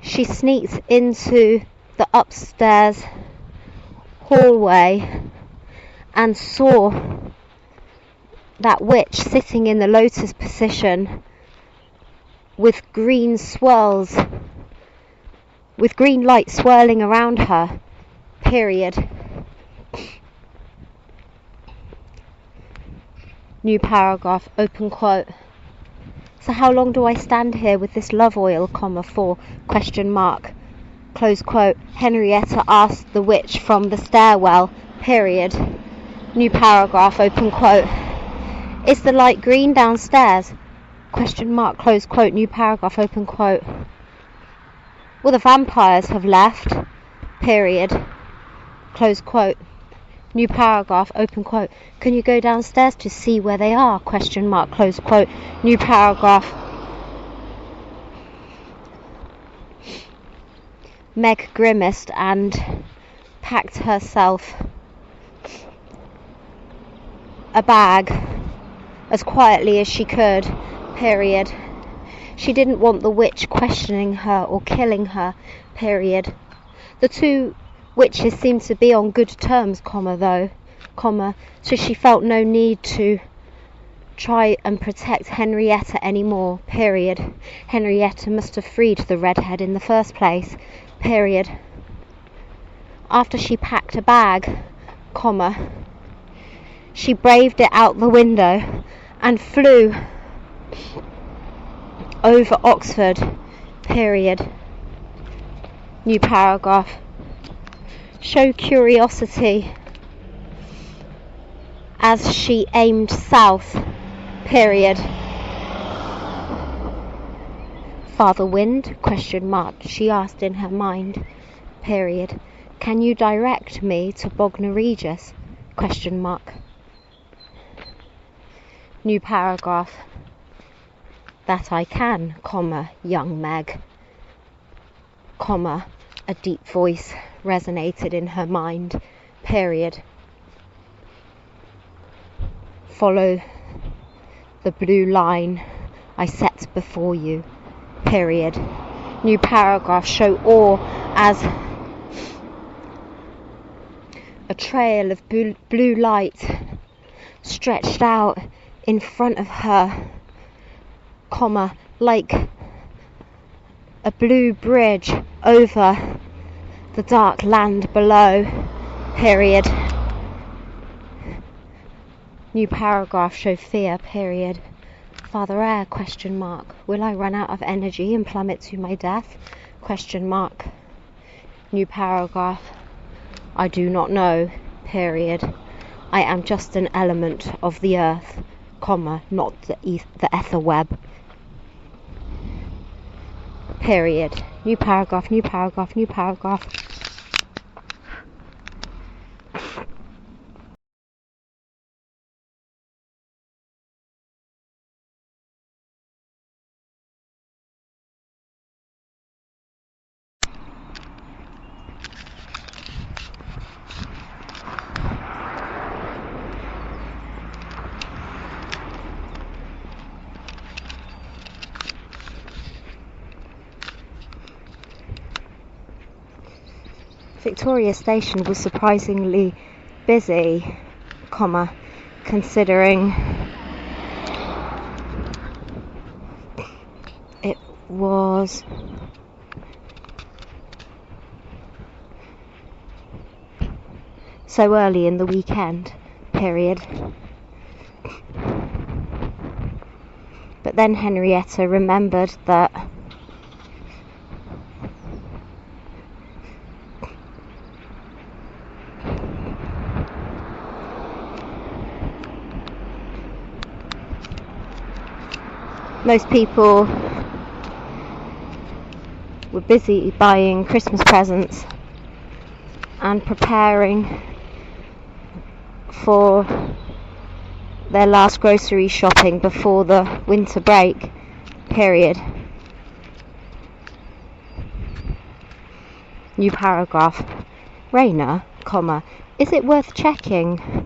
She sneaked into the upstairs hallway and saw that witch sitting in the lotus position with green swirls with green light swirling around her, period. New paragraph, open quote. So how long do I stand here with this love oil, for, question mark, close quote. Henrietta asked the witch from the stairwell, period. New paragraph, open quote. Is the light green downstairs? Question mark, close quote. New paragraph, open quote. Well, the vampires have left, period. Close quote. New paragraph, open quote. Can you go downstairs to see where they are? Question mark, close quote. New paragraph. Meg grimaced and packed herself a bag as quietly as she could, period. She didn't want the witch questioning her or killing her, period. The two witches seemed to be on good terms, though, so she felt no need to try and protect Henrietta anymore, period. Henrietta must have freed the redhead in the first place, period. After she packed a bag, she braved it out the window and flew over Oxford, period. New paragraph. Show curiosity as she aimed south, period. Father Wind, question mark, she asked in her mind, period. Can you direct me to Bognor Regis, question mark. New paragraph. That I can, young Meg, a deep voice resonated in her mind, period. Follow the blue line I set before you, period. New paragraph. Show awe as a trail of blue light stretched out in front of her, like a blue bridge over the dark land below, period. New paragraph. Show fear, period. Father Air, question mark. Will I run out of energy and plummet to my death? Question mark. New paragraph. I do not know, period. I am just an element of the earth, not the ether web, period. New paragraph, new paragraph, new paragraph. Victoria Station was surprisingly busy, considering it was so early in the weekend, period. But then Henrietta remembered that most people were busy buying Christmas presents and preparing for their last grocery shopping before the winter break, period. New paragraph. Rayner, is it worth checking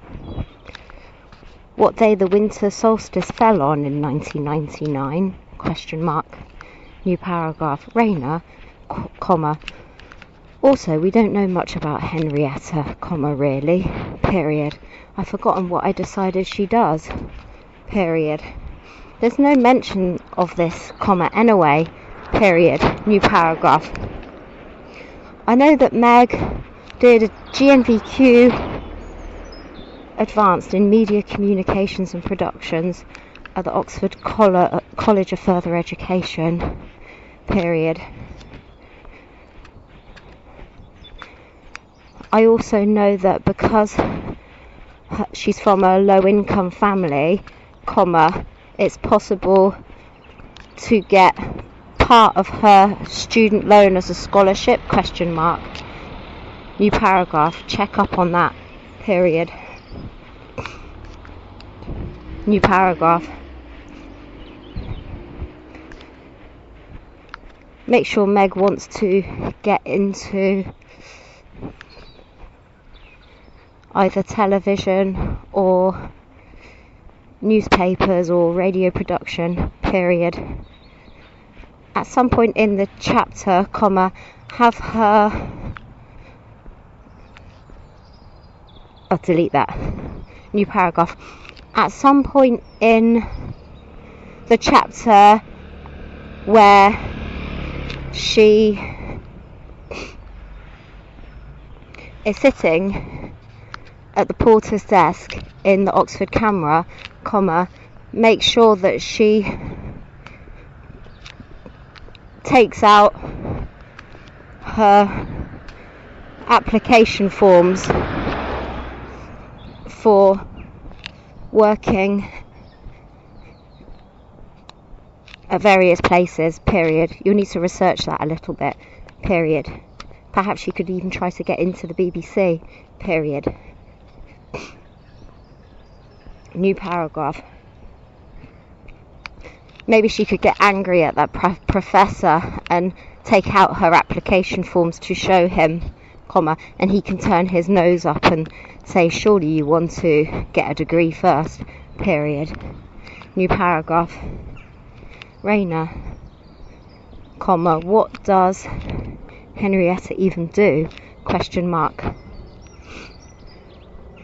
what day the winter solstice fell on in 1999? Question mark. New paragraph. Rayner, also, we don't know much about Henrietta, really, period. I've forgotten what I decided she does, period. There's no mention of this, anyway, period. New paragraph. I know that Meg did a GNVQ Advanced in Media Communications and Productions at the Oxford College of Further Education, period. I also know that because she's from a low-income family, it's possible to get part of her student loan as a scholarship, ? New paragraph, check up on that, period. New paragraph. Make sure Meg wants to get into either television or newspapers or radio production, period. At some point in the chapter, have her... I'll delete that. New paragraph. At some point in the chapter where she is sitting at the porter's desk in the Oxford Camera, make sure that she takes out her application forms for working at various places, period. You'll need to research that a little bit, period. Perhaps she could even try to get into the BBC, period. New paragraph. Maybe she could get angry at that professor and take out her application forms to show him, and he can turn his nose up and say, surely you want to get a degree first, period. New paragraph. Rayner, what does Henrietta even do? ?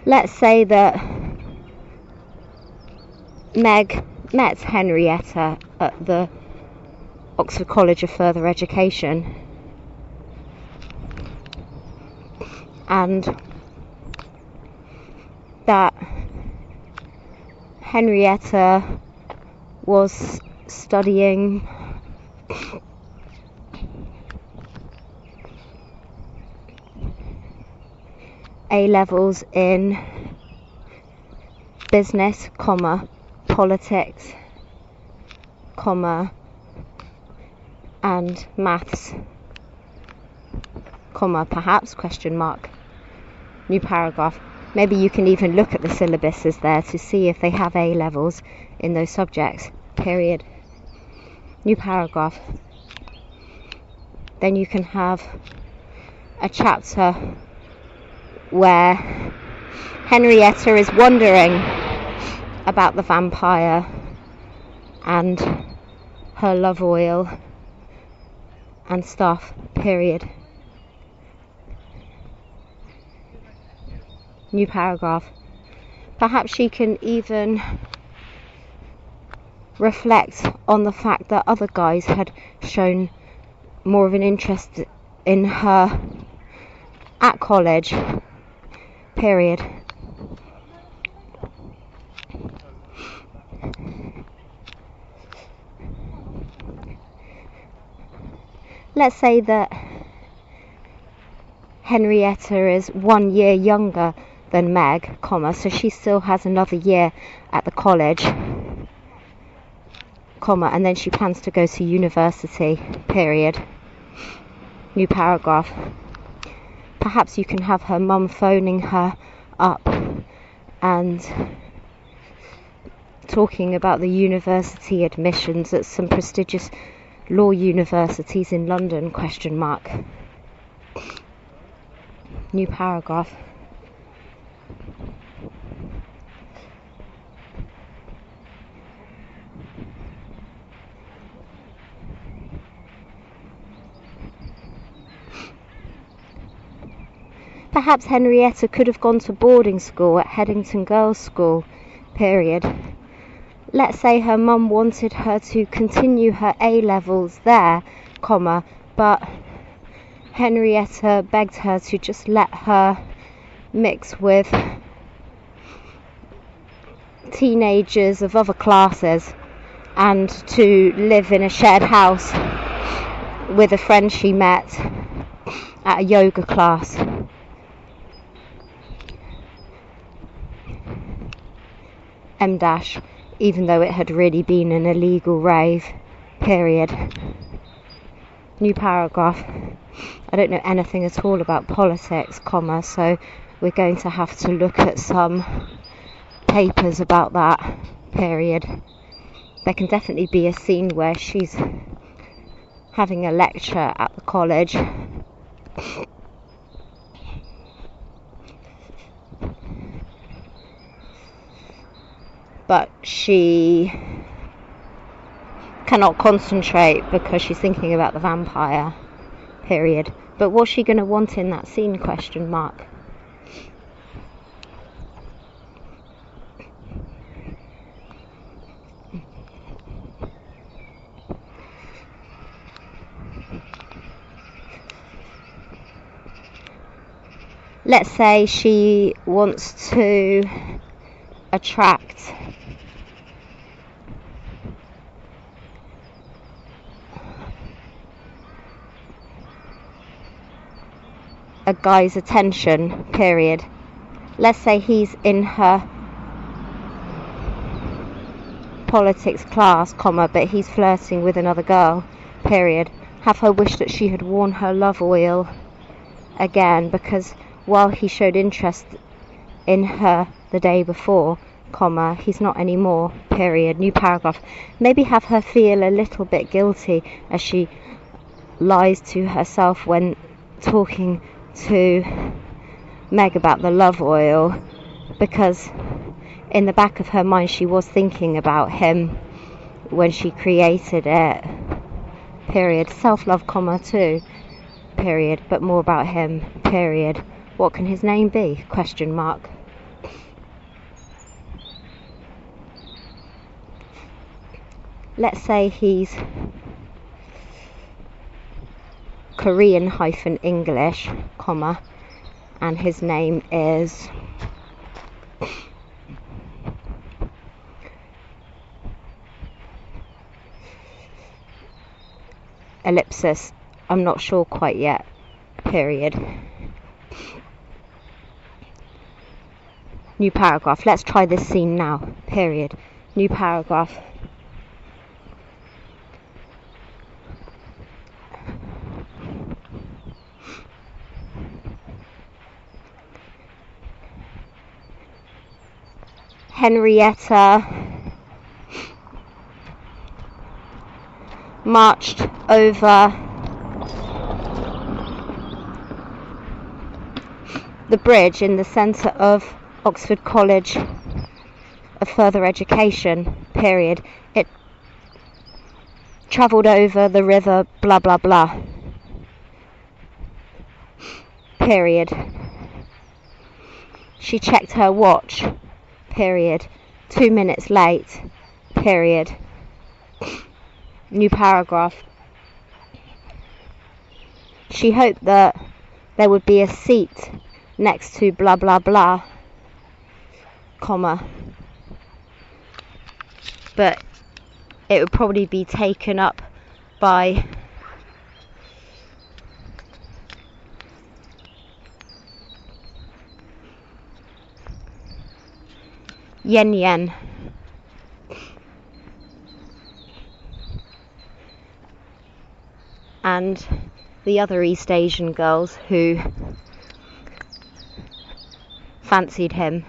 Let's say that Meg met Henrietta at the Oxford College of Further Education, and that Henrietta was studying A-levels in business, politics, and maths, perhaps, ? New paragraph. Maybe you can even look at the syllabuses there to see if they have A-levels in those subjects, period. New paragraph. Then you can have a chapter where Henrietta is wondering about the vampire and her love oil and stuff, period. New paragraph. Perhaps she can even reflect on the fact that other guys had shown more of an interest in her at college, period. Let's say that Henrietta is 1 year younger than Meg, so she still has another year at the college, and then she plans to go to university, period. New paragraph. Perhaps you can have her mum phoning her up and talking about the university admissions at some prestigious law universities in London, ? New paragraph. Perhaps Henrietta could have gone to boarding school at Headington Girls' School, period. Let's say her mum wanted her to continue her A-levels there, but Henrietta begged her to just let her mix with teenagers of other classes and to live in a shared house with a friend she met at a yoga class. Even though it had really been an illegal rave. Period. New paragraph. I don't know anything at all about politics, so we're going to have to look at some papers about that. Period. There can definitely be a scene where she's having a lecture at the college. But she cannot concentrate because she's thinking about the vampire. Period. But what's she going to want in that scene? ? Let's say she wants to attract a guy's attention. Period. Let's say he's in her politics class, but he's flirting with another girl. Period. Have her wish that she had worn her love oil again, because while he showed interest in her the day before, he's not anymore. Period. New paragraph. Maybe have her feel a little bit guilty as she lies to herself when talking to Meg about the love oil, because in the back of her mind she was thinking about him when she created it. Period. Self-love, too. Period. But more about him. Period. What can his name be? ? Let's say he's Korean-English, and his name is ellipsis. I'm not sure quite yet. Period. New paragraph. Let's try this scene now. Period. New paragraph. Henrietta marched over the bridge in the centre of Oxford College of Further Education. Period. It travelled over the river blah blah blah. Period. She checked her watch. Period. 2 minutes late. Period. New paragraph. She hoped that there would be a seat next to blah blah blah, but it would probably be taken up by Yen Yen. And the other East Asian girls who fancied him.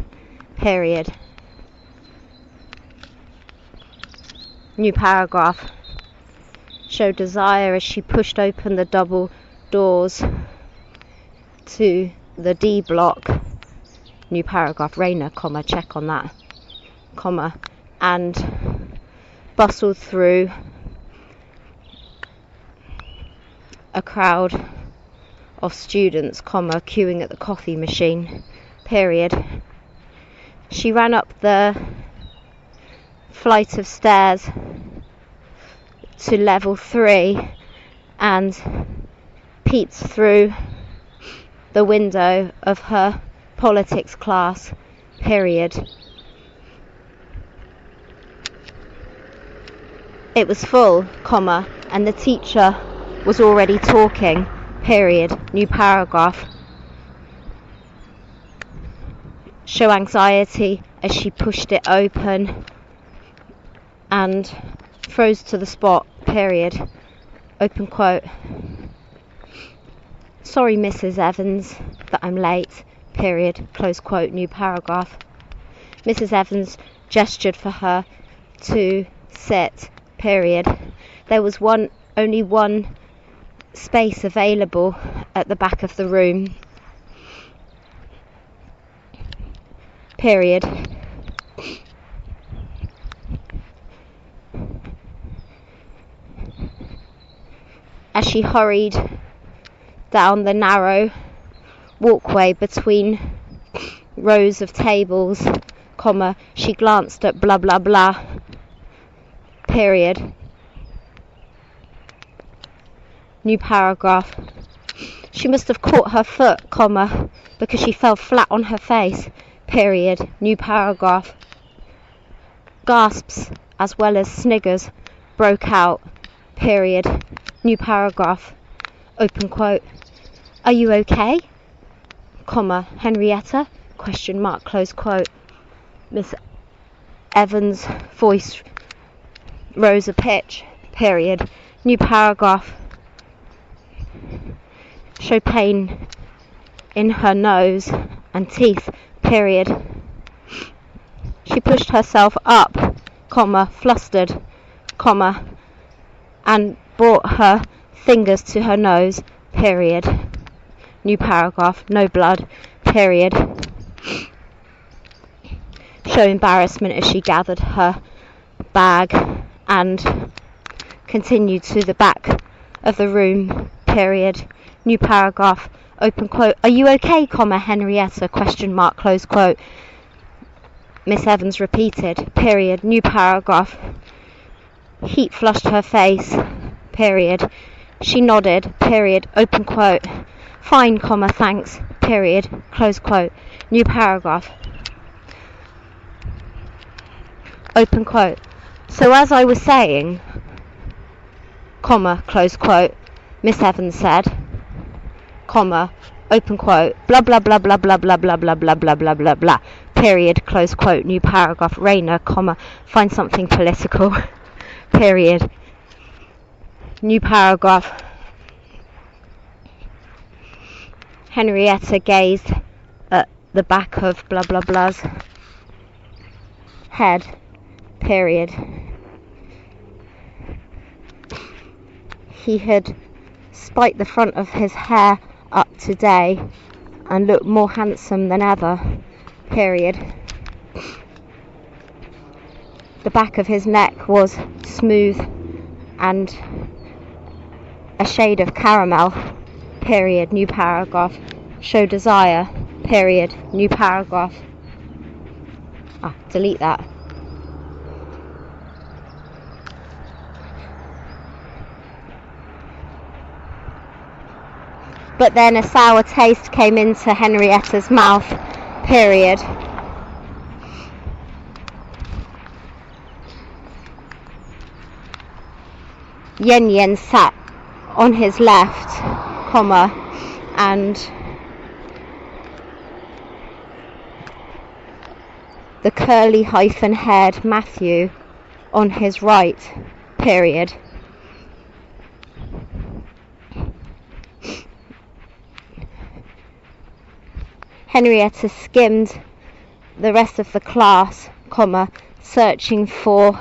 Period. New paragraph. Showed desire as she pushed open the double doors to the D block. New paragraph. Rayner, check on that. And bustled through a crowd of students, queuing at the coffee machine. Period. She ran up the flight of stairs to level 3 and peeped through the window of her politics class, period. It was full, comma, and the teacher was already talking, period. New paragraph. Show anxiety as she pushed it open and froze to the spot, period. Open quote. Sorry, Mrs. Evans, that I'm late, period. Close quote. New paragraph. Mrs. Evans gestured for her to sit, period. There was only one space available at the back of the room, period. As she hurried down the narrow walkway between rows of tables, comma, she glanced at blah blah blah, period. New paragraph. She must have caught her foot, comma, because she fell flat on her face, period. New paragraph. Gasps as well as sniggers broke out, period. New paragraph. Open quote. Are you okay? Comma, Henrietta? Question mark, close quote. Miss Evans' voice rose a pitch, period. New paragraph. Show pain in her nose and teeth, period. She pushed herself up, comma, flustered, comma, and brought her fingers to her nose, period. New paragraph. No blood, period. Show embarrassment as she gathered her bag and continued to the back of the room, period. New paragraph. Open quote. Are you okay, comma, Henrietta? Question mark, close quote. Miss Evans repeated, period. New paragraph. Heat flushed her face, period. She nodded, period. Open quote. Fine, comma, thanks, period. Close quote. New paragraph. Open quote. So as I was saying, comma, close quote, Miss Evans said, comma, open quote, blah blah blah blah blah blah blah blah blah blah blah blah blah, period, close quote. New paragraph. Rayner, comma, find something political, period. New paragraph. Henrietta gazed at the back of blah blah blah's head, period. He had spiked the front of his hair up today and looked more handsome than ever, period. The back of his neck was smooth and a shade of caramel, period. New paragraph. Show desire, period. New paragraph. Delete that. But then a sour taste came into Henrietta's mouth, period. Yen Yen sat on his left, comma, and the curly hyphen-haired Matthew on his right, period. Henrietta skimmed the rest of the class, comma, searching for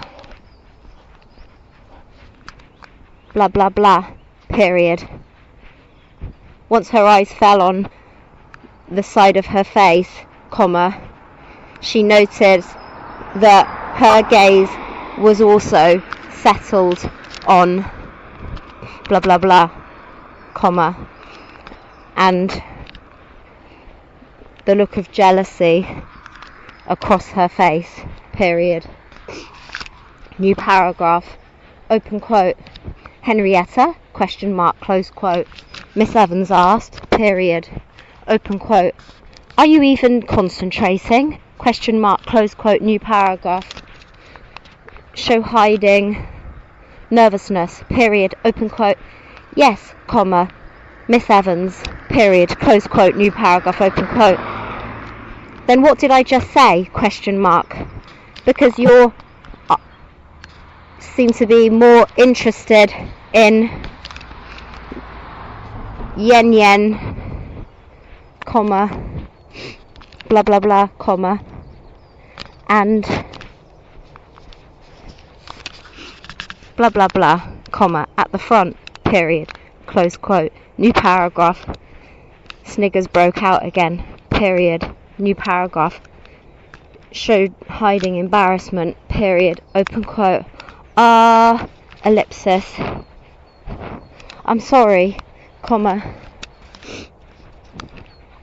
blah blah blah, period. Once her eyes fell on the side of her face, comma, she noted that her gaze was also settled on blah blah blah, comma, and the look of jealousy across her face, period. New paragraph. Open quote. Henrietta, question mark, close quote. Miss Evans asked, period. Open quote. Are you even concentrating? Question mark, close quote, new paragraph. Show hiding nervousness, period, open quote. Yes, comma, Miss Evans, period, close quote, new paragraph, open quote. Then what did I just say? Question mark. Because you seem to be more interested in yen, comma, blah blah blah, comma, and blah blah blah, comma, at the front, period, close quote, new paragraph. Sniggers broke out again, period, new paragraph. Showed hiding embarrassment, period, open quote. Ellipsis. I'm sorry, comma,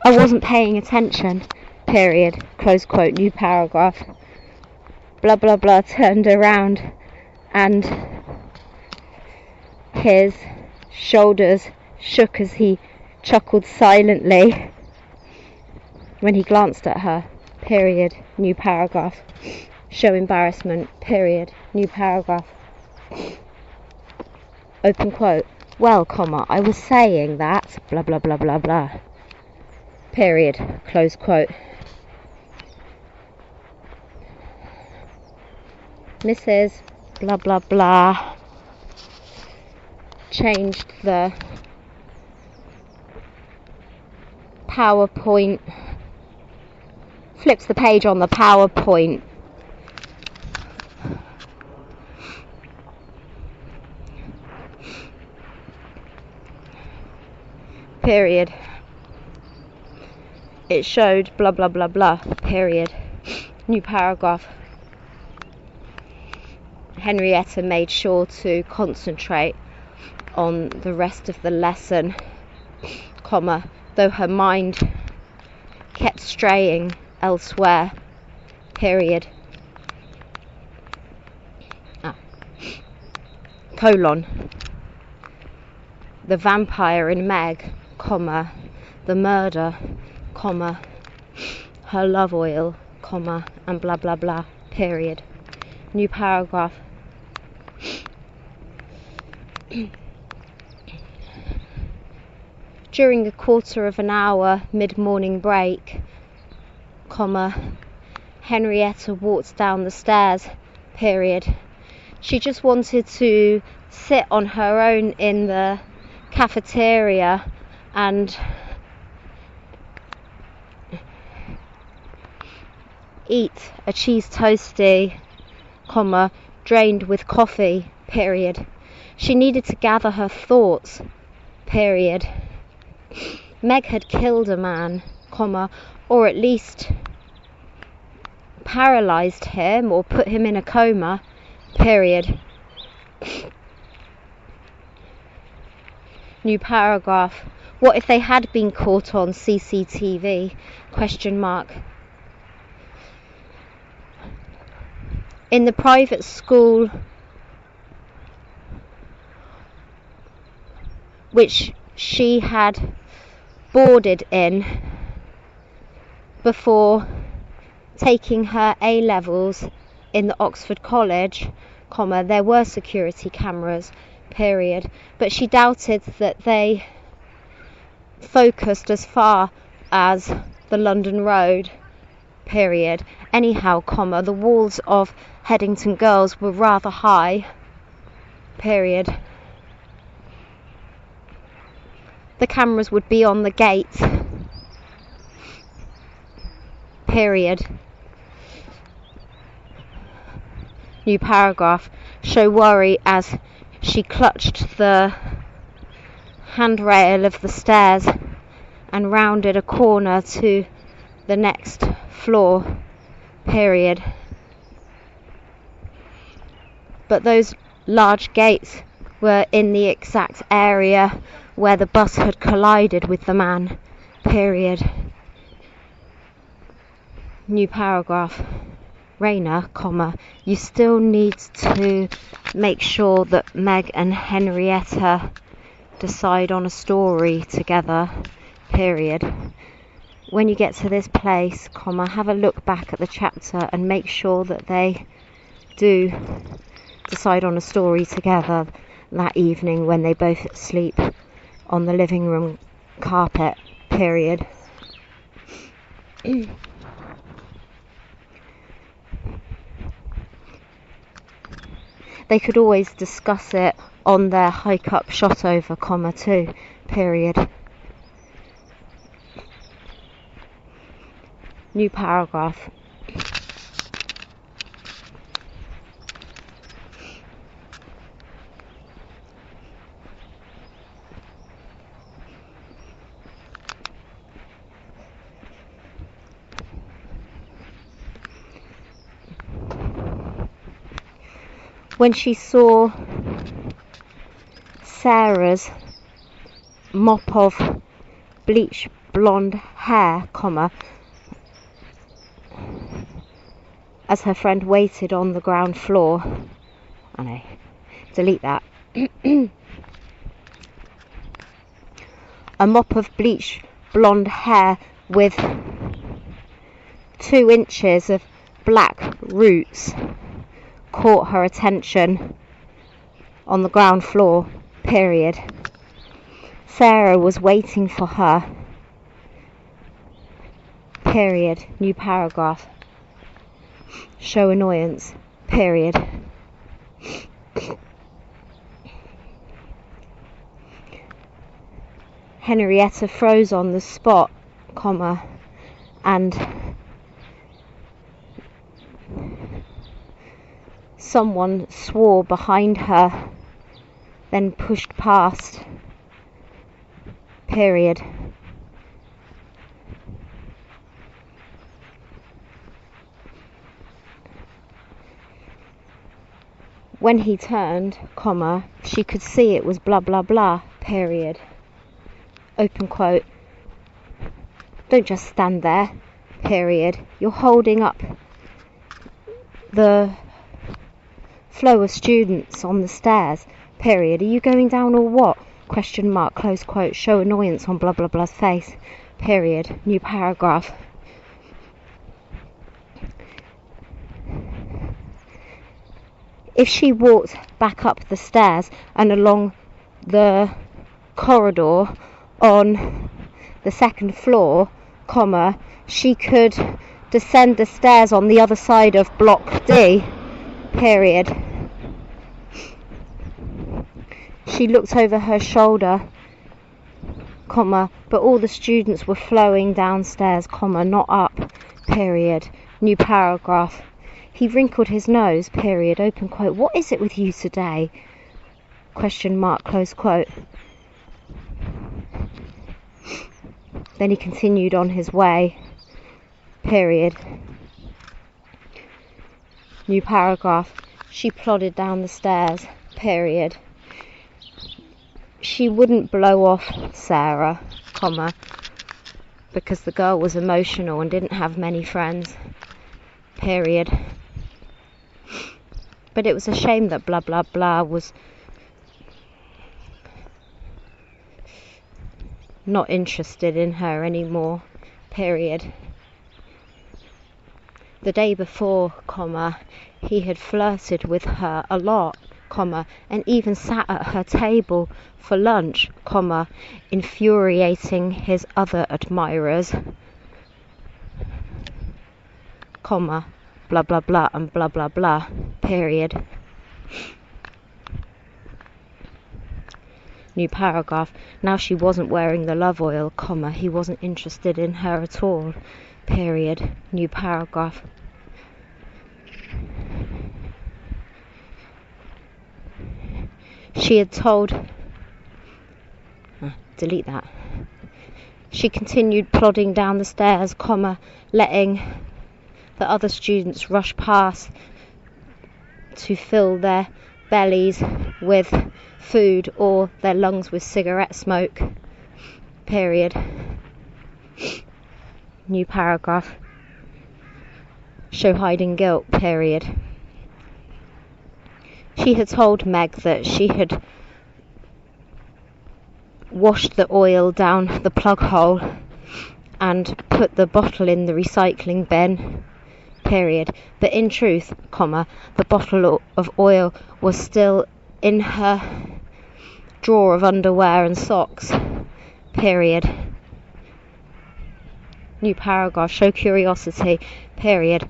I wasn't paying attention, period, close quote, new paragraph. Blah blah blah turned around and his shoulders shook as he chuckled silently when he glanced at her, period, new paragraph. Show embarrassment, period, new paragraph. Open quote. Well, comma, I was saying that, blah blah blah blah blah, period, close quote. Mrs. blah blah blah changed the PowerPoint, flips the page on the PowerPoint, period. It showed blah blah blah blah, period, new paragraph. Henrietta made sure to concentrate on the rest of the lesson, comma, though her mind kept straying elsewhere, period. Colon. The vampire in Meg, comma, the murder, comma, her love oil, comma, and blah blah blah, period. New paragraph. During a quarter of an hour mid-morning break, comma, Henrietta walked down the stairs, period. She just wanted to sit on her own in the cafeteria and eat a cheese toastie, comma, drained with coffee, period. She needed to gather her thoughts, period. Meg had killed a man, comma, or at least paralysed him or put him in a coma, period. New paragraph. What if they had been caught on CCTV? Question mark. In the private school which she had boarded in before taking her A-levels in the Oxford College, comma, there were security cameras, period, but she doubted that they focused as far as the London Road, period. Anyhow, comma, the walls of Headington Girls were rather high, period. The cameras would be on the gate, period. New paragraph. Show worry as she clutched the handrail of the stairs and rounded a corner to the next floor, period. But those large gates were in the exact area where the bus had collided with the man, period. New paragraph. Rayner, comma, you still need to make sure that Meg and Henrietta decide on a story together, period. When you get to this place, comma, have a look back at the chapter and make sure that they do decide on a story together that evening when they both sleep on the living room carpet, period. They could always discuss it on their hike up shot over, comma, too, period. New paragraph. When she saw Sarah's mop of bleach blonde hair, comma, as her friend waited on the ground floor. I know, delete that. A mop of bleach blonde hair with 2 inches of black roots caught her attention on the ground floor, period. Sarah was waiting for her, period. New paragraph. Show annoyance, period. Henrietta froze on the spot, comma, and someone swore behind her, then pushed past, period. When he turned, comma, she could see it was blah blah blah, period. Open quote. Don't just stand there, period. You're holding up the flow of students on the stairs, period. Are you going down or what? Question mark, close quote. Show annoyance on blah blah blah's face, period. New paragraph. If she walked back up the stairs and along the corridor on the 2nd floor, comma, she could descend the stairs on the other side of block D, period. She looked over her shoulder, comma, but all the students were flowing downstairs, comma, not up, period. New paragraph. He wrinkled his nose, period. Open quote. What is it with you today? Question mark, close quote. Then he continued on his way, period. New paragraph. She plodded down the stairs, period. She wouldn't blow off Sarah, comma, because the girl was emotional and didn't have many friends, period. But it was a shame that blah blah blah was not interested in her anymore, period. The day before, comma, he had flirted with her a lot, comma, and even sat at her table for lunch, comma, infuriating his other admirers, comma, blah blah blah and blah blah blah, period. New paragraph. Now she wasn't wearing the love oil, comma, he wasn't interested in her at all, period. New paragraph. She had told... delete that. She continued plodding down the stairs, comma, letting the other students rush past to fill their bellies with food or their lungs with cigarette smoke, period. New paragraph. Show hiding guilt, period. She had told Meg that she had washed the oil down the plug hole and put the bottle in the recycling bin, period. But in truth, comma, the bottle of oil was still in her drawer of underwear and socks, period. New paragraph, show curiosity, period.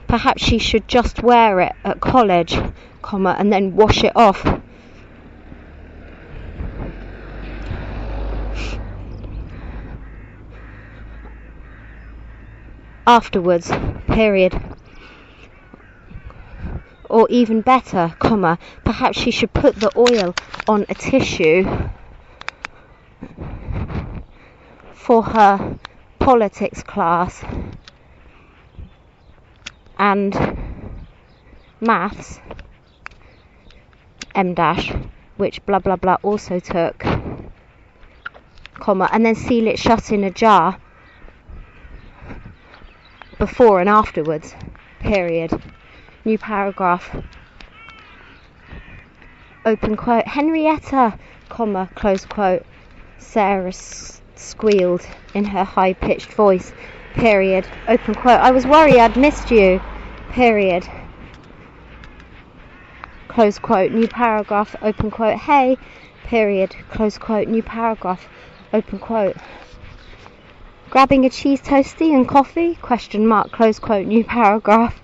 Perhaps she should just wear it at college, comma, and then wash it off. Afterwards, period. Or even better, comma, perhaps she should put the oil on a tissue for her politics class and maths, M dash, which blah blah blah also took, comma, and then seal it shut in a jar before and afterwards, period. New paragraph, open quote, Henrietta, comma, close quote. Sarah squealed in her high-pitched voice, period, open quote. I was worried I'd missed you, period, close quote. New paragraph, open quote. Hey, period, close quote. New paragraph, open quote. Grabbing a cheese toastie and coffee, question mark, close quote. New paragraph,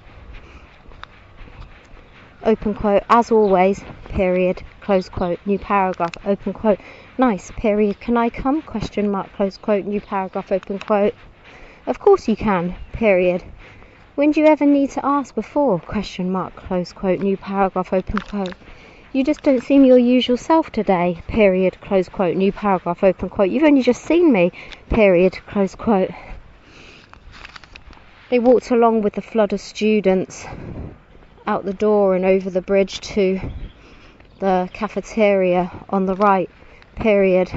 open quote. As always, period, close quote. New paragraph, open quote. Nice, period. Can I come, question mark, close quote. New paragraph, open quote. Of course you can, period. When do you ever need to ask before, question mark, close quote. New paragraph, open quote. You just don't seem your usual self today, period, close quote. New paragraph, open quote. You've only just seen me, period, close quote. They walked along with the flood of students out the door and over the bridge to the cafeteria on the right, period.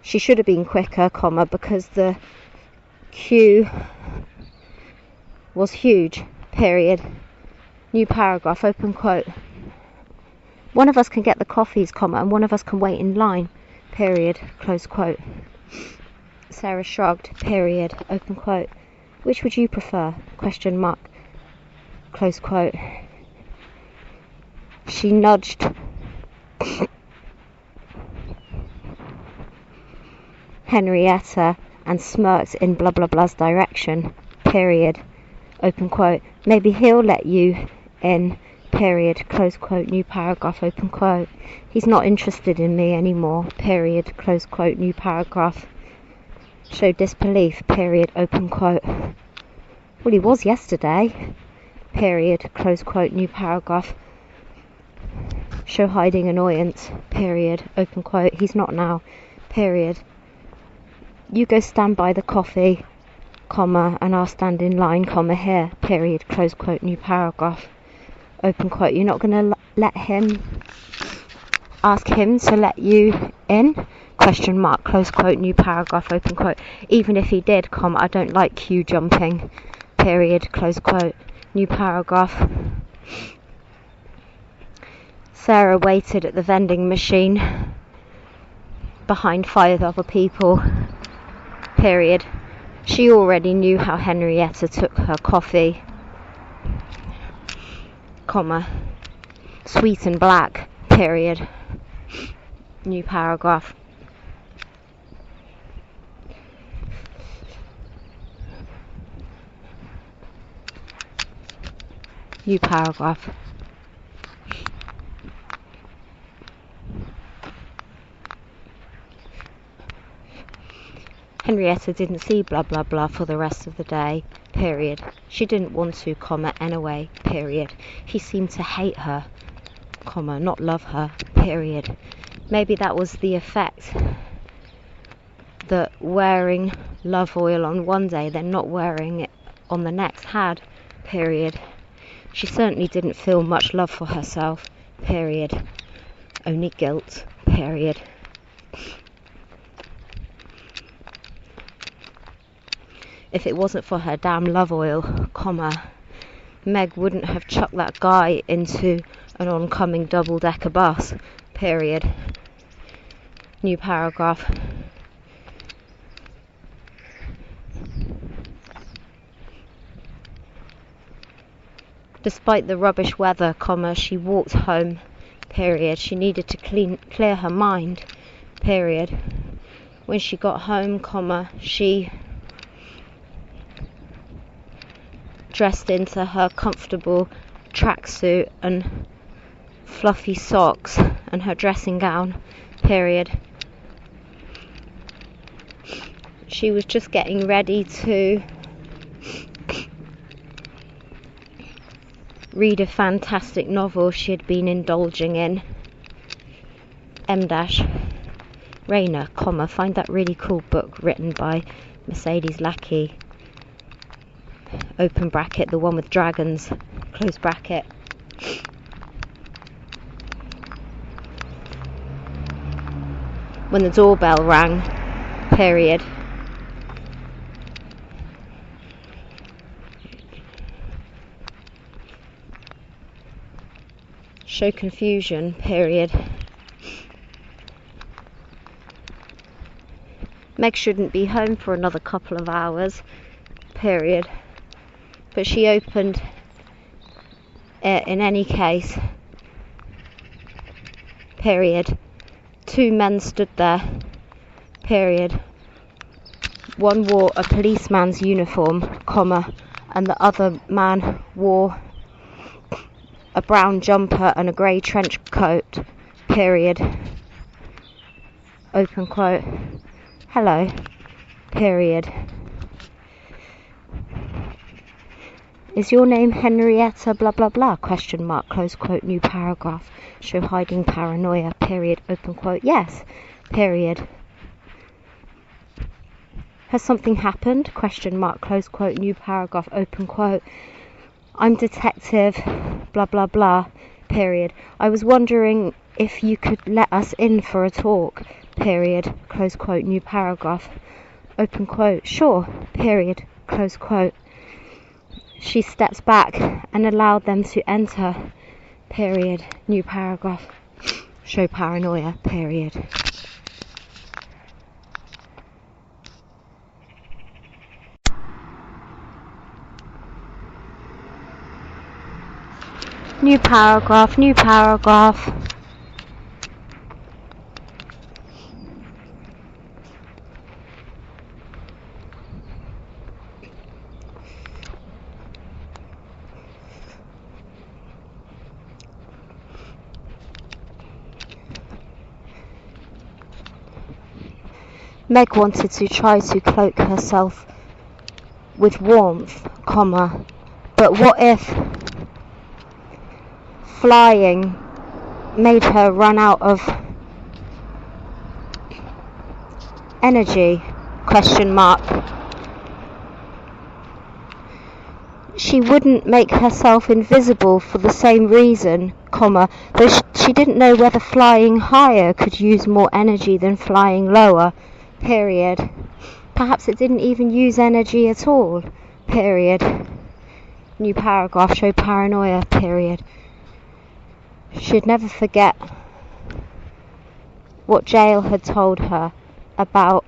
She should have been quicker, comma, because the queue was huge, period. New paragraph, open quote. One of us can get the coffees, comma, and one of us can wait in line, period, close quote. Sarah shrugged, period, open quote. Which would you prefer, question mark, close quote. She nudged Henrietta and smirked in blah blah blah's direction, period, open quote. Maybe he'll let you in, period, close quote. New paragraph, open quote. He's not interested in me anymore, period, close quote. New paragraph. Show disbelief, period, open quote. Well, he was yesterday, period, close quote. New paragraph. Show hiding annoyance, period, open quote. He's not now, period. You go stand by the coffee, comma, and I'll stand in line, comma, here, period, close quote. New paragraph, open quote. You're not going to let him, ask him to let you in, question mark, close quote. New paragraph, open quote. Even if he did, comma, I don't like queue jumping, period, close quote. New paragraph. Sarah waited at the vending machine behind 5 other people, period. She already knew how Henrietta took her coffee, comma, sweet and black, period. New paragraph. New paragraph. Henrietta didn't see blah blah blah for the rest of the day, period. She didn't want to, comma, anyway, period. He seemed to hate her, comma, not love her, period. Maybe that was the effect that wearing love oil on one day, then not wearing it on the next had, period. She certainly didn't feel much love for herself, period. Only guilt, period. If it wasn't for her damn love oil, comma, Meg wouldn't have chucked that guy into an oncoming double-decker bus, period. New paragraph. Despite the rubbish weather, comma, she walked home, period. She needed to clear her mind, period. When she got home, comma, she dressed into her comfortable tracksuit and fluffy socks and her dressing gown, period. She was just getting ready to read a fantastic novel she had been indulging in. Rayner, comma, find that really cool book written by Mercedes Lackey, open bracket, the one with dragons, close bracket. When the doorbell rang, period. Show confusion, period. Meg shouldn't be home for another couple of hours, period. But she opened it in any case, period. 2 men stood there, period. One wore a policeman's uniform, comma, and the other man wore a brown jumper and a grey trench coat, period. Open quote. Hello, period. Is your name Henrietta blah blah blah, question mark, close quote, new paragraph. Show hiding paranoia, period, open quote. Yes, period. Has something happened, question mark, close quote, new paragraph, open quote. I'm detective blah blah blah, period. I was wondering if you could let us in for a talk, period, close quote, new paragraph, open quote. Sure, period, close quote. She steps back and allowed them to enter, period, new paragraph. Show paranoia, period. New paragraph, new paragraph. Meg wanted to try to cloak herself with warmth, comma, but what if flying made her run out of energy, question mark. She wouldn't make herself invisible for the same reason, comma, though she didn't know whether flying higher could use more energy than flying lower, period. Perhaps it didn't even use energy at all, period. New paragraph, show paranoia, period. She'd never forget what Jael had told her about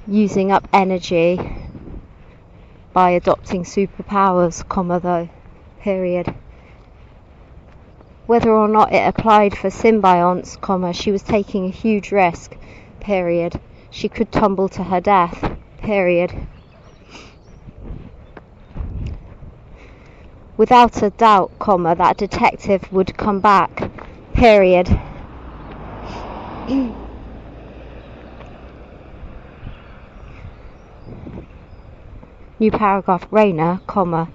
using up energy by adopting superpowers, comma, though, period. Whether or not it applied for symbionts, comma, she was taking a huge risk, period. She could tumble to her death, period. Without a doubt, comma, that detective would come back, period. New paragraph, Rayner, comma,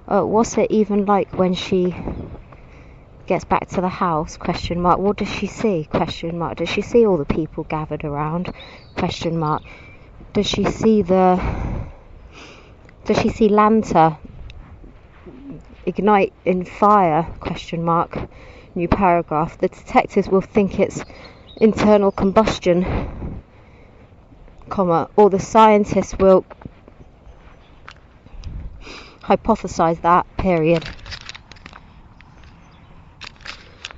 what's it even like when she gets back to the house, question mark. What does she see, question mark. Does she see all the people gathered around, question mark. Does she see Lanta ignite in fire, question mark. New paragraph. The detectives will think it's internal combustion, comma, or the scientists will hypothesize that, period.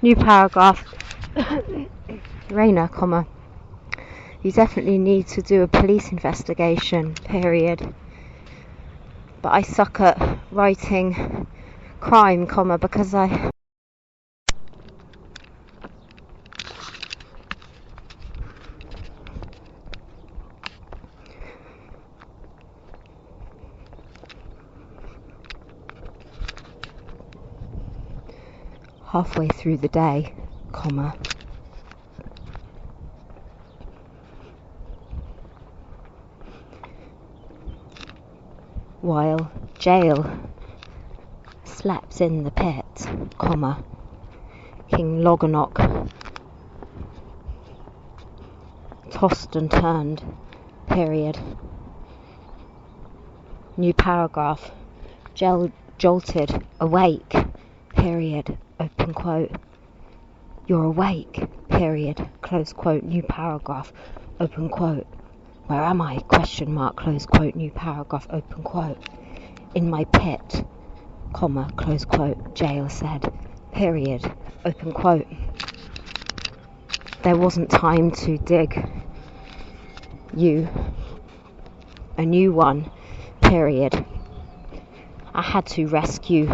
New paragraph. Rayner, comma, you definitely need to do a police investigation, period. But I suck at writing crime, comma, because I... halfway through the day, comma, while Jael slept in the pit, comma, King Loganok tossed and turned, period. New paragraph. Jael jolted, awake, period, open quote. You're awake, period, close quote, new paragraph, open quote. Where am I? Question mark, close quote, new paragraph, open quote. In my pit, comma, close quote, Jael said, period, open quote. There wasn't time to dig you a new one, period. I had to rescue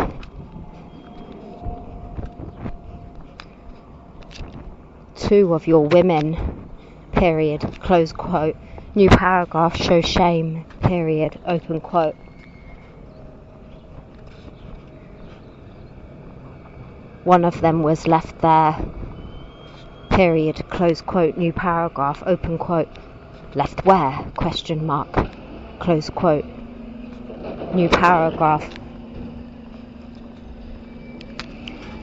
two of your women, period, close quote. New paragraph, show shame, period, open quote. One of them was left there, period, close quote, new paragraph, open quote. Left where? Question mark, close quote, new paragraph.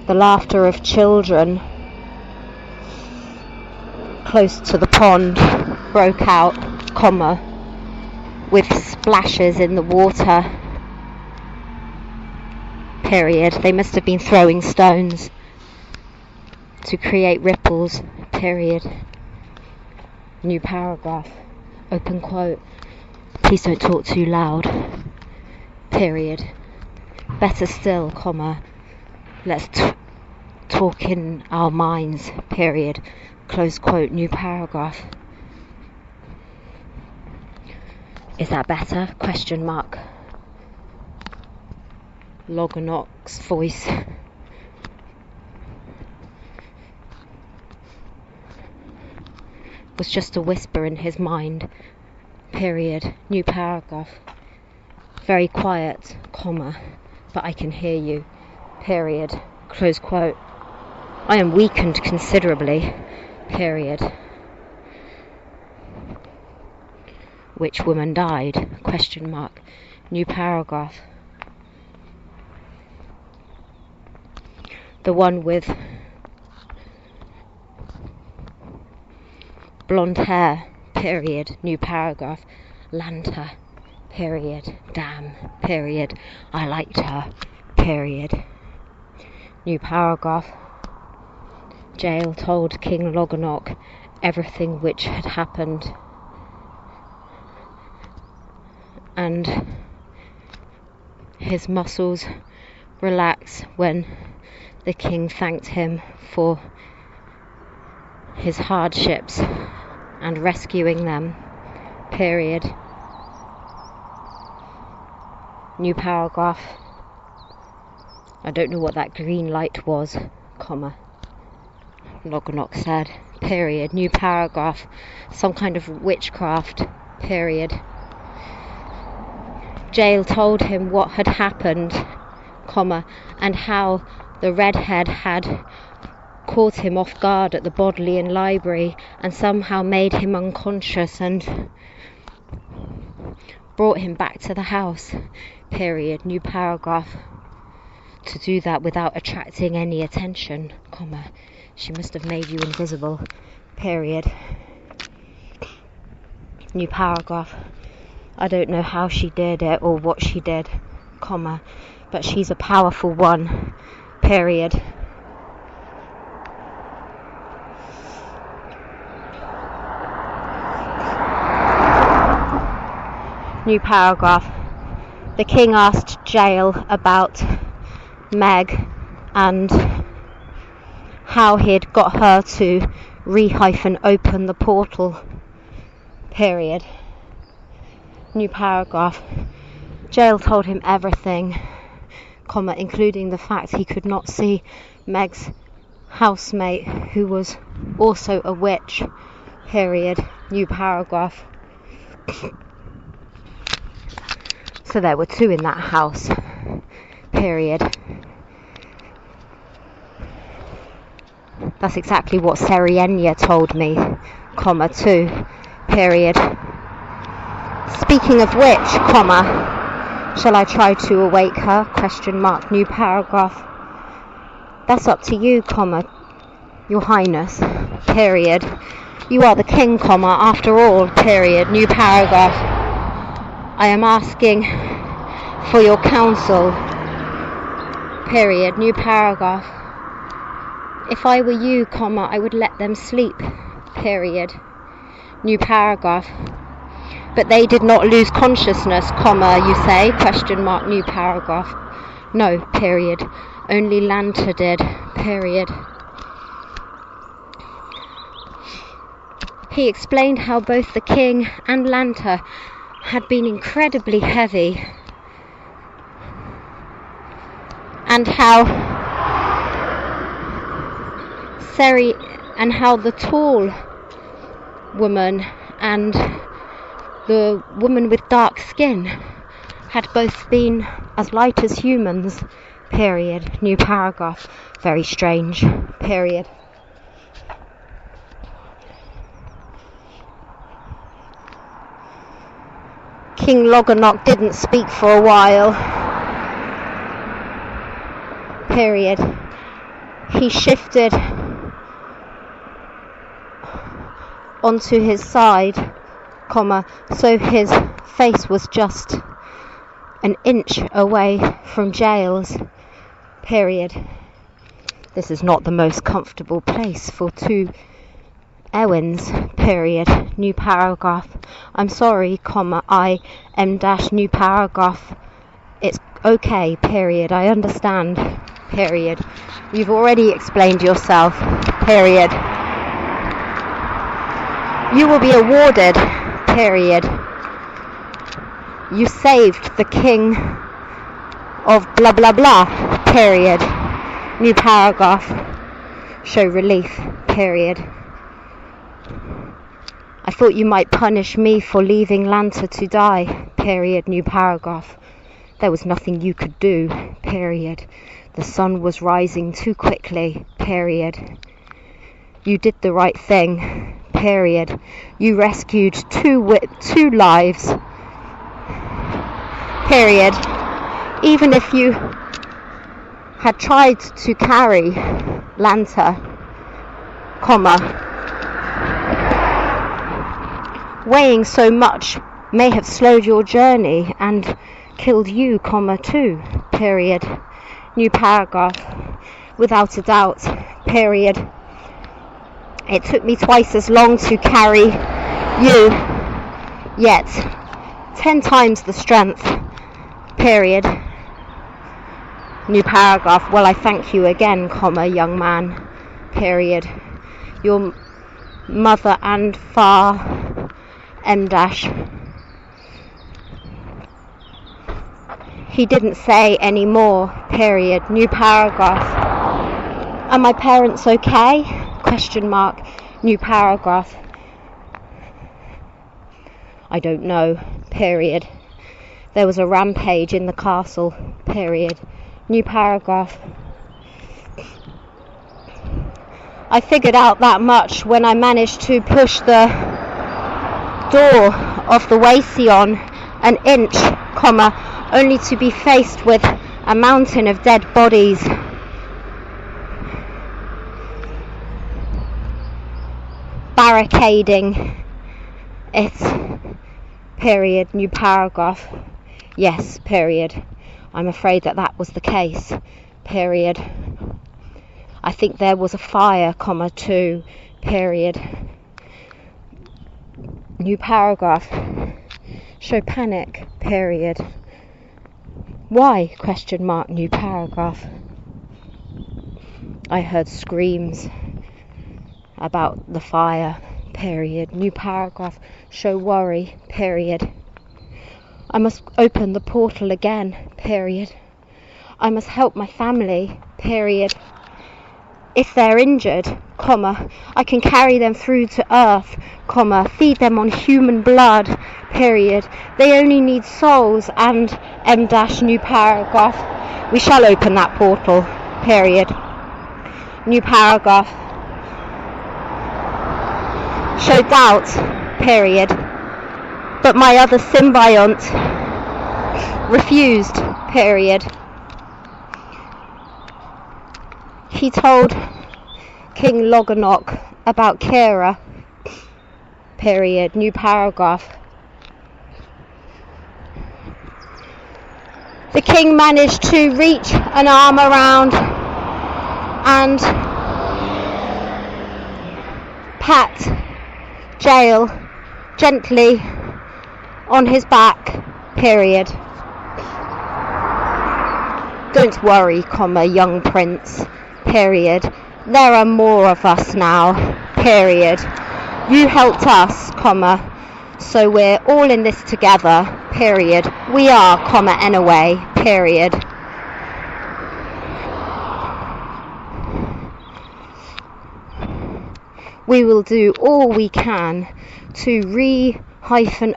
The laughter of children close to the pond broke out, comma, with splashes in the water, period. They must have been throwing stones to create ripples, period. New paragraph, open quote. Please don't talk too loud, period. Better still, comma, let's talk in our minds, period, close quote, new paragraph. Is that better? Question mark. Loganok's voice was just a whisper in his mind, period, new paragraph. Very quiet, comma, but I can hear you, period, close quote. I am weakened considerably, period. Which woman died? Question mark, new paragraph. The one with blonde hair, period, new paragraph. Lanta, period, damn, period, I liked her, period. New paragraph. Jael told King Loganok everything which had happened, and his muscles relaxed when the king thanked him for his hardships and rescuing them, period. New paragraph. I don't know what that green light was, comma, Loganok said, period. New paragraph. Some kind of witchcraft, period. Jael told him what had happened, comma, and how the redhead had caught him off guard at the Bodleian Library and somehow made him unconscious and brought him back to the house, period. New paragraph. To do that without attracting any attention, comma, she must have made you invisible, period. New paragraph. I don't know how she did it or what she did, comma, but she's a powerful one, period. New paragraph. The king asked Jael about Meg and how he'd got her to open the portal, period. New paragraph. Jail told him everything, comma, including the fact he could not see Meg's housemate, who was also a witch, period. New paragraph. So there were two in that house, period. That's exactly what Serienya told me, comma, too, period. Speaking of which, comma, shall I try to awake her, question mark, new paragraph. That's up to you, comma, your highness, period. You are the king, comma, after all, period, new paragraph. I am asking for your counsel, period, new paragraph. If I were you, comma, I would let them sleep, period, new paragraph. But they did not lose consciousness, comma, you say, question mark, new paragraph. No, period, only Lanta did, period. He explained how both the king and Lanta had been incredibly heavy, and how the tall woman and the woman with dark skin had both been as light as humans, period, new paragraph. Very strange, period. King Loganok didn't speak for a while, period. He shifted onto his side, comma, so his face was just an inch away from Jail's, period. This is not the most comfortable place for two Ewins, period, new paragraph. I'm sorry, comma, I am dash new paragraph. It's okay, period, I understand, period. You've already explained yourself, period. You will be awarded, period. You saved the king of blah blah blah, period, new paragraph. Show relief, period. I thought you might punish me for leaving Lanta to die, period, new paragraph. There was nothing you could do, period. The sun was rising too quickly, period. You did the right thing, period. You rescued two lives, period. Even if you had tried to carry Lanta, comma, weighing so much may have slowed your journey and killed you, comma, too, period, new paragraph. Without a doubt, period. It took me twice as long to carry you, yet 10 times the strength, period, new paragraph. Well, I thank you again, comma, young man, period. Your mother and far M dash. He didn't say any more, period, new paragraph. Are my parents okay? Question mark, new paragraph. I don't know, period. There was a rampage in the castle, period, new paragraph. I figured out that much when I managed to push the door of the Wasion an inch, comma, only to be faced with a mountain of dead bodies. Barricading it, period, new paragraph. Yes, period. I'm afraid that was the case, period. I think there was a fire, comma, too, period. New paragraph. Show panic, period. Why? Question mark, new paragraph. I heard screams about the fire, period. New paragraph, show worry, period. I must open the portal again, period. I must help my family, period. If they're injured, comma, I can carry them through to Earth, comma, feed them on human blood, period. They only need souls and new paragraph. We shall open that portal, period. New paragraph. Show doubt, period. But my other symbiont refused, period. He told King Loganok about Kira, period. New paragraph. The king managed to reach an arm around and pat Jael gently on his back, period. Don't worry, comma, young prince, period. There are more of us now, period. You helped us, comma, so we're all in this together, period. We are, comma, anyway, period. We will do all we can to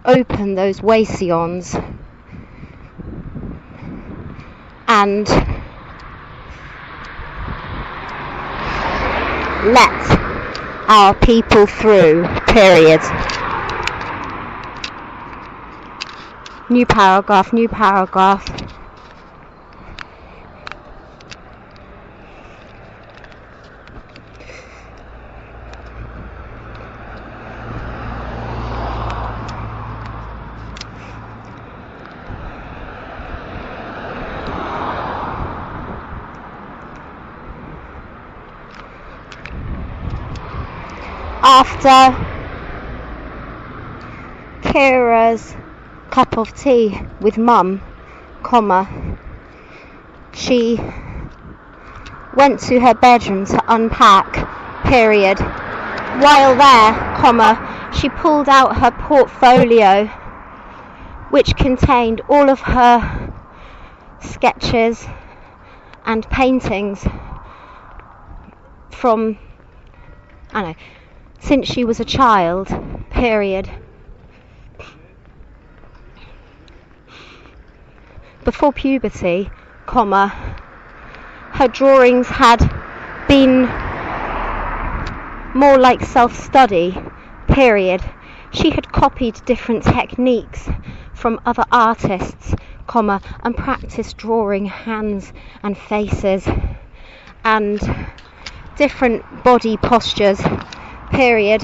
open those wacions and let our people through, period. New paragraph, new paragraph. After Kira's cup of tea with Mum, comma, she went to her bedroom to unpack, period. While there, comma, she pulled out her portfolio, which contained all of her sketches and paintings from, since she was a child, period. Before puberty, comma, her drawings had been more like self-study, period. She had copied different techniques from other artists, comma, and practiced drawing hands and faces and different body postures, period.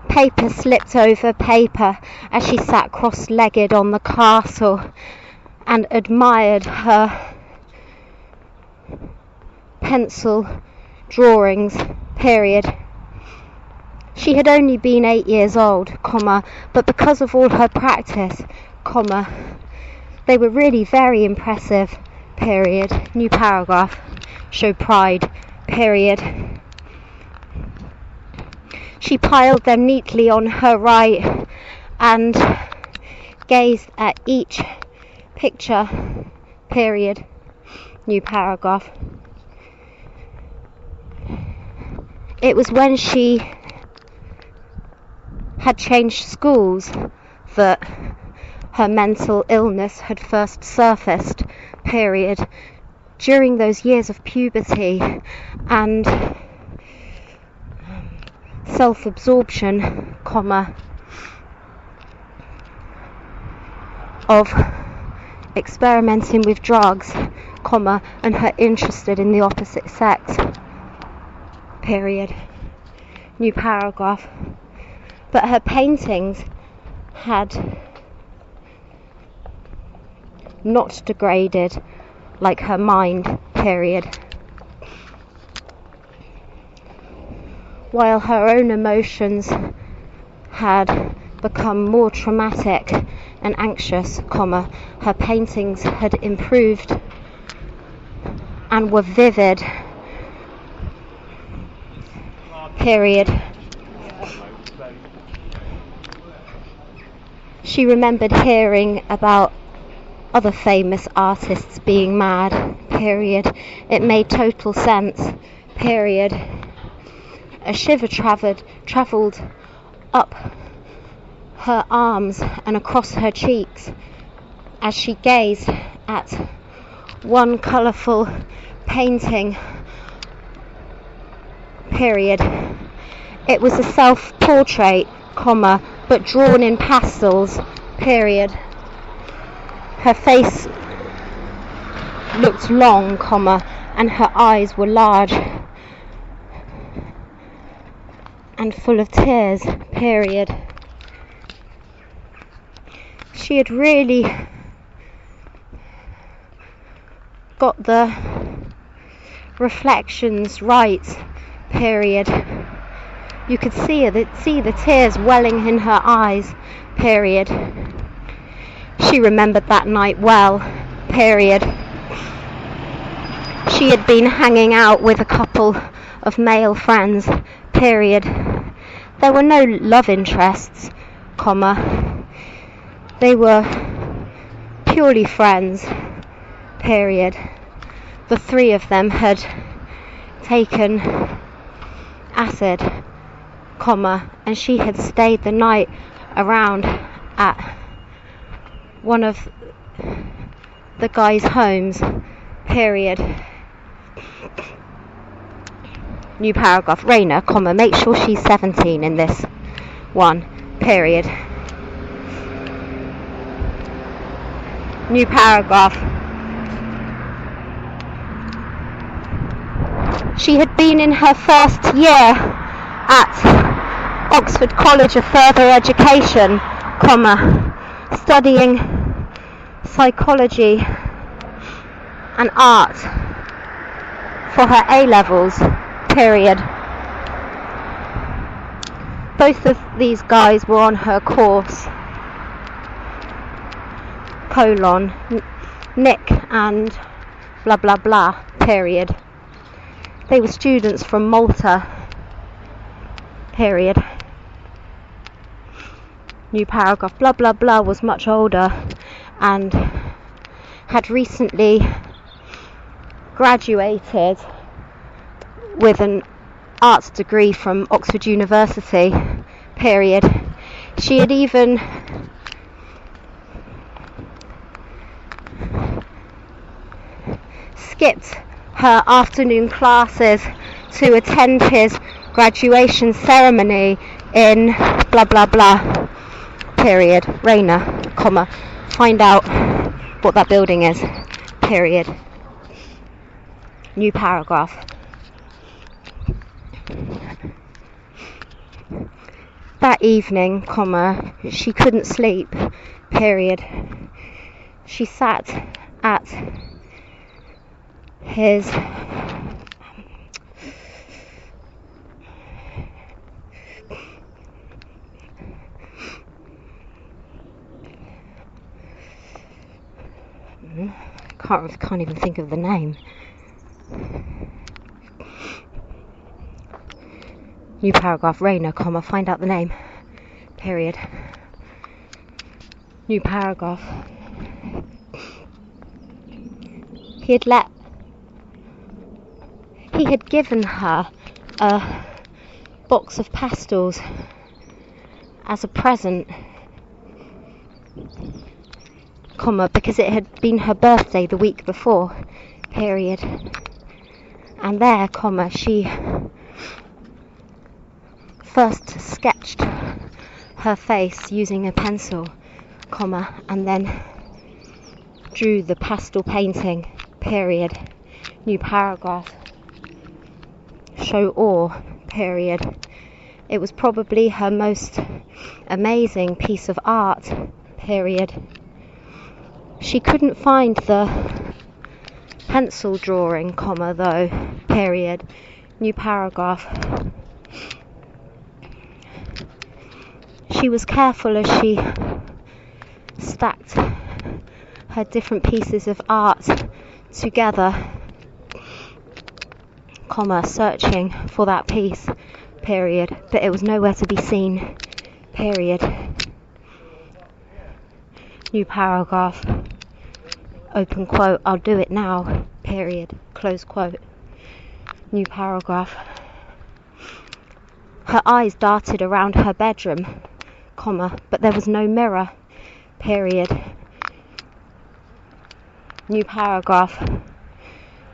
Paper slipped over paper as she sat cross-legged on the castle and admired her pencil drawings, period. She had only been 8 years old, comma, but because of all her practice, comma, they were really very impressive, period. New paragraph. Show pride, period. She piled them neatly on her right and gazed at each picture, period. New paragraph. It was when she had changed schools that her mental illness had first surfaced, period. During those years of puberty and self-absorption, comma, of experimenting with drugs, comma, and her interested in the opposite sex, period. New paragraph. But her paintings had not degraded like her mind, period. While her own emotions had become more traumatic and anxious, comma, her paintings had improved and were vivid, period. She remembered hearing about other famous artists being mad, period. It made total sense, period. A shiver travelled up her arms and across her cheeks as she gazed at one colourful painting, period. It was a self-portrait, comma, but drawn in pastels, period. Her face looked long, comma, and her eyes were large and full of tears, period. She had really got the reflections right, period. You could see the tears welling in her eyes, period. She remembered that night well, period. She had been hanging out with a couple of male friends, period. There were no love interests, comma. They were purely friends, period. The three of them had taken acid, comma, and she had stayed the night around at one of the guys' homes, period. New paragraph. Rayner, comma, make sure she's 17 in this one, period. New paragraph. She had been in her first year at Oxford College of Further Education, comma, studying psychology and art for her A-levels, period. Both of these guys were on her course, colon, Nick and blah blah blah, period. They were students from Malta, period. New paragraph. Blah blah blah was much older and had recently graduated with an arts degree from Oxford University, period. She had even skipped her afternoon classes to attend his graduation ceremony in blah blah blah, period. Rayner, comma, find out what that building is, period. New paragraph. That evening, comma, she couldn't sleep, period. She sat at his can't even think of the name. New paragraph. Rayner, comma, find out the name, period. New paragraph. He had given her a box of pastels as a present, comma, because it had been her birthday the week before, period. And there, comma, she first sketched her face using a pencil, comma, and then drew the pastel painting, period. New paragraph. Show awe, period. It was probably her most amazing piece of art, period. She couldn't find the pencil drawing, comma, though, period. New paragraph. She was careful as she stacked her different pieces of art together, searching for that piece, period, but it was nowhere to be seen, period. New paragraph, open quote, I'll do it now, period, close quote. New paragraph. Her eyes darted around her bedroom, but there was no mirror, period. New paragraph.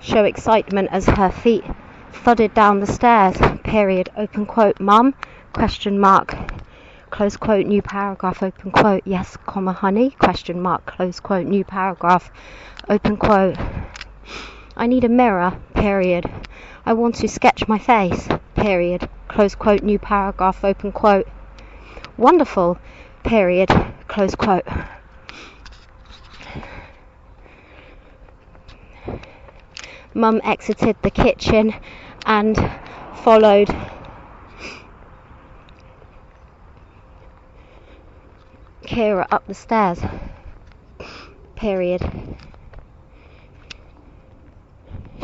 Show excitement as her feet thudded down the stairs, period, open quote. Mum, question mark, close quote. New paragraph, open quote. Yes, honey, question mark, close quote. New paragraph, open quote. I need a mirror, period. I want to sketch my face, period, close quote. New paragraph, open quote. Wonderful, period, close quote. Mum exited the kitchen and followed Kira up the stairs, period.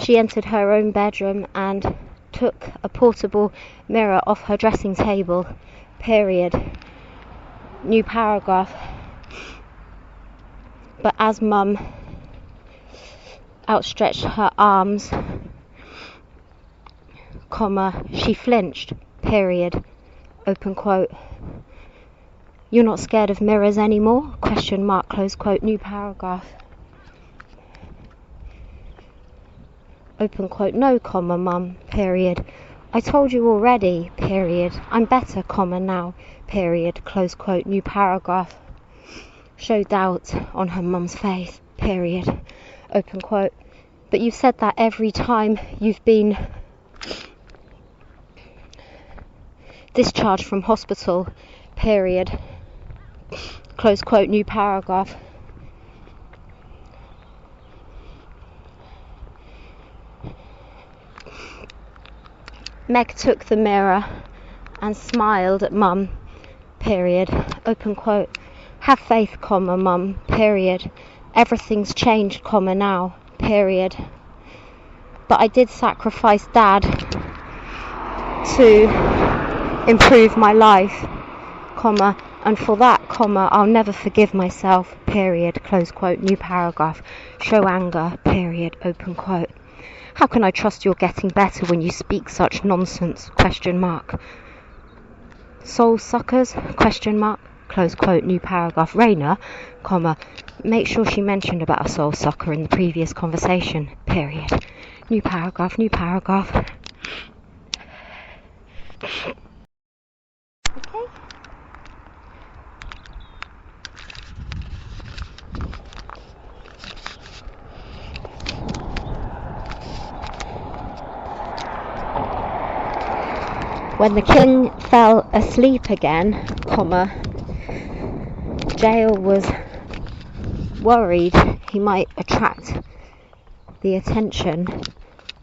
She entered her own bedroom and took a portable mirror off her dressing table, period. New paragraph. But as Mum outstretched her arms, she flinched, period, open quote. You're not scared of mirrors anymore, question mark, close quote. New paragraph, open quote. No, Mum, period. I told you already, period. I'm better, now, period, close quote. New paragraph. Show doubt on her mum's face, period, open quote. But you've said that every time you've been discharged from hospital, period, close quote. New paragraph. Meg took the mirror and smiled at Mum, period, open quote. Have faith, Mum, period. Everything's changed, now, period. But I did sacrifice Dad to improve my life, and for that, I'll never forgive myself, period, close quote. New paragraph. Show anger, period, open quote. How can I trust you're getting better when you speak such nonsense, question mark. Soul suckers, question mark, close quote. New paragraph. Rayner, make sure she mentioned about a soul sucker in the previous conversation, period. New paragraph, new paragraph. Okay. When the king fell asleep again, Jael was worried he might attract the attention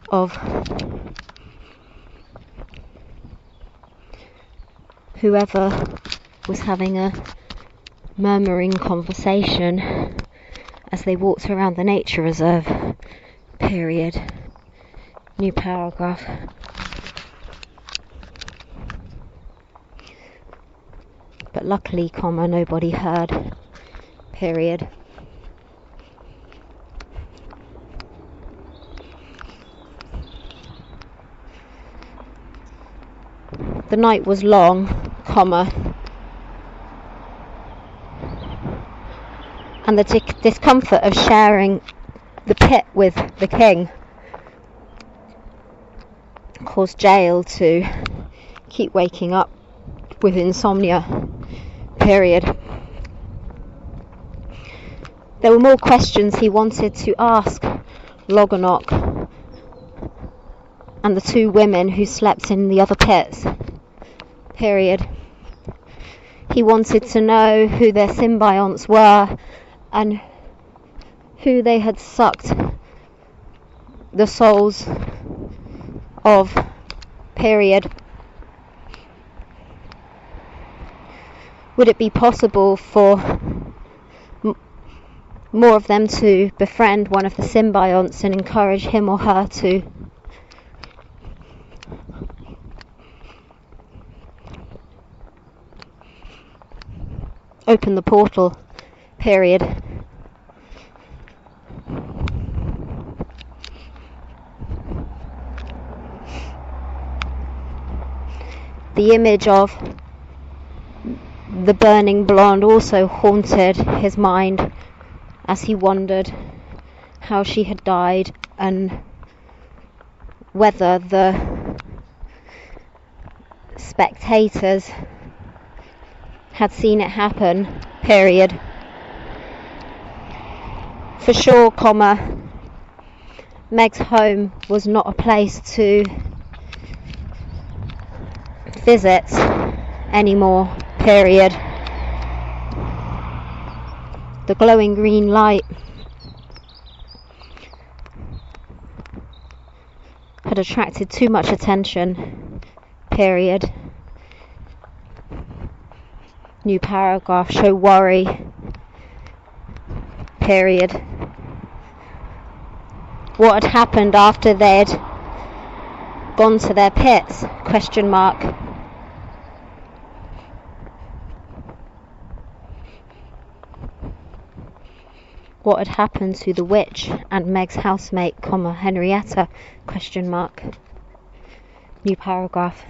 of whoever was having a murmuring conversation as they walked around the nature reserve, period. New paragraph. But luckily, nobody heard, period. The night was long, and the discomfort of sharing the pit with the king caused Jael to keep waking up with insomnia, period. There were more questions he wanted to ask Loganok and the two women who slept in the other pits, period. He wanted to know who their symbionts were and who they had sucked the souls of, period. Would it be possible for more of them to befriend one of the symbionts and encourage him or her to open the portal, period. The image of the burning blonde also haunted his mind as he wondered how she had died and whether the spectators had seen it happen, period. For sure, Meg's home was not a place to visit anymore, period. The glowing green light had attracted too much attention, period. New paragraph, show worry, period. What had happened after they'd gone to their pits, question mark. What had happened to the witch and Meg's housemate, Henrietta, question mark. New paragraph.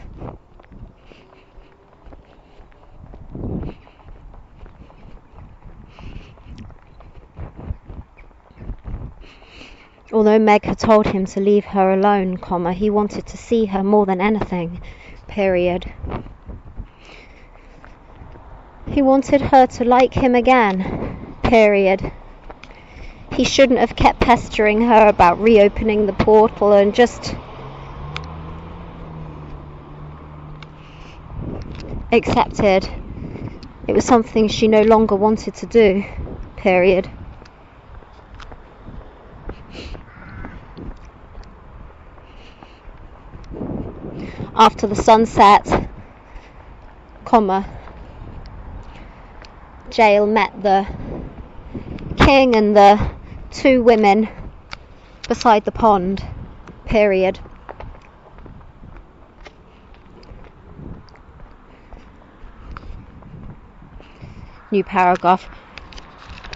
Although Meg had told him to leave her alone, he wanted to see her more than anything, period. He wanted her to like him again, period. He shouldn't have kept pestering her about reopening the portal and just accepted it was something she no longer wanted to do, period. After the sunset, Jael met the king and the two women beside the pond, period. New paragraph.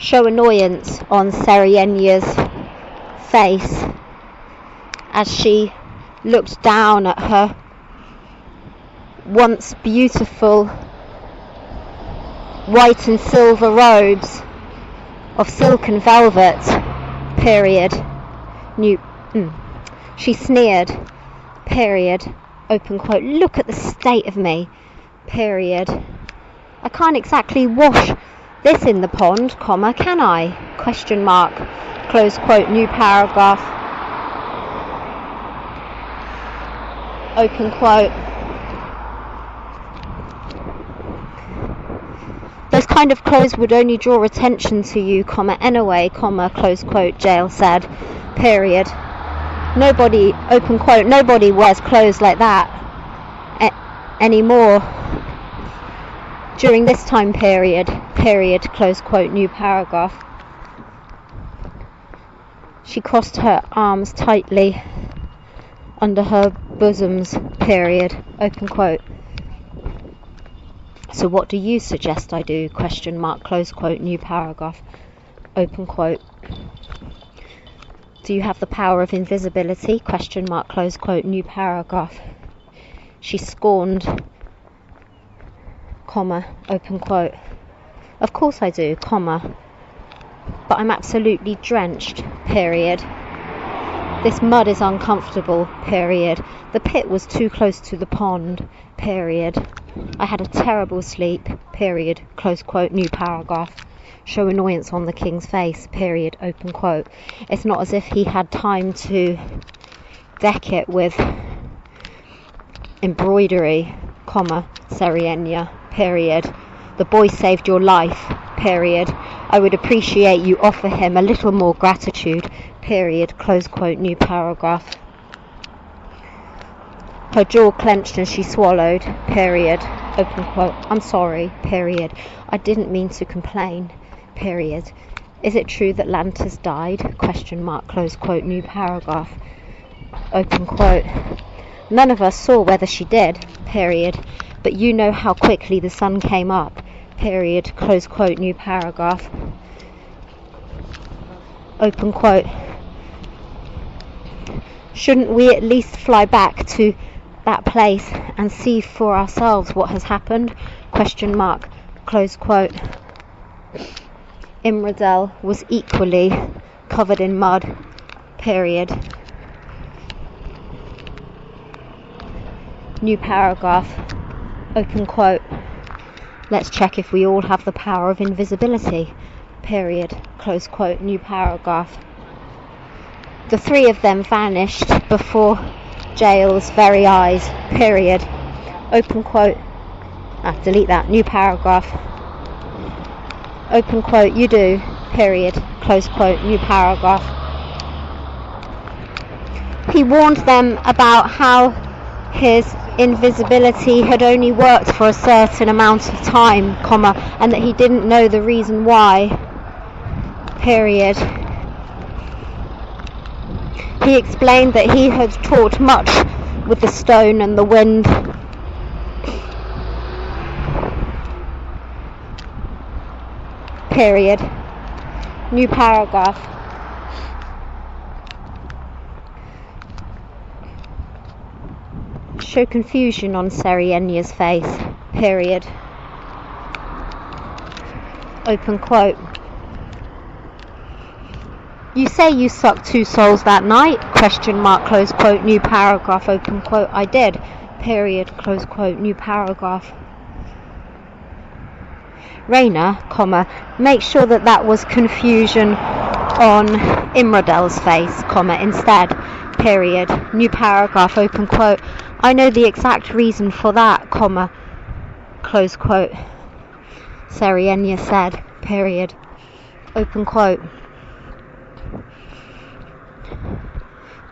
Show annoyance on Serenia's face as she looked down at her once beautiful white and silver robes of silken velvet, period. She sneered, period, open quote, look at the state of me, period. I can't exactly wash this in the pond, can I, question mark, close quote, new paragraph, open quote. Those kind of clothes would only draw attention to you, anyway, close quote, Jael said, period. Nobody, open quote, nobody wears clothes like that anymore during this time period, close quote, new paragraph. She crossed her arms tightly under her bosoms, period, open quote. So what do you suggest I do, question mark, close quote, new paragraph, open quote. Do you have the power of invisibility, question mark, close quote, new paragraph. She scorned, open quote. Of course I do, but I'm absolutely drenched, period. This mud is uncomfortable, period. The pit was too close to the pond, period. I had a terrible sleep, period, close quote, new paragraph. Show annoyance on the king's face, period, open quote. It's not as if he had time to deck it with embroidery, Serenia, period. The boy saved your life, period. I would appreciate you offer him a little more gratitude, period, close quote, new paragraph. Her jaw clenched and she swallowed, period, open quote. I'm sorry, period. I didn't mean to complain, period. Is it true that Lantis died? Question mark, close quote, new paragraph, open quote. None of us saw whether she did, period, but you know how quickly the sun came up, period, close quote, new paragraph, open quote. Shouldn't we at least fly back to that place and see for ourselves what has happened? Question mark, close quote. Imradel was equally covered in mud, period. New paragraph, open quote. Let's check if we all have the power of invisibility, period, close quote, new paragraph. The three of them vanished before Jael's very eyes, period, open quote. Delete that, new paragraph, open quote, you do, period, close quote, new paragraph. He warned them about how his invisibility had only worked for a certain amount of time, comma, and that he didn't know the reason why, period. He explained that he had talked much with the stone and the wind, period. New paragraph. Show confusion on Serienya's face, period, open quote. You say you sucked 2 souls that night, question mark, close quote, new paragraph, open quote. I did, period, close quote, new paragraph. Rayner, comma, make sure that was confusion on Imradel's face, comma, instead, period, new paragraph, open quote. I know the exact reason for that, comma, close quote. Serienya said, period, open quote.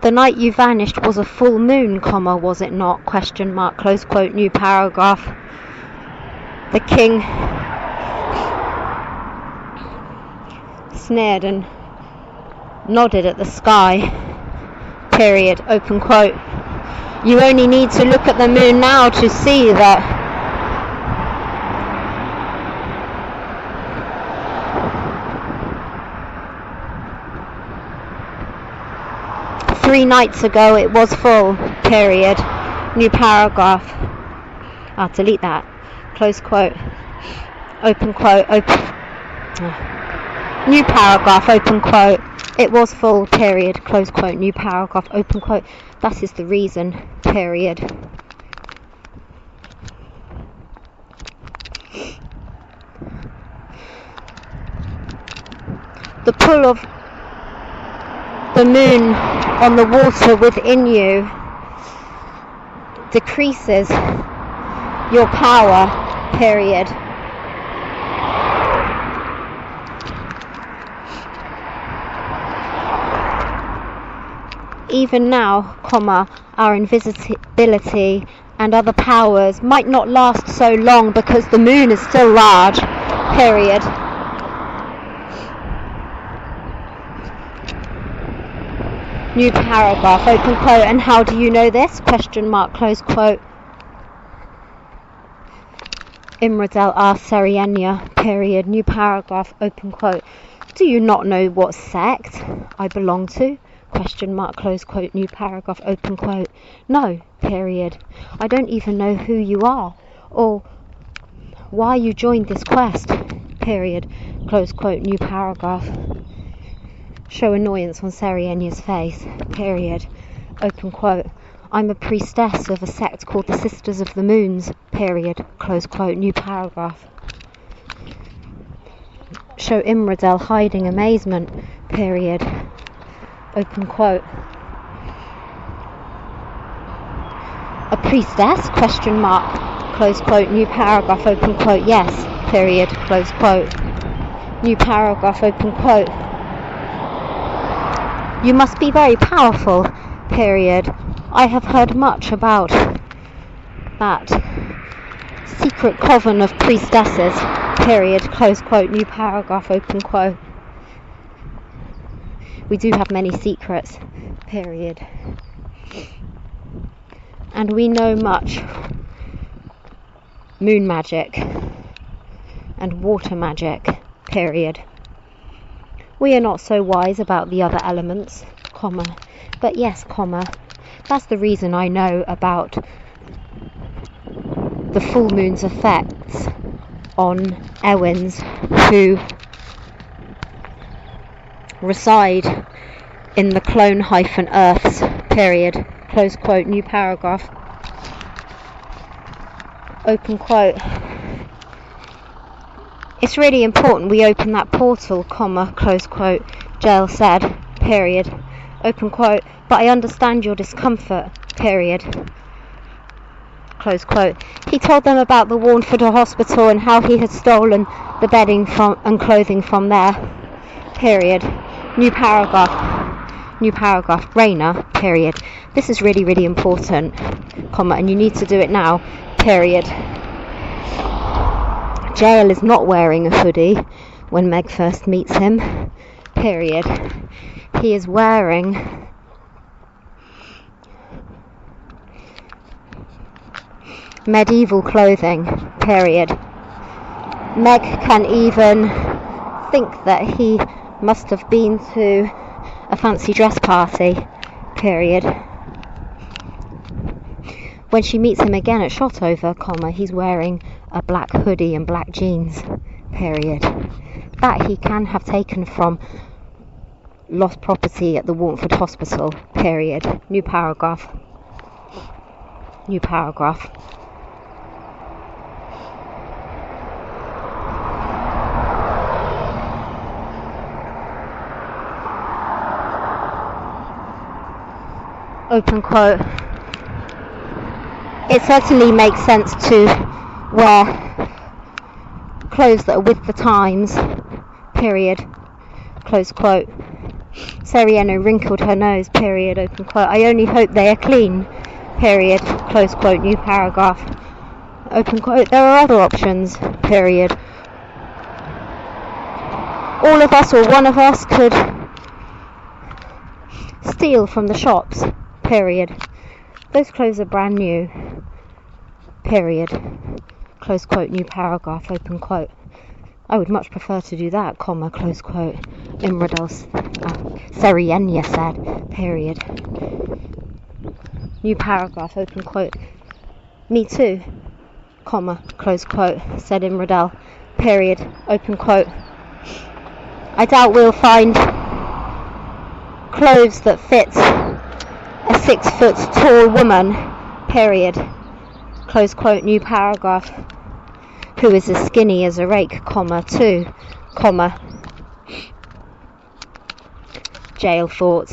The night you vanished was a full moon, comma, was it not, question mark, close quote, new paragraph. The king sneered and nodded at the sky, period, open quote. You only need to look at the moon now to see that three nights ago it was full, period, new paragraph. Delete that, close quote, open quote, new paragraph, open quote. It was full, period, close quote, new paragraph, open quote. That is the reason, period. The pull of the moon on the water within you decreases your power, period. Even now, comma, our invisibility and other powers might not last so long because the moon is still large, period. New paragraph, open quote. And how do you know this? Question mark, close quote. Imradel asked Serienya, period, new paragraph, open quote. Do you not know what sect I belong to? Question mark, close quote, new paragraph, open quote. No, period. I don't even know who you are or why you joined this quest, period, close quote, new paragraph. Show annoyance on Serienya's face, period, open quote. I'm a priestess of a sect called the Sisters of the Moons, period, close quote, new paragraph. Show Imradel hiding amazement, period, open quote. A priestess, question mark, close quote, new paragraph, open quote. Yes, period, close quote, new paragraph, open quote. You must be very powerful, period. I have heard much about that secret coven of priestesses, period, close quote, new paragraph, open quote. We do have many secrets, period. And we know much moon magic and water magic, period. We are not so wise about the other elements, comma, but yes, comma, that's the reason I know about the full moon's effects on Ewins who reside in the clone-earths, period, close quote, new paragraph, open quote. It's really important we open that portal, comma, close quote, Jael said, period, open quote, but I understand your discomfort, period, close quote. He told them about the Warnford Hospital and how he had stolen the bedding and clothing from there, period, new paragraph, Rayner, period. This is really, really important, comma, and you need to do it now, period. Jael is not wearing a hoodie when Meg first meets him, period. He is wearing medieval clothing, period. Meg can even think that he must have been to a fancy dress party, period. When she meets him again at Shotover, comma, he's wearing a black hoodie and black jeans, period. That he can have taken from lost property at the Warnford Hospital, period. New paragraph. Open quote. It certainly makes sense to wear clothes that are with the times, period, close quote. Seriano wrinkled her nose, period, open quote. I only hope they are clean, period, close quote, new paragraph, open quote. There are other options, period. All of us or one of us could steal from the shops, period. Those clothes are brand new, period, close quote, new paragraph, open quote. I would much prefer to do that, comma, close quote. Imradel Serienya said, period. New paragraph, open quote. Me too, comma, close quote, said Imradel, period, open quote. I doubt we'll find clothes that fit a 6 foot tall woman, period, close quote, new paragraph, who is as skinny as a rake, comma, too, comma, Jael thought,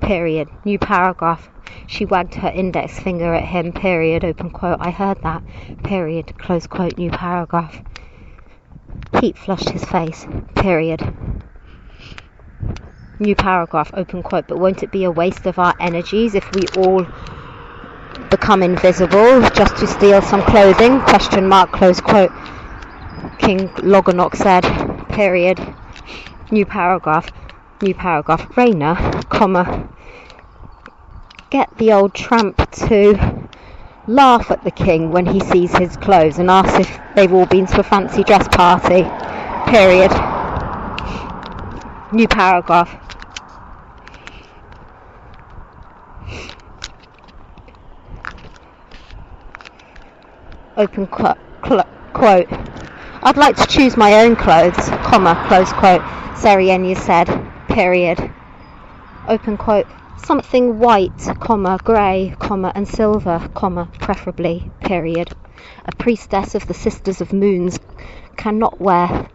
period, new paragraph. She wagged her index finger at him, period, open quote. I heard that, period, close quote, new paragraph. Pete flushed his face, period. New paragraph, open quote. But won't it be a waste of our energies if we all become invisible just to steal some clothing, question mark, close quote. King Loganok said, period. New paragraph, Rayner, comma, get the old tramp to laugh at the king when he sees his clothes and asks if they've all been to a fancy dress party, period. New paragraph. Open quote. I'd like to choose my own clothes, comma, close quote, Serienya said, period. Open quote. Something white, comma, grey, comma, and silver, comma, preferably, period. A priestess of the Sisters of Moons cannot wear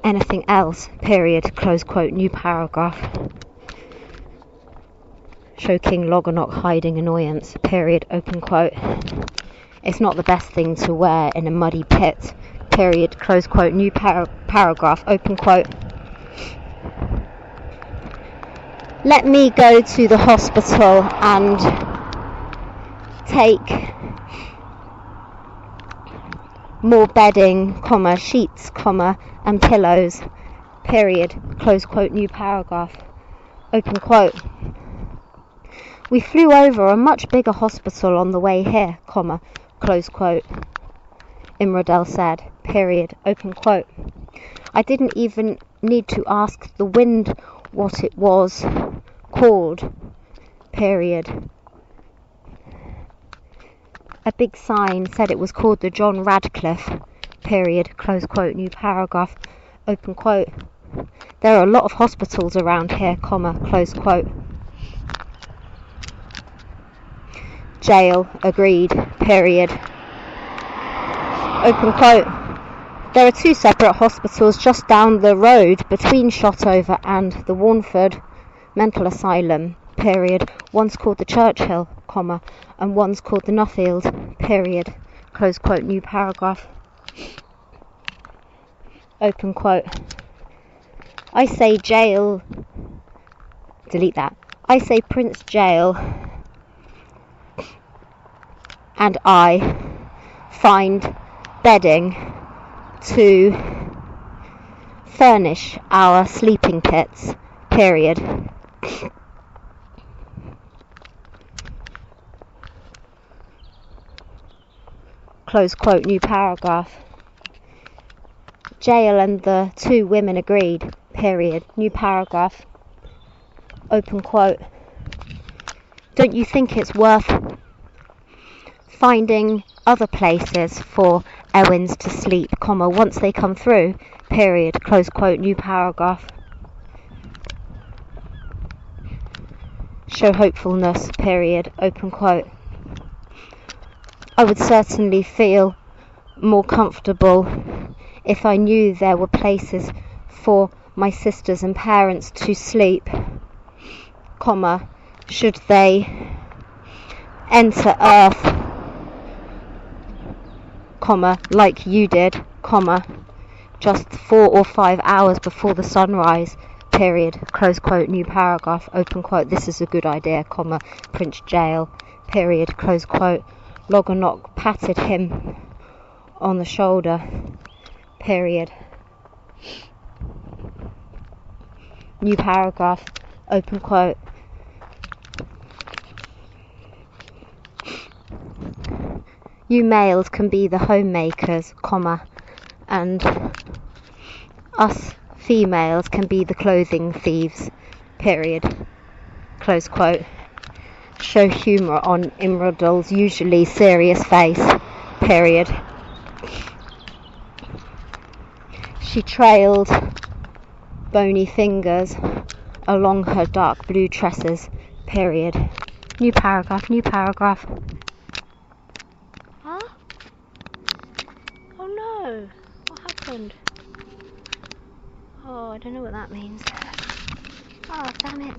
anything else, period, close quote, new paragraph. Show King Loganok hiding annoyance, period, open quote. It's not the best thing to wear in a muddy pit, period, close quote, new paragraph, open quote. Let me go to the hospital and take more bedding, comma, sheets, comma, and pillows, period, close quote, new paragraph, Open quote. We flew over a much bigger hospital on the way here, comma, close quote. Imrodel said, period, open quote. I didn't even need to ask the wind what it was called, period. A big sign said it was called the John Radcliffe, period, close quote, new paragraph, open quote. There are a lot of hospitals around here, comma, close quote. Jail, agreed, period. Open quote. There are 2 separate hospitals just down the road between Shotover and the Warnford Mental Asylum, period. One's called the Churchill, comma, and one's called the Nuffield, period, close quote, new paragraph. Open quote. I say jail, delete that. I say Prince Jail and I find bedding to furnish our sleeping pits, period. Close quote, new paragraph. Jail and the 2 women agreed, period, new paragraph. Open quote. Don't you think it's worth finding other places for Ewins to sleep, comma, once they come through, period, close quote, new paragraph. Show hopefulness, period, open quote. I would certainly feel more comfortable if I knew there were places for my sisters and parents to sleep, comma, should they enter Earth, comma, like you did, comma, just 4 or 5 hours before the sunrise, period, close quote, new paragraph, open quote. This is a good idea, comma, Prince Jail, period, close quote. Loganok patted him on the shoulder, period. New paragraph, open quote. You males can be the homemakers, comma, and us females can be the clothing thieves, period, close quote. Show humour on Imrodal's usually serious face, period. She trailed bony fingers along her dark blue tresses, period. New paragraph, new paragraph. Huh? Oh no, what happened? Oh, I don't know what that means. Oh, damn it.